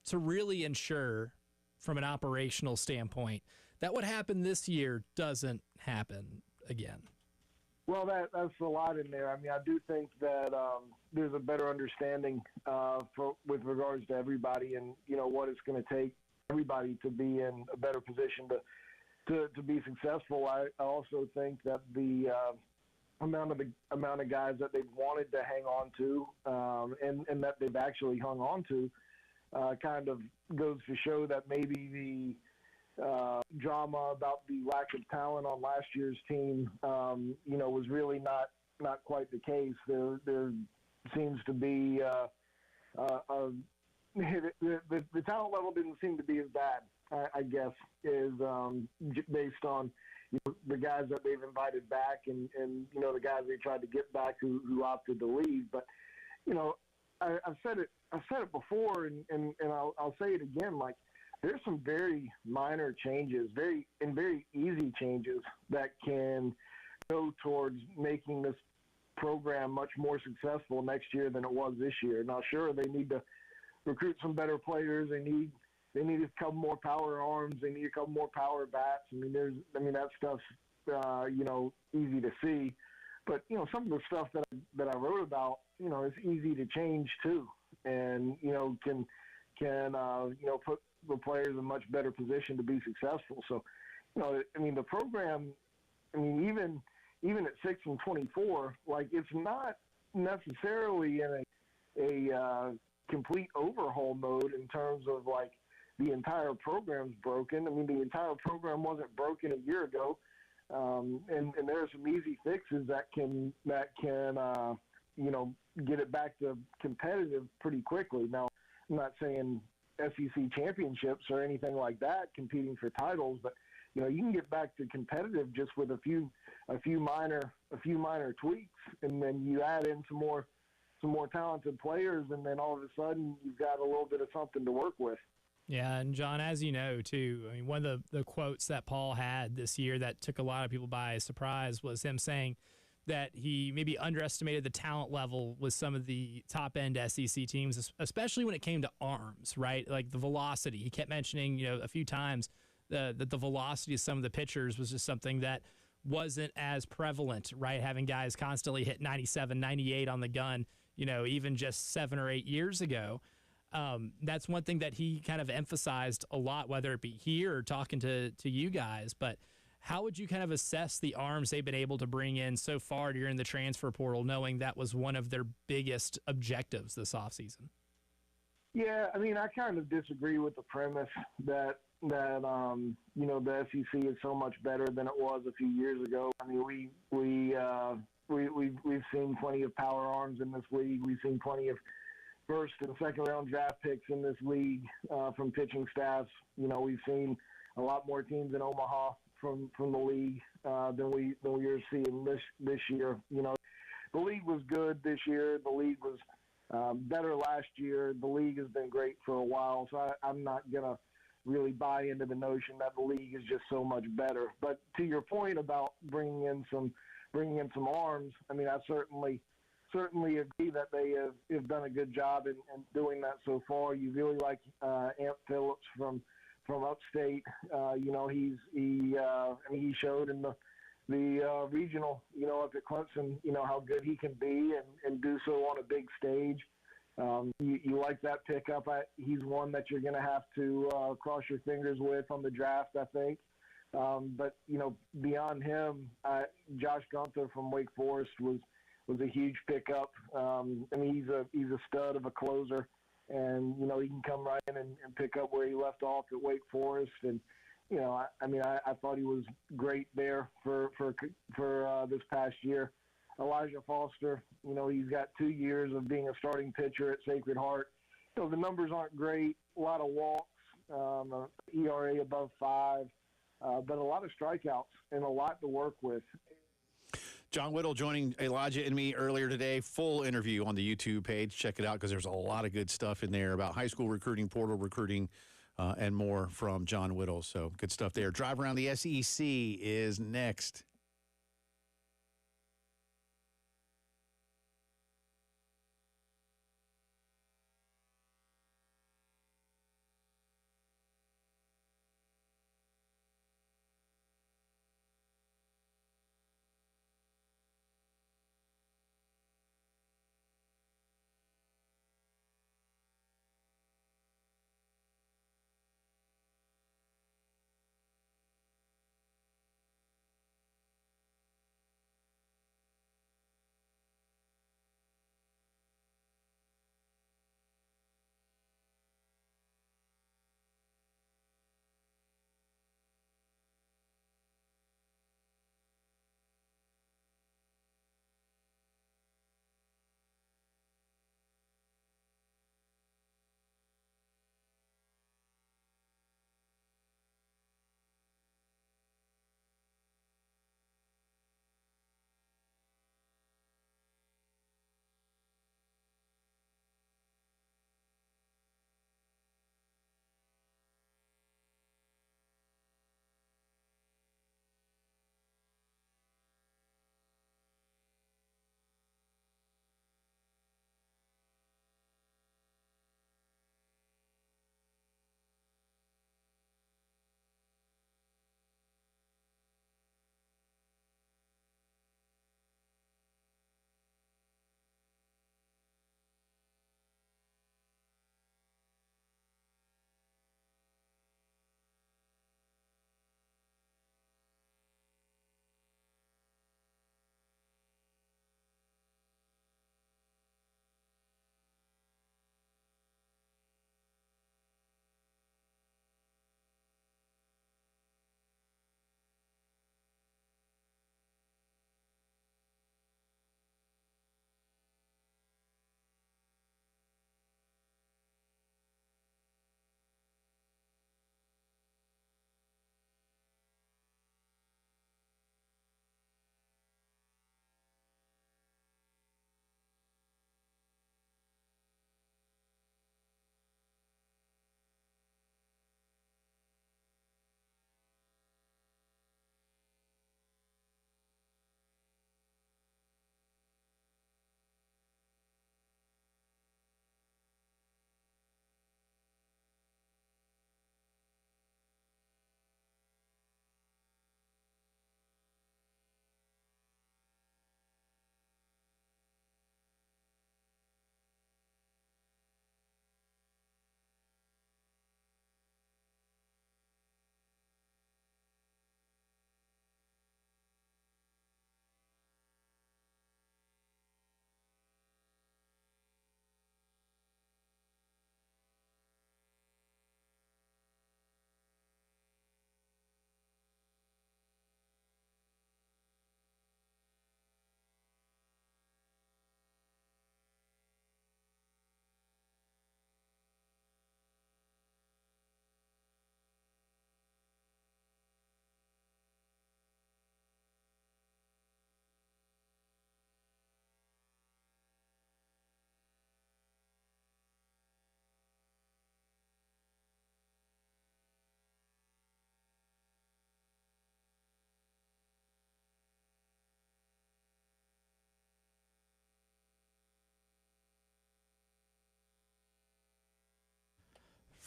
to really ensure from an operational standpoint that what happened this year doesn't happen again? Well, that's a lot in there. I mean, I do think that there's a better understanding with regards to everybody and, what it's going to take everybody to be in a better position to be successful. I also think that the amount of guys that they've wanted to hang on to and that they've actually hung on to kind of goes to show that maybe the drama about the lack of talent on last year's team, was really not quite the case. There seems to be the talent level didn't seem to be as bad, I guess, is based on the guys that they've invited back and the guys they tried to get back who opted to leave. But I've said it before, and I'll say it again. Like, there's some very minor changes, very easy changes that can go towards making this program much more successful next year than it was this year. Now, sure, they need to recruit some better players. They need a couple more power arms. They need a couple more power bats. I mean, that stuff's easy to see. But some of the stuff that I wrote about, it's easy to change too, and can put the players in a much better position to be successful. So, the program, even at 6-24, like, it's not necessarily in a complete overhaul mode in terms of, like, the entire program's broken. I mean, the entire program wasn't broken a year ago, and there are some easy fixes that can get it back to competitive pretty quickly. Now, I'm not saying SEC championships or anything like that, competing for titles, but you can get back to competitive just with a few minor tweaks, and then you add in some more talented players, and then all of a sudden you've got a little bit of something to work with. Yeah, and John, as you know, too, I mean, one of the quotes that Paul had this year that took a lot of people by surprise was him saying that he maybe underestimated the talent level with some of the top-end SEC teams, especially when it came to arms, right? Like the velocity. He kept mentioning, a few times that the velocity of some of the pitchers was just something that wasn't as prevalent, right? Having guys constantly hit 97, 98 on the gun, even just 7 or 8 years ago. That's one thing that he kind of emphasized a lot, whether it be here or talking to you guys. But how would you kind of assess the arms they've been able to bring in so far during the transfer portal, knowing that was one of their biggest objectives this offseason? Yeah, I kind of disagree with the premise that the SEC is so much better than it was a few years ago. I mean, we've seen plenty of power arms in this league. We've seen plenty of first and second round draft picks in this league from pitching staffs. We've seen a lot more teams in Omaha from the league than we are seeing this year. The league was good this year. The league was better last year. The league has been great for a while, so I'm not gonna really buy into the notion that the league is just so much better. But to your point about bringing in some arms, I certainly agree that they have done a good job in doing that so far. You really like Ant Phillips from upstate. He showed in the regional, up at Clemson, how good he can be and do so on a big stage. You like that pickup. He's one that you're going to have to cross your fingers with on the draft, I think. But beyond him, Josh Gunther from Wake Forest was a huge pickup. He's a stud of a closer, and he can come right in and pick up where he left off at Wake Forest. And I thought he was great there for this past year. Elijah Foster, he's got 2 years of being a starting pitcher at Sacred Heart. The numbers aren't great, a lot of walks, ERA above 5, but a lot of strikeouts and a lot to work with. John Whittle joining Elijah and me earlier today. Full interview on the YouTube page. Check it out because there's a lot of good stuff in there about high school recruiting, portal recruiting, and more from John Whittle. So good stuff there. Drive Around the SEC is next.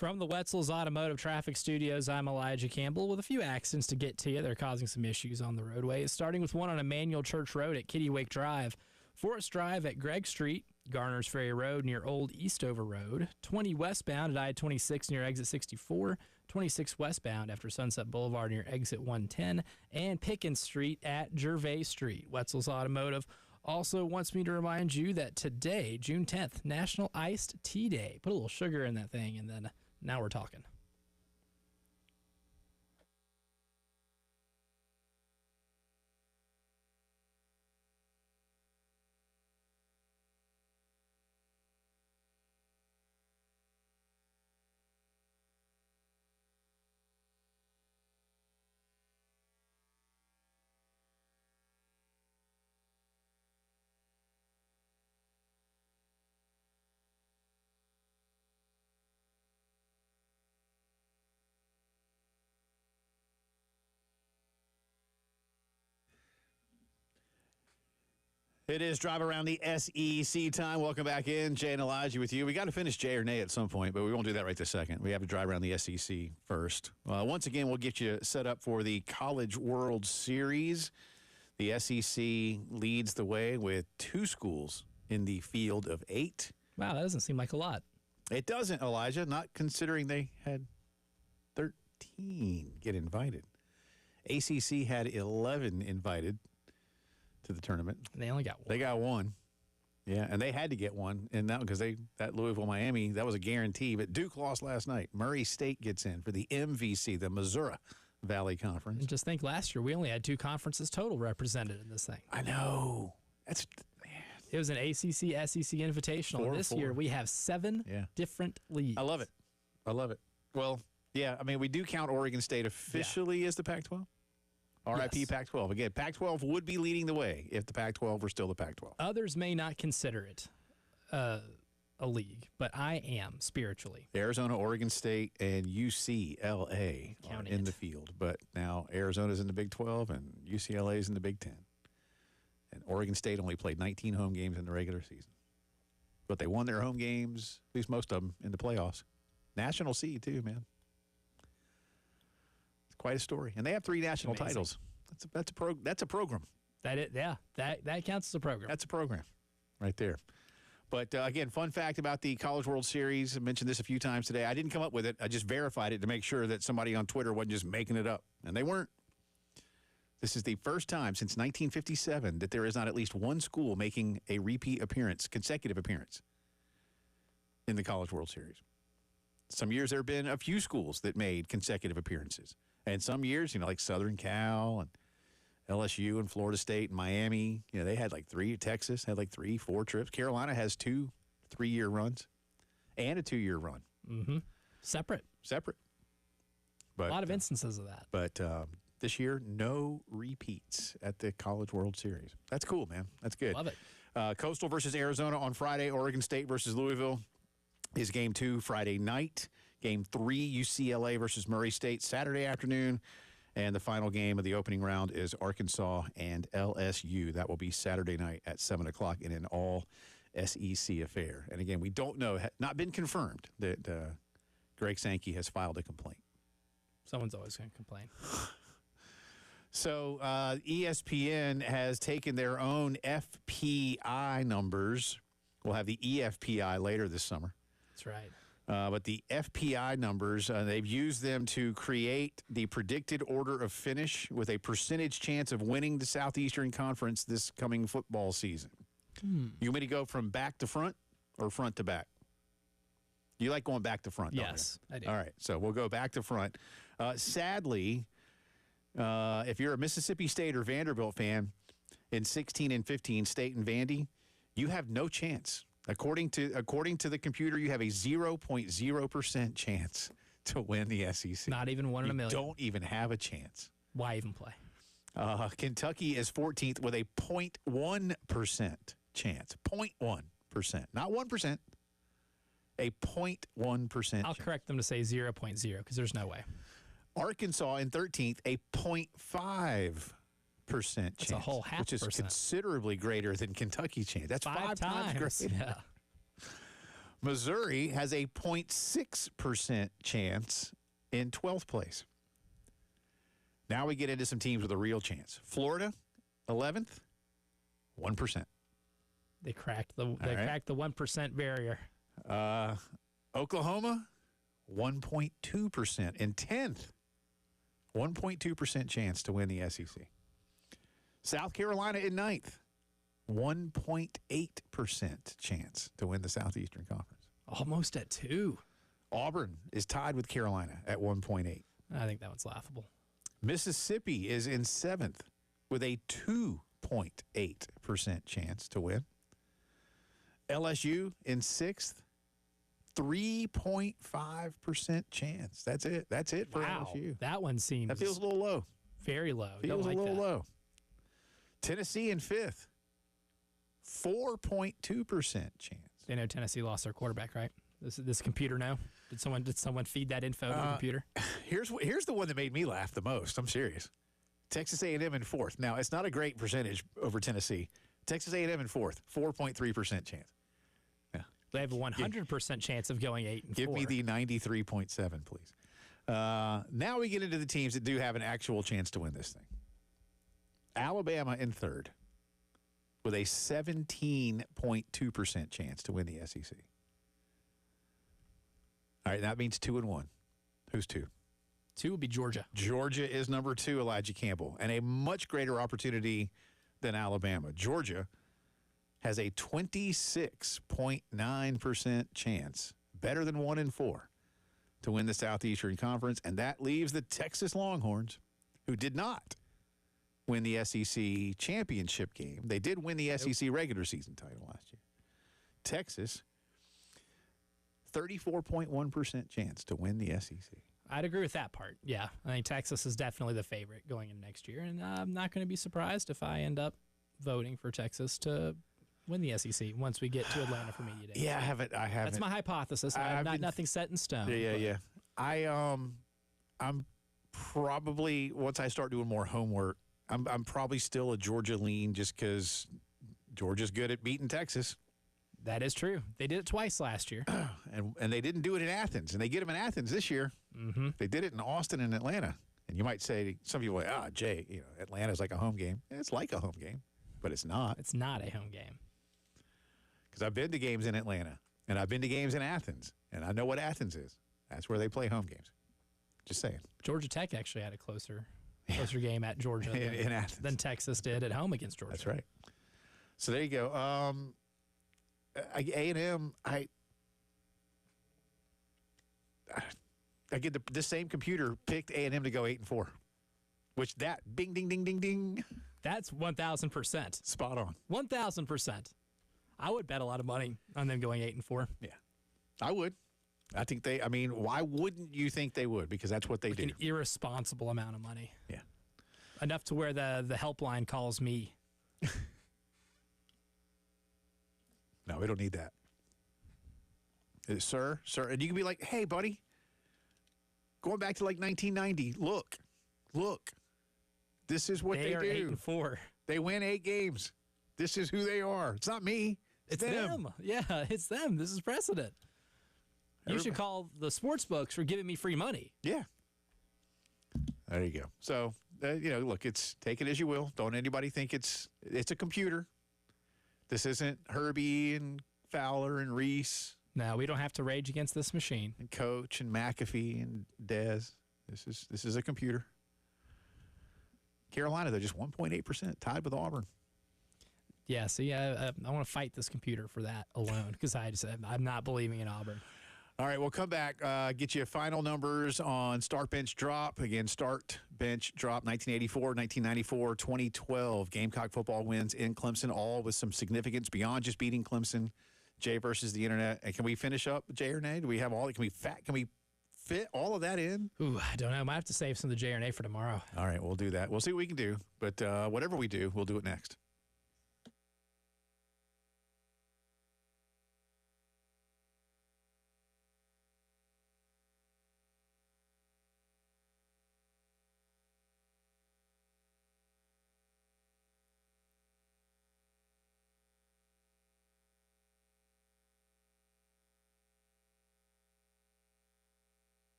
From the Wetzel's Automotive Traffic Studios, I'm Elijah Campbell with a few accidents to get to you. They're causing some issues on the roadways, starting with one on Emmanuel Church Road at Kittywake Drive, Forest Drive at Gregg Street, Garner's Ferry Road near Old Eastover Road, 20 westbound at I-26 near exit 64, 26 westbound after Sunset Boulevard near exit 110, and Pickens Street at Gervais Street. Wetzel's Automotive also wants me to remind you that today, June 10th, National Iced Tea Day. Put a little sugar in that thing, and then now we're talking. It is Drive Around the SEC time. Welcome back in. Jay and Elijah with you. We got to finish Jay or Nay at some point, but we won't do that right this second. We have to drive around the SEC first. Once again, we'll get you set up for the College World Series. The SEC leads the way with 2 schools in the field of 8. Wow, that doesn't seem like a lot. It doesn't, Elijah, not considering they had 13 get invited. ACC had 11 invited to the tournament. And they only got one. They got 1. Yeah, and they had to get one, and that because that Louisville-Miami, that was a guarantee. But Duke lost last night. Murray State gets in for the MVC, the Missouri Valley Conference. And just think, last year we only had 2 conferences total represented in this thing. I know. It was an ACC, SEC Invitational. This year we have 7 different leagues. I love it. I love it. Well, yeah, I mean, we do count Oregon State officially as the Pac-12. RIP Yes. Pac-12. Again, Pac-12 would be leading the way if the Pac-12 were still the Pac-12. Others may not consider it a league, but I am spiritually. Arizona, Oregon State, and UCLA are Counting in it. the field. But now Arizona's in the Big 12 and UCLA's in the Big 10. And Oregon State only played 19 home games in the regular season. But they won their home games, at least most of them, in the playoffs. National seed, too, man. It's quite a story. And they have 3 national Amazing. titles. That's a program. That counts as a program. That's a program right there. But, again, fun fact about the College World Series. I mentioned this a few times today. I didn't come up with it. I just verified it to make sure that somebody on Twitter wasn't just making it up. And they weren't. This is the first time since 1957 that there is not at least one school making a repeat appearance, consecutive appearance, in the College World Series. Some years there have been a few schools that made consecutive appearances. And some years, like Southern Cal and LSU and Florida State and Miami, they had like 3. Texas had like 3, 4 trips. Carolina has 2 3-year runs and a 2-year run. Mm-hmm. Separate. But, A lot of instances of that. But this year, no repeats at the College World Series. That's cool, man. That's good. Love it. Coastal versus Arizona on Friday. Oregon State versus Louisville is Game 2 Friday night. Game 3, UCLA versus Murray State Saturday afternoon. And the final game of the opening round is Arkansas and LSU. That will be Saturday night at 7 o'clock in an all-SEC affair. And again, we don't know, not been confirmed, that Greg Sankey has filed a complaint. Someone's always going to complain. So ESPN has taken their own FPI numbers. We'll have the EFPI later this summer. That's right. But the FPI numbers, they've used them to create the predicted order of finish with a percentage chance of winning the Southeastern Conference this coming football season. You want me to go from back to front or front to back? You like going back to front, don't you? Yes, I do. All right, so we'll go back to front. Sadly, if you're a Mississippi State or Vanderbilt fan, in 16 and 15, State and Vandy, you have no chance. According to the computer, you have a 0.0% chance to win the SEC. Not even 1 in a million. Don't even have a chance. Why even play? Kentucky is 14th with a 0.1% chance. 0.1%. Not 1%. A 0.1% I'll correct them to say 0.0 because there's no way. Arkansas in 13th, a 0.5% chance. That's a whole half which is percent. considerably greater than Kentucky's chance. That's 5 times greater. Yeah. Missouri has a 0.6% chance in 12th place. Now we get into some teams with a real chance. Florida, 11th, 1%. They cracked the 1% barrier. Oklahoma, 1.2% in 10th. 1.2% chance to win the SEC. South Carolina in 9th. 1.8% chance to win the Southeastern Conference. Almost at 2. Auburn is tied with Carolina at 1.8. I think that one's laughable. Mississippi is in 7th with a 2.8% chance to win. LSU in 6th, 3.5% chance. That's it. That's it for LSU. That one seems... That feels a little low. Very low. Feels Don't a like little that. low. Tennessee in 5th, 4.2% chance. They know Tennessee lost their quarterback, right? This computer know? Did someone feed that info to the computer? Here's the one that made me laugh the most. I'm serious. Texas A&M in 4th. Now, it's not a great percentage over Tennessee. Texas A&M in 4th, 4.3% chance. Yeah. They have a 100% chance of going 8-4. Give me the 93.7, please. Now we get into the teams that do have an actual chance to win this thing. Alabama in 3rd with a 17.2% chance to win the SEC. All right, that means 2-1. Who's 2? 2 would be Georgia. Georgia is number 2, Elijah Campbell, and a much greater opportunity than Alabama. Georgia has a 26.9% chance, better than 1-4, to win the Southeastern Conference, and that leaves the Texas Longhorns, who did not win the SEC championship game. They did win the SEC regular season title last year. Texas, 34.1% chance to win the SEC. I'd agree with that part. Yeah, I think Texas is definitely the favorite going into next year, and I'm not going to be surprised if I end up voting for Texas to win the SEC once we get to Atlanta for media day. Yeah, I haven't. That's my hypothesis. Nothing set in stone. Yeah. I'm probably, once I start doing more homework, I'm probably still a Georgia lean just because Georgia's good at beating Texas. That is true. They did it twice last year. And they didn't do it in Athens, and they get them in Athens this year. Mm-hmm. They did it in Austin and Atlanta. And you might say, some people are like, Jay, Atlanta's like a home game. It's like a home game, but it's not. It's not a home game. Because I've been to games in Atlanta, and I've been to games in Athens, and I know what Athens is. That's where they play home games. Just saying. Georgia Tech actually had a closer game at Georgia in Athens than Texas did at home against Georgia. That's right. So there you go. A&M, I get the same computer picked A&M to go 8-4, which that bing ding ding ding ding. That's 1,000%. Spot on. 1,000%. I would bet a lot of money on them going 8-4. Yeah, I would. I think why wouldn't you think they would? Because that's what they do. An irresponsible amount of money. Yeah. Enough to where the helpline calls me. No, we don't need that. Sir, and you can be like, hey, buddy, going back to like 1990, look, this is what they are do. 8-4. They win 8 games. This is who they are. It's not me. It's them. Yeah, it's them. This is precedent. You should call the sports books for giving me free money. Yeah. There you go. So, look, take it as you will. Don't anybody think it's a computer. This isn't Herbie and Fowler and Reese. No, we don't have to rage against this machine. And Coach and McAfee and Dez. This is a computer. Carolina, they're just 1.8%, tied with Auburn. Yeah, see, I want to fight this computer for that alone because I'm not believing in Auburn. All right, we'll come back, get you final numbers on start, bench, drop. Again, start, bench, drop, 1984, 1994, 2012. Gamecock football wins in Clemson, all with some significance beyond just beating Clemson. Jay versus the internet. And can we finish up, Jay or Nay? Do we have all? Can we fit all of that in? Ooh, I don't know. I might have to save some of the J or Nay for tomorrow. All right, we'll do that. We'll see what we can do. But whatever we do, we'll do it next.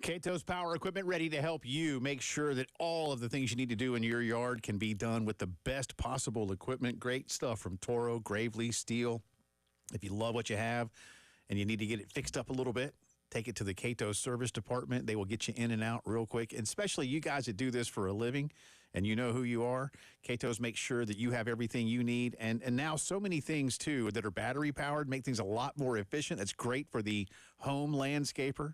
Cato's Power Equipment ready to help you make sure that all of the things you need to do in your yard can be done with the best possible equipment. Great stuff from Toro, Gravely, Steel. If you love what you have and you need to get it fixed up a little bit, take it to the Cato Service Department. They will get you in and out real quick. And especially you guys that do this for a living and you know who you are, Cato's makes sure that you have everything you need. And now so many things, too, that are battery-powered make things a lot more efficient. That's great for the home landscaper.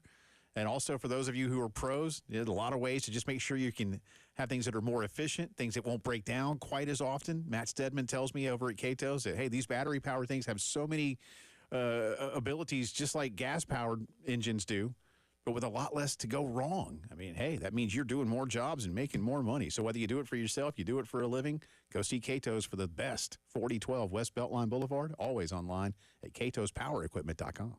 And also for those of you who are pros, there's a lot of ways to just make sure you can have things that are more efficient, things that won't break down quite as often. Matt Stedman tells me over at Cato's that, hey, these battery-powered things have so many abilities just like gas-powered engines do, but with a lot less to go wrong. I mean, hey, that means you're doing more jobs and making more money. So whether you do it for yourself, you do it for a living, go see Cato's for the best. 4012 West Beltline Boulevard, always online at catospowerequipment.com.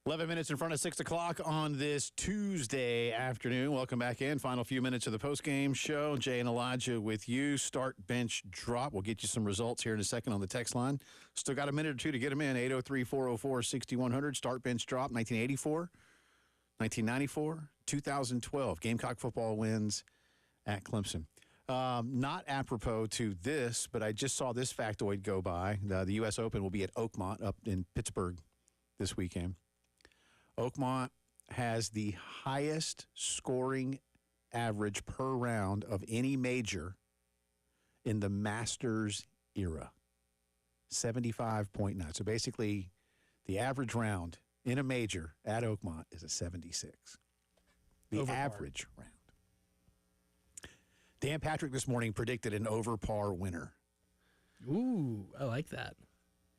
Eleven minutes in front of 6 o'clock on this Tuesday afternoon. Welcome back in. Final few minutes of the postgame show. Jay and Elijah with you. Start, bench, drop. We'll get you some results here in a second on the text line. Still got a minute or two to get them in. 803-404-6100. Start, bench, drop. 1984, 1994, 2012. Gamecock football wins at Clemson. Not apropos to this, but I just saw this factoid go by. The U.S. Open will be at Oakmont up in Pittsburgh this weekend. Oakmont has the highest scoring average per round of any major in the Masters era. 75.9. So basically, the average round in a major at Oakmont is a 76. The Over par. average round. Dan Patrick this morning predicted an over par winner. Ooh, I like that.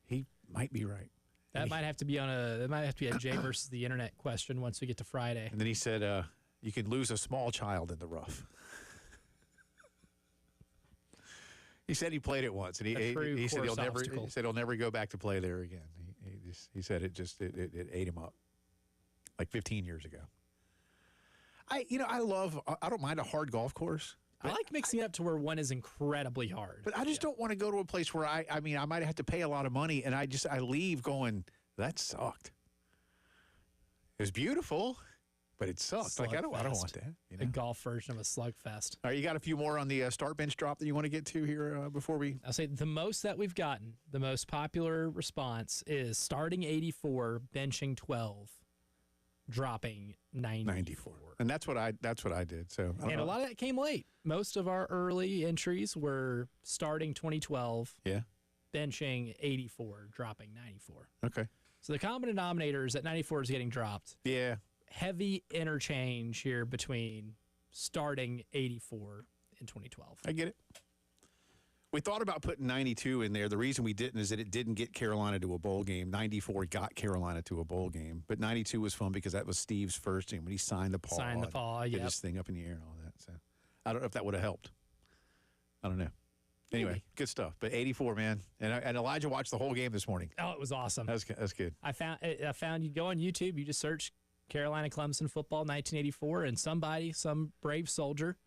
He might be right. That might have to be a Jay versus the internet question once we get to Friday. And then he said, you can lose a small child in the rough. He said he played it once, and he said he'll never go back to play there again. He said it ate him up, like 15 years ago. I don't mind a hard golf course. I like mixing it up to where one is incredibly hard. But I just don't want to go to a place where I might have to pay a lot of money, and I leave going, that sucked. It was beautiful, but it sucked. Like I don't want that. A golf version of a slugfest. All right, you got a few more on the start bench drop that you want to get to here before we? I'll say the most that we've gotten, the most popular response is starting 84, benching 12, dropping 94. And that's what I did. So and a lot of that came late. Most of our early entries were starting 2012, benching 84, dropping 94. Okay. So the common denominator is that 94 is getting dropped. Yeah. Heavy interchange here between starting 84 and 2012. I get it. We thought about putting 92 in there. The reason we didn't is that it didn't get Carolina to a bowl game. 94 got Carolina to a bowl game. But 92 was fun because that was Steve's first game when he signed the paw. Get his thing up in the air and all that. So I don't know if that would have helped. I don't know. Anyway, good stuff. But 84, man. And Elijah watched the whole game this morning. Oh, it was awesome. That's good. I found you go on YouTube, you just search Carolina Clemson football 1984, and some brave soldier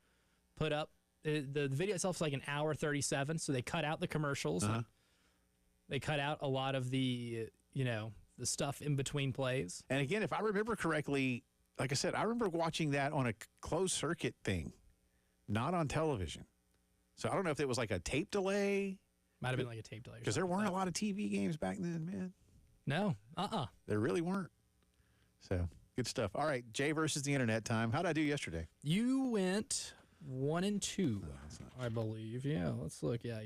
put up the video itself is like an hour 37, so they cut out the commercials. They cut out a lot of the the stuff in between plays. And again, if I remember correctly, like I said, I remember watching that on a closed circuit thing, not on television. So I don't know if it was like a tape delay. Might have been like a tape delay. Because there weren't a lot of TV games back then, man. No. There really weren't. So, good stuff. All right, Jay versus the internet time. How did I do yesterday? You went 1-2, I believe. Yeah, let's look. Yeah,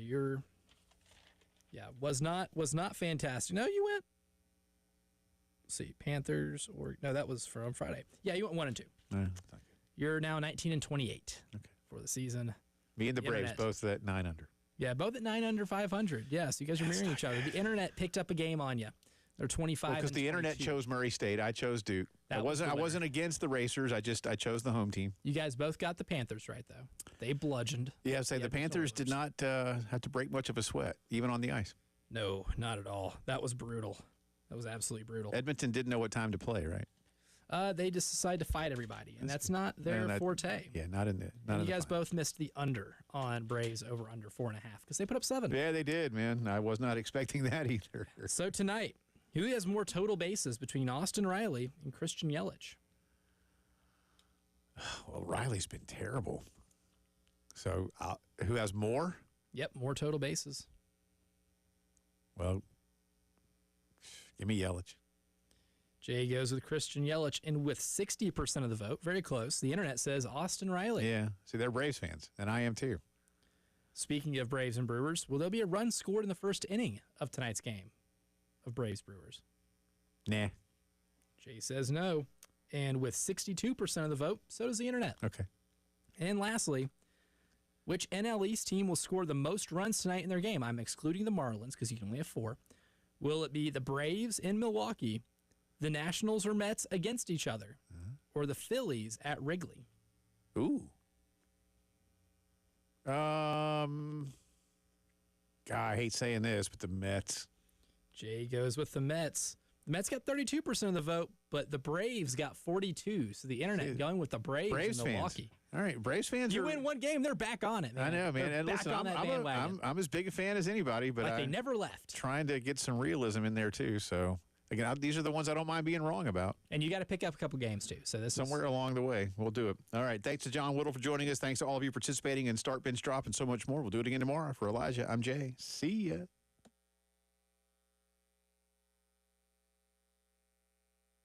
was not fantastic. No, you went. Let's see, Panthers that was from Friday. Yeah, you went 1-2. You're now 19-28 for the season. Me and the Braves both at 9 under. Yeah, both at 9 under 500. Yeah, so you guys are mirroring each other. The internet picked up a game on you. They're 25. Because the internet chose Murray State. I chose Duke. I wasn't against the Racers. I chose the home team. You guys both got the Panthers right, though. They bludgeoned. Yeah, the Panthers did not have to break much of a sweat, even on the ice. No, not at all. That was brutal. That was absolutely brutal. Edmonton didn't know what time to play, right? They just decided to fight everybody, and that's not their forte. Yeah, not in the. You guys both missed the under on Braves over under 4.5 because they put up 7. Yeah, they did, man. I was not expecting that either. So tonight, who has more total bases between Austin Riley and Christian Yelich? Well, Riley's been terrible. So who has more? Yep, more total bases. Well, give me Yelich. Jay goes with Christian Yelich, and with 60% of the vote, very close, the internet says Austin Riley. Yeah, see, they're Braves fans, and I am too. Speaking of Braves and Brewers, will there be a run scored in the first inning of tonight's game of Braves-Brewers? Nah. Jay says no, and with 62% of the vote, so does the internet. Okay. And lastly, which NL East team will score the most runs tonight in their game? I'm excluding the Marlins because you can only have 4. Will it be the Braves in Milwaukee, the Nationals or Mets against each other, or the Phillies at Wrigley? Ooh. God, I hate saying this, but the Mets. Jay goes with the Mets. The Mets got 32% of the vote, but the Braves got 42%. So the internet going with the Braves in Milwaukee. Fans. All right, Braves fans. You win one game, they're back on it, man. I know, man. They're and back listen, on that bandwagon. I'm as big a fan as anybody, but they never left. Trying to get some realism in there too. So again, these are the ones I don't mind being wrong about. And you got to pick up a couple games too. So this somewhere along the way, we'll do it. All right. Thanks to John Whittle for joining us. Thanks to all of you participating in Start Bench Drop and so much more. We'll do it again tomorrow. For Elijah, I'm Jay. See ya.